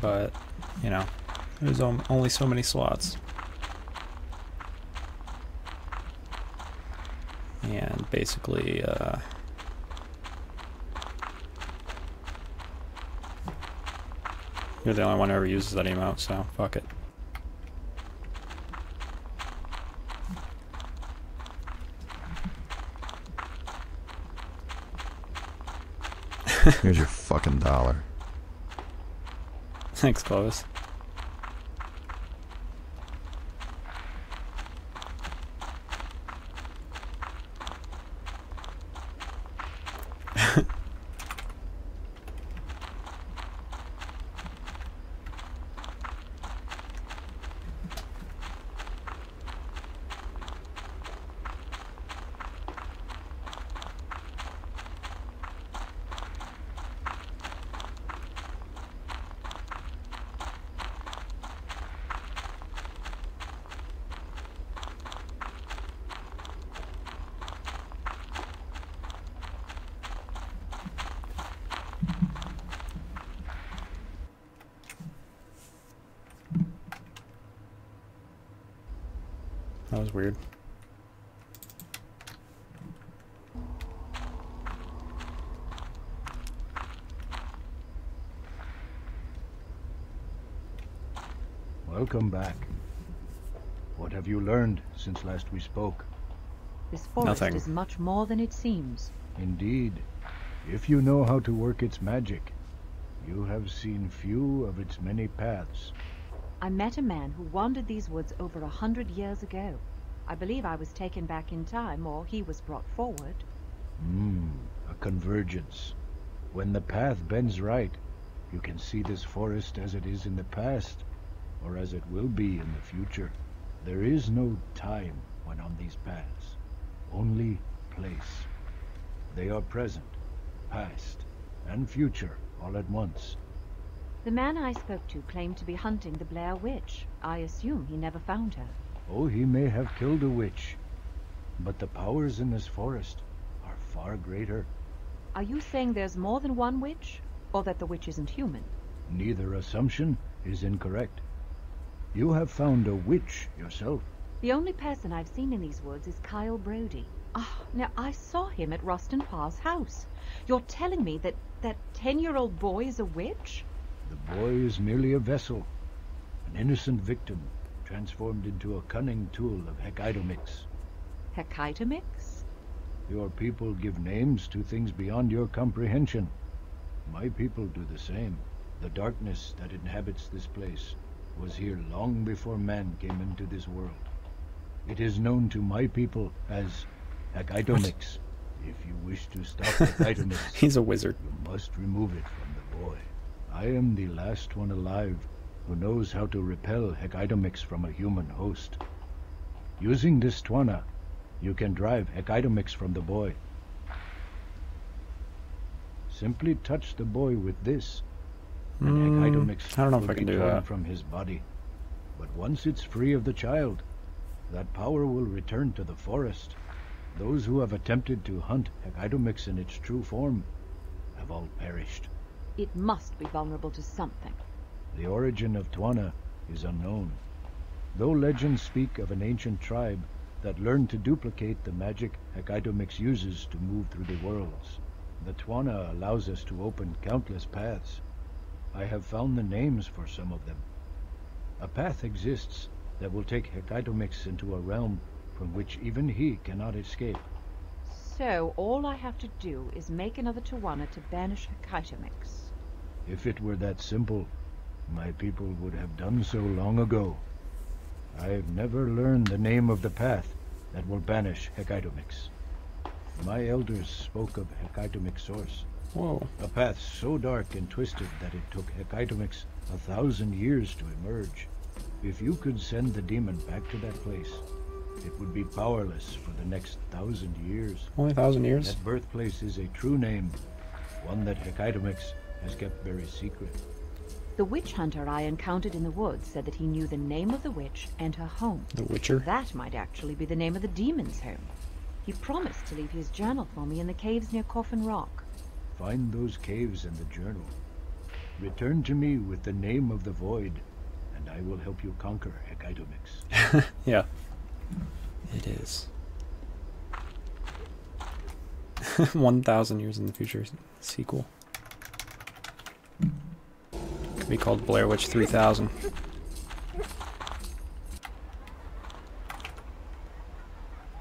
But, you know, there's only so many slots. And basically, you're the only one who ever uses that emote, so fuck it. Here's your fucking dollar. Thanks, Clovis. That was weird. Welcome back. What have you learned since last we spoke? This forest Nothing. is much more than it seems. Indeed. If you know how to work its magic, you have seen few of its many paths. I met a man who wandered these woods over 100 years ago. I believe I was taken back in time, or he was brought forward. A convergence. When the path bends right, you can see this forest as it is in the past, or as it will be in the future. There is no time when on these paths, only place. They are present, past, and future all at once. The man I spoke to claimed to be hunting the Blair witch. I assume he never found her. Oh, he may have killed a witch, but the powers in this forest are far greater. Are you saying there's more than one witch, or that the witch isn't human? Neither assumption is incorrect. You have found a witch yourself. The only person I've seen in these woods is Kyle Brody. Now, I saw him at Rustin Parr's house. You're telling me that that 10-year-old boy is a witch? The boy is merely a vessel, an innocent victim transformed into a cunning tool of Hecatomix. Hecatomix? Your people give names to things beyond your comprehension. My people do the same. The darkness that inhabits this place was here long before man came into this world. It is known to my people as Hecatomix. If you wish to stop Hecatomix, he's a wizard. You must remove it from the boy. I am the last one alive who knows how to repel Hecatomix from a human host. Using this Twana, you can drive Hecatomix from the boy. Simply touch the boy with this, and Hecatomix I don't know if will I can be do torn that. from his body. But once it's free of the child, that power will return to the forest. Those who have attempted to hunt Hecatomix in its true form have all perished. It must be vulnerable to something. The origin of Twana is unknown, though legends speak of an ancient tribe that learned to duplicate the magic Hecatomix uses to move through the worlds. The Twana allows us to open countless paths. I have found the names for some of them. A path exists that will take Hecatomix into a realm from which even he cannot escape. So all I have to do is make another Tawana to banish Hecatomix. If it were that simple, my people would have done so long ago. I've never learned the name of the path that will banish Hecatomix. My elders spoke of Hecatomix source. Whoa. A path so dark and twisted that it took Hecatomix 1,000 years to emerge. If you could send the demon back to that place, it would be powerless for the next 1,000 years. Only 1,000 years? That birthplace is a true name, one that Hecatomix has kept very secret. The witch hunter I encountered in the woods said that he knew the name of the witch and her home. The Witcher? That might actually be the name of the demon's home. He promised to leave his journal for me in the caves near Coffin Rock. Find those caves and the journal. Return to me with the name of the void, and I will help you conquer Hecatomix. Yeah. It is. 1,000 years in the future sequel. Could be called Blair Witch 3000.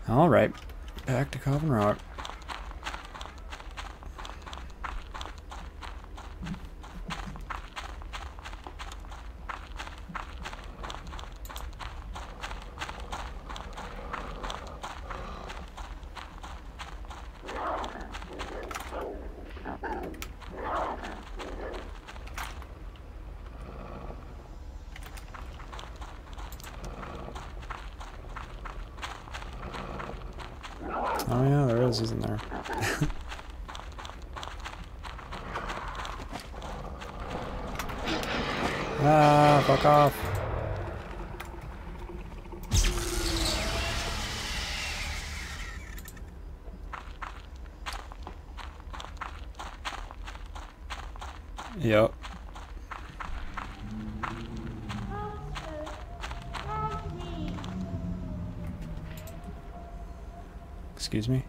Alright. Back to Coffin Rock. Oh yeah, there is, isn't there? Ah, fuck off. Yep. Excuse me?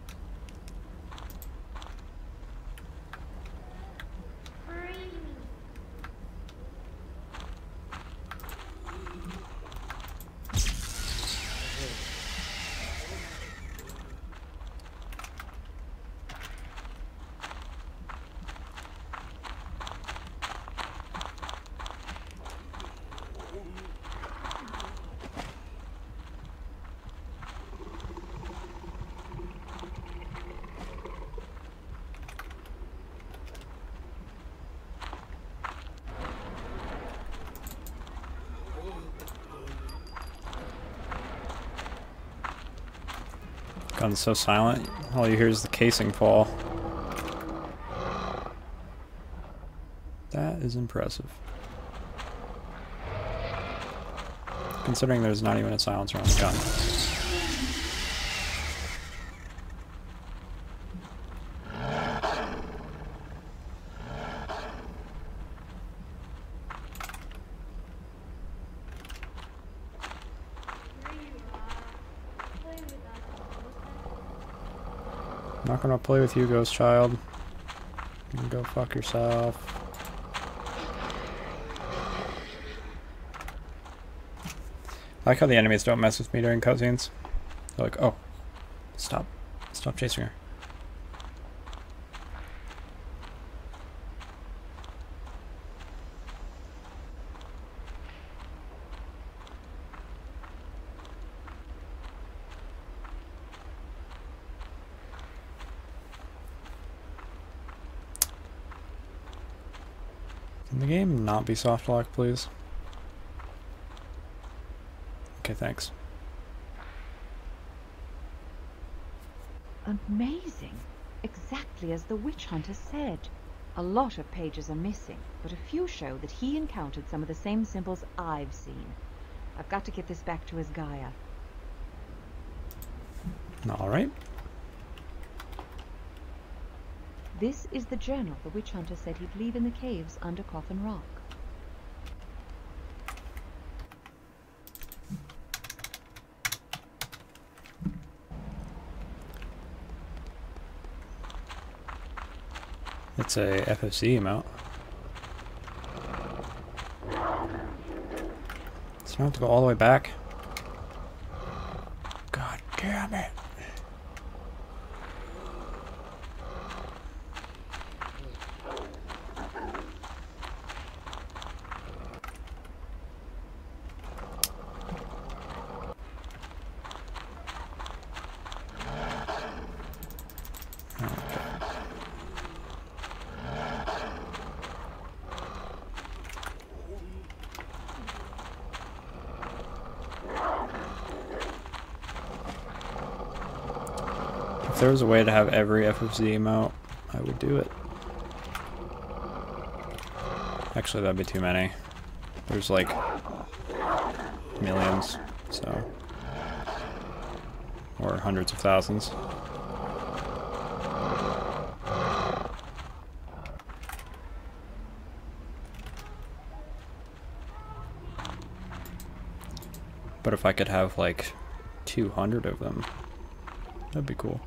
Gun's so silent, all you hear is the casing fall. That is impressive. Considering there's not even a silencer on the gun. not gonna play with you, ghost child. You can go fuck yourself. I like how the enemies don't mess with me during cutscenes. They're like, oh, stop chasing her. Can the game not be soft lock, please? Okay, thanks. Amazing. Exactly as the witch hunter said. A lot of pages are missing, but a few show that he encountered some of the same symbols I've seen. I've got to get this back to his Gaia. Alright. This is the journal the witch hunter said he'd leave in the caves under Coffin Rock. It's a FFC emote. So I don't have to go all the way back. God damn it. If there was a way to have every FFC emote, I would do it. Actually, that'd be too many. There's like millions, so. Or hundreds of thousands. But if I could have like 200 of them, that'd be cool.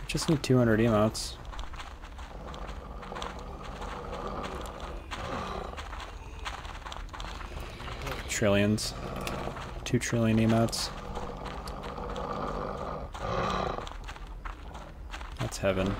Just need 200 emotes. Trillions. 2 trillion emotes. That's heaven.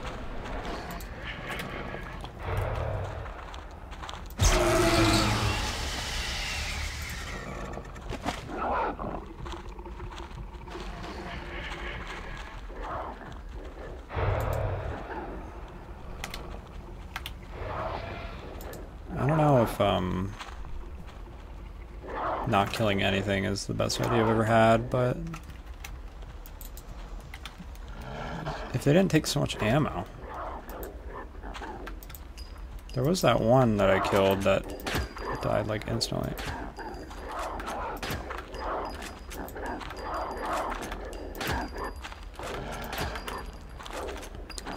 I don't know if not killing anything is the best idea I've ever had, but if they didn't take so much ammo. There was that one that I killed that died like instantly.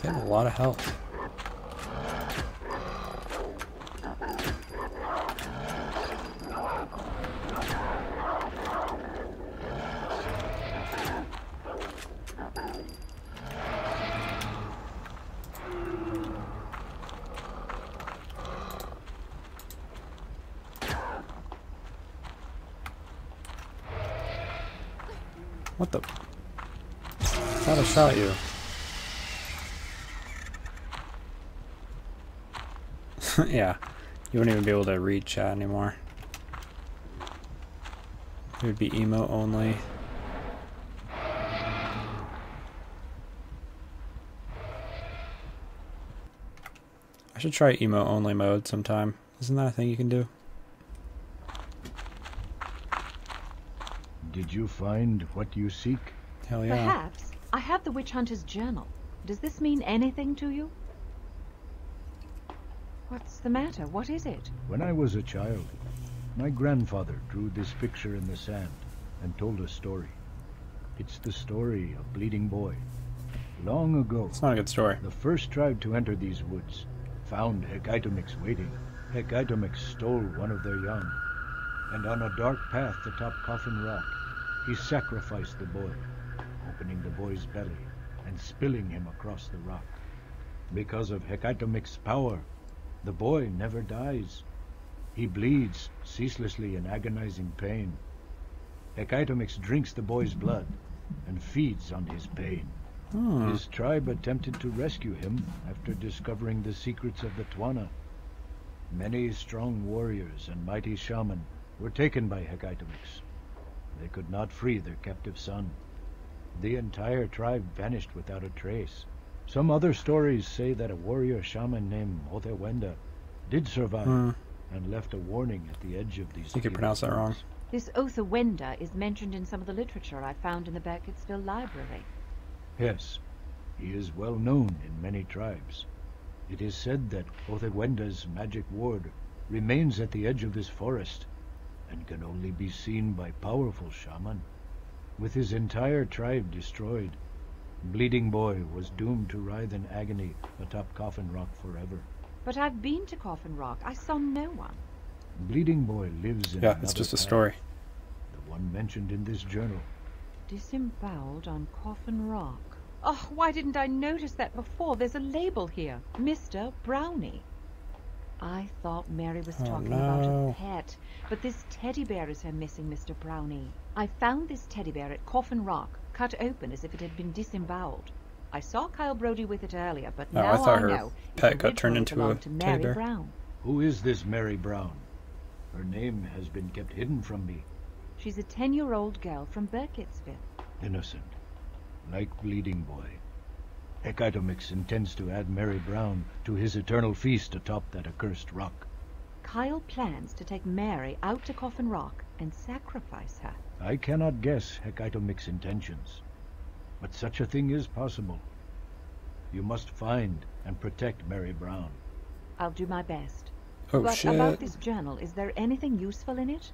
They have a lot of health. What the? I thought I shot you. Yeah, you wouldn't even be able to read chat anymore. It would be emo only. I should try emo only mode sometime. Isn't that a thing you can do? Did you find what you seek? Hell yeah. Perhaps. I have the witch hunter's journal. Does this mean anything to you? What's the matter? What is it? When I was a child, my grandfather drew this picture in the sand and told a story. It's the story of Bleeding Boy. Long ago, it's not a good story. The first tribe to enter these woods found Hecaitomix waiting. Hecaitomix stole one of their young. and on a dark path atop Coffin Rock, he sacrificed the boy, opening the boy's belly and spilling him across the rock. Because of Hecaitomic's power, the boy never dies. He bleeds ceaselessly in agonizing pain. Hecaitomix drinks the boy's blood and feeds on his pain. His tribe attempted to rescue him after discovering the secrets of the Twana. Many strong warriors and mighty shaman were taken by Hecaitomix. They could not free their captive son. The entire tribe vanished without a trace. Some other stories say that a warrior shaman named Othewenda did survive and left a warning at the edge of these. I think you pronounced that wrong. This Othewenda is mentioned in some of the literature I found in the Burkittsville Library. Yes, he is well known in many tribes. It is said that Othewenda's magic ward remains at the edge of this forest and can only be seen by powerful shaman. With his entire tribe destroyed, Bleeding Boy was doomed to writhe in agony atop Coffin Rock forever. But I've been to Coffin Rock. I saw no one. Bleeding Boy lives in Yeah, it's just a story. The one mentioned in this journal. Disemboweled on Coffin Rock. Oh, why didn't I notice that before? There's a label here. Mr. Brownie. I thought Mary was talking about a pet, but this teddy bear is her missing Mr. Brownie. I found this teddy bear at Coffin Rock, cut open as if it had been disemboweled. I saw Kyle Brody with it earlier, but now I thought I her know pet got turned into a to teddy Mary bear. Brown. Who is this Mary Brown? Her name has been kept hidden from me. She's a 10-year-old girl from Burkittsville. Innocent, like Bleeding Boy. Hecaitomix intends to add Mary Brown to his eternal feast atop that accursed rock. Kyle plans to take Mary out to Coffin Rock and sacrifice her. I cannot guess Hecaitomix's intentions, but such a thing is possible. You must find and protect Mary Brown. I'll do my best. Oh, but shit. about this journal, is there anything useful in it?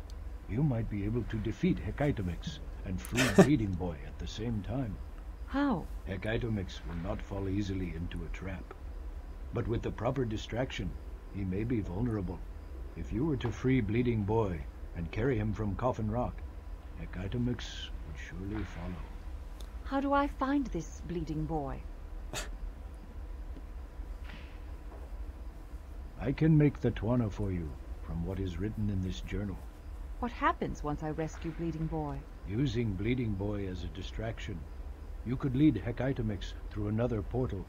You might be able to defeat Hecaitomix and free Bleeding Boy at the same time. How? Hecaitomix will not fall easily into a trap. But with the proper distraction, he may be vulnerable. If you were to free Bleeding Boy and carry him from Coffin Rock, Hecaitomix would surely follow. How do I find this Bleeding Boy? I can make the Twana for you from what is written in this journal. What happens once I rescue Bleeding Boy? Using Bleeding Boy as a distraction, you could lead Hecaitomix through another portal,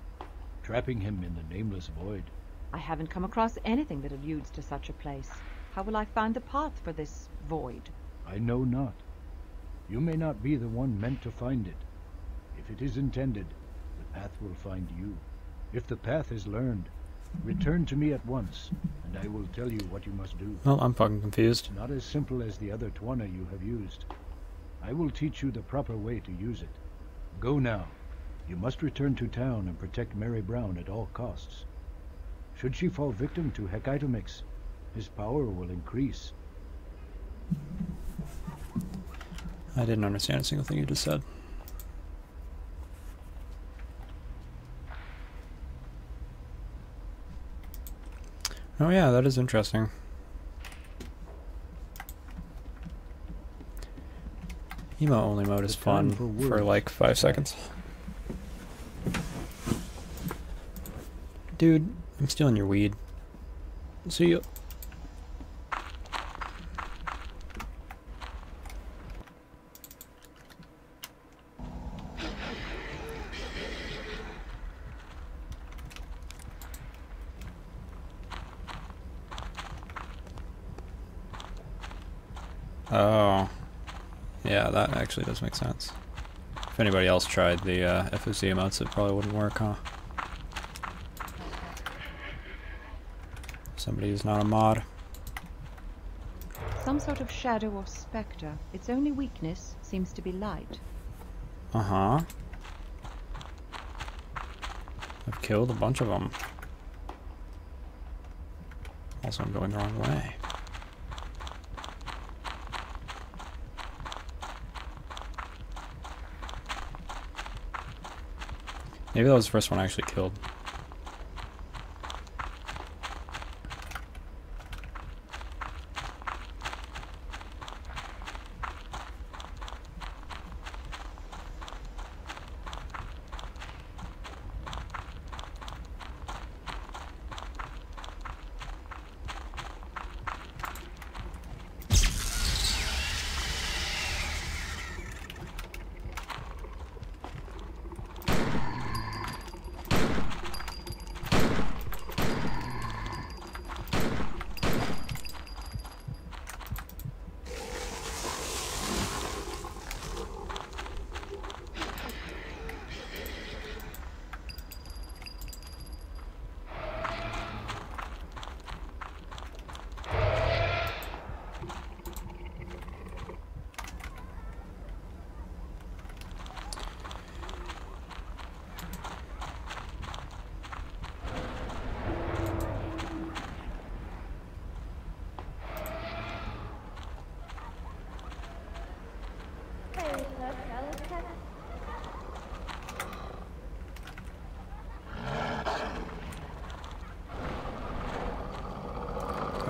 trapping him in the nameless void. I haven't come across anything that alludes to such a place. How will I find the path for this void? I know not. You may not be the one meant to find it. If it is intended, the path will find you. If the path is learned, return to me at once, and I will tell you what you must do. Well, I'm fucking confused. Not as simple as the other Twana you have used. I will teach you the proper way to use it. Go now. You must return to town and protect Mary Brown at all costs. Should she fall victim to Hecaitomix, his power will increase. I didn't understand a single thing you just said. Oh yeah, that is interesting. Emo only mode is fun for like 5 seconds. Dude, I'm stealing your weed. See you. Oh. Yeah, that actually does make sense. If anybody else tried the FOC emotes, it probably wouldn't work, huh? Somebody who's not a mod. Some sort of shadow or spectre. Its only weakness seems to be light. Uh-huh. I've killed a bunch of them. Also, I'm going the wrong way. Maybe that was the first one I actually killed.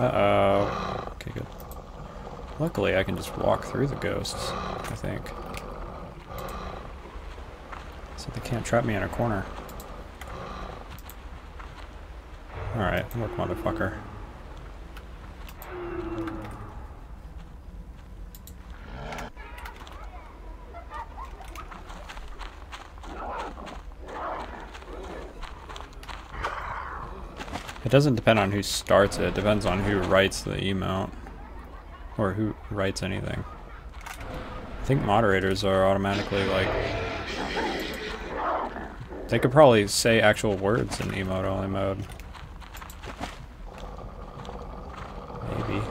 Uh-oh. Okay, good. Luckily, I can just walk through the ghosts, I think. So they can't trap me in a corner. Alright, work, motherfucker. It doesn't depend on who starts it, it depends on who writes the emote. Or who writes anything. I think moderators are automatically like... They could probably say actual words in emote only mode. Maybe.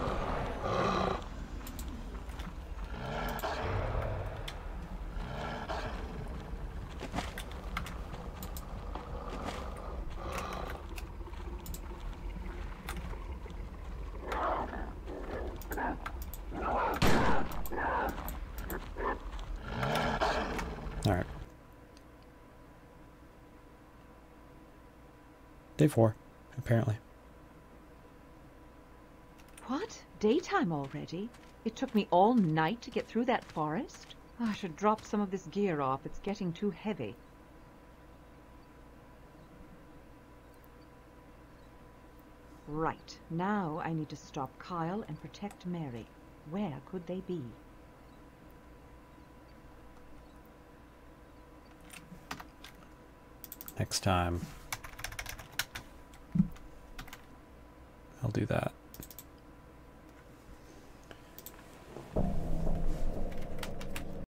Alright. Day 4, apparently. What? Daytime already? It took me all night to get through that forest? I should drop some of this gear off. It's getting too heavy. Right. Now I need to stop Kyle and protect Mary. Where could they be? Next time, I'll do that.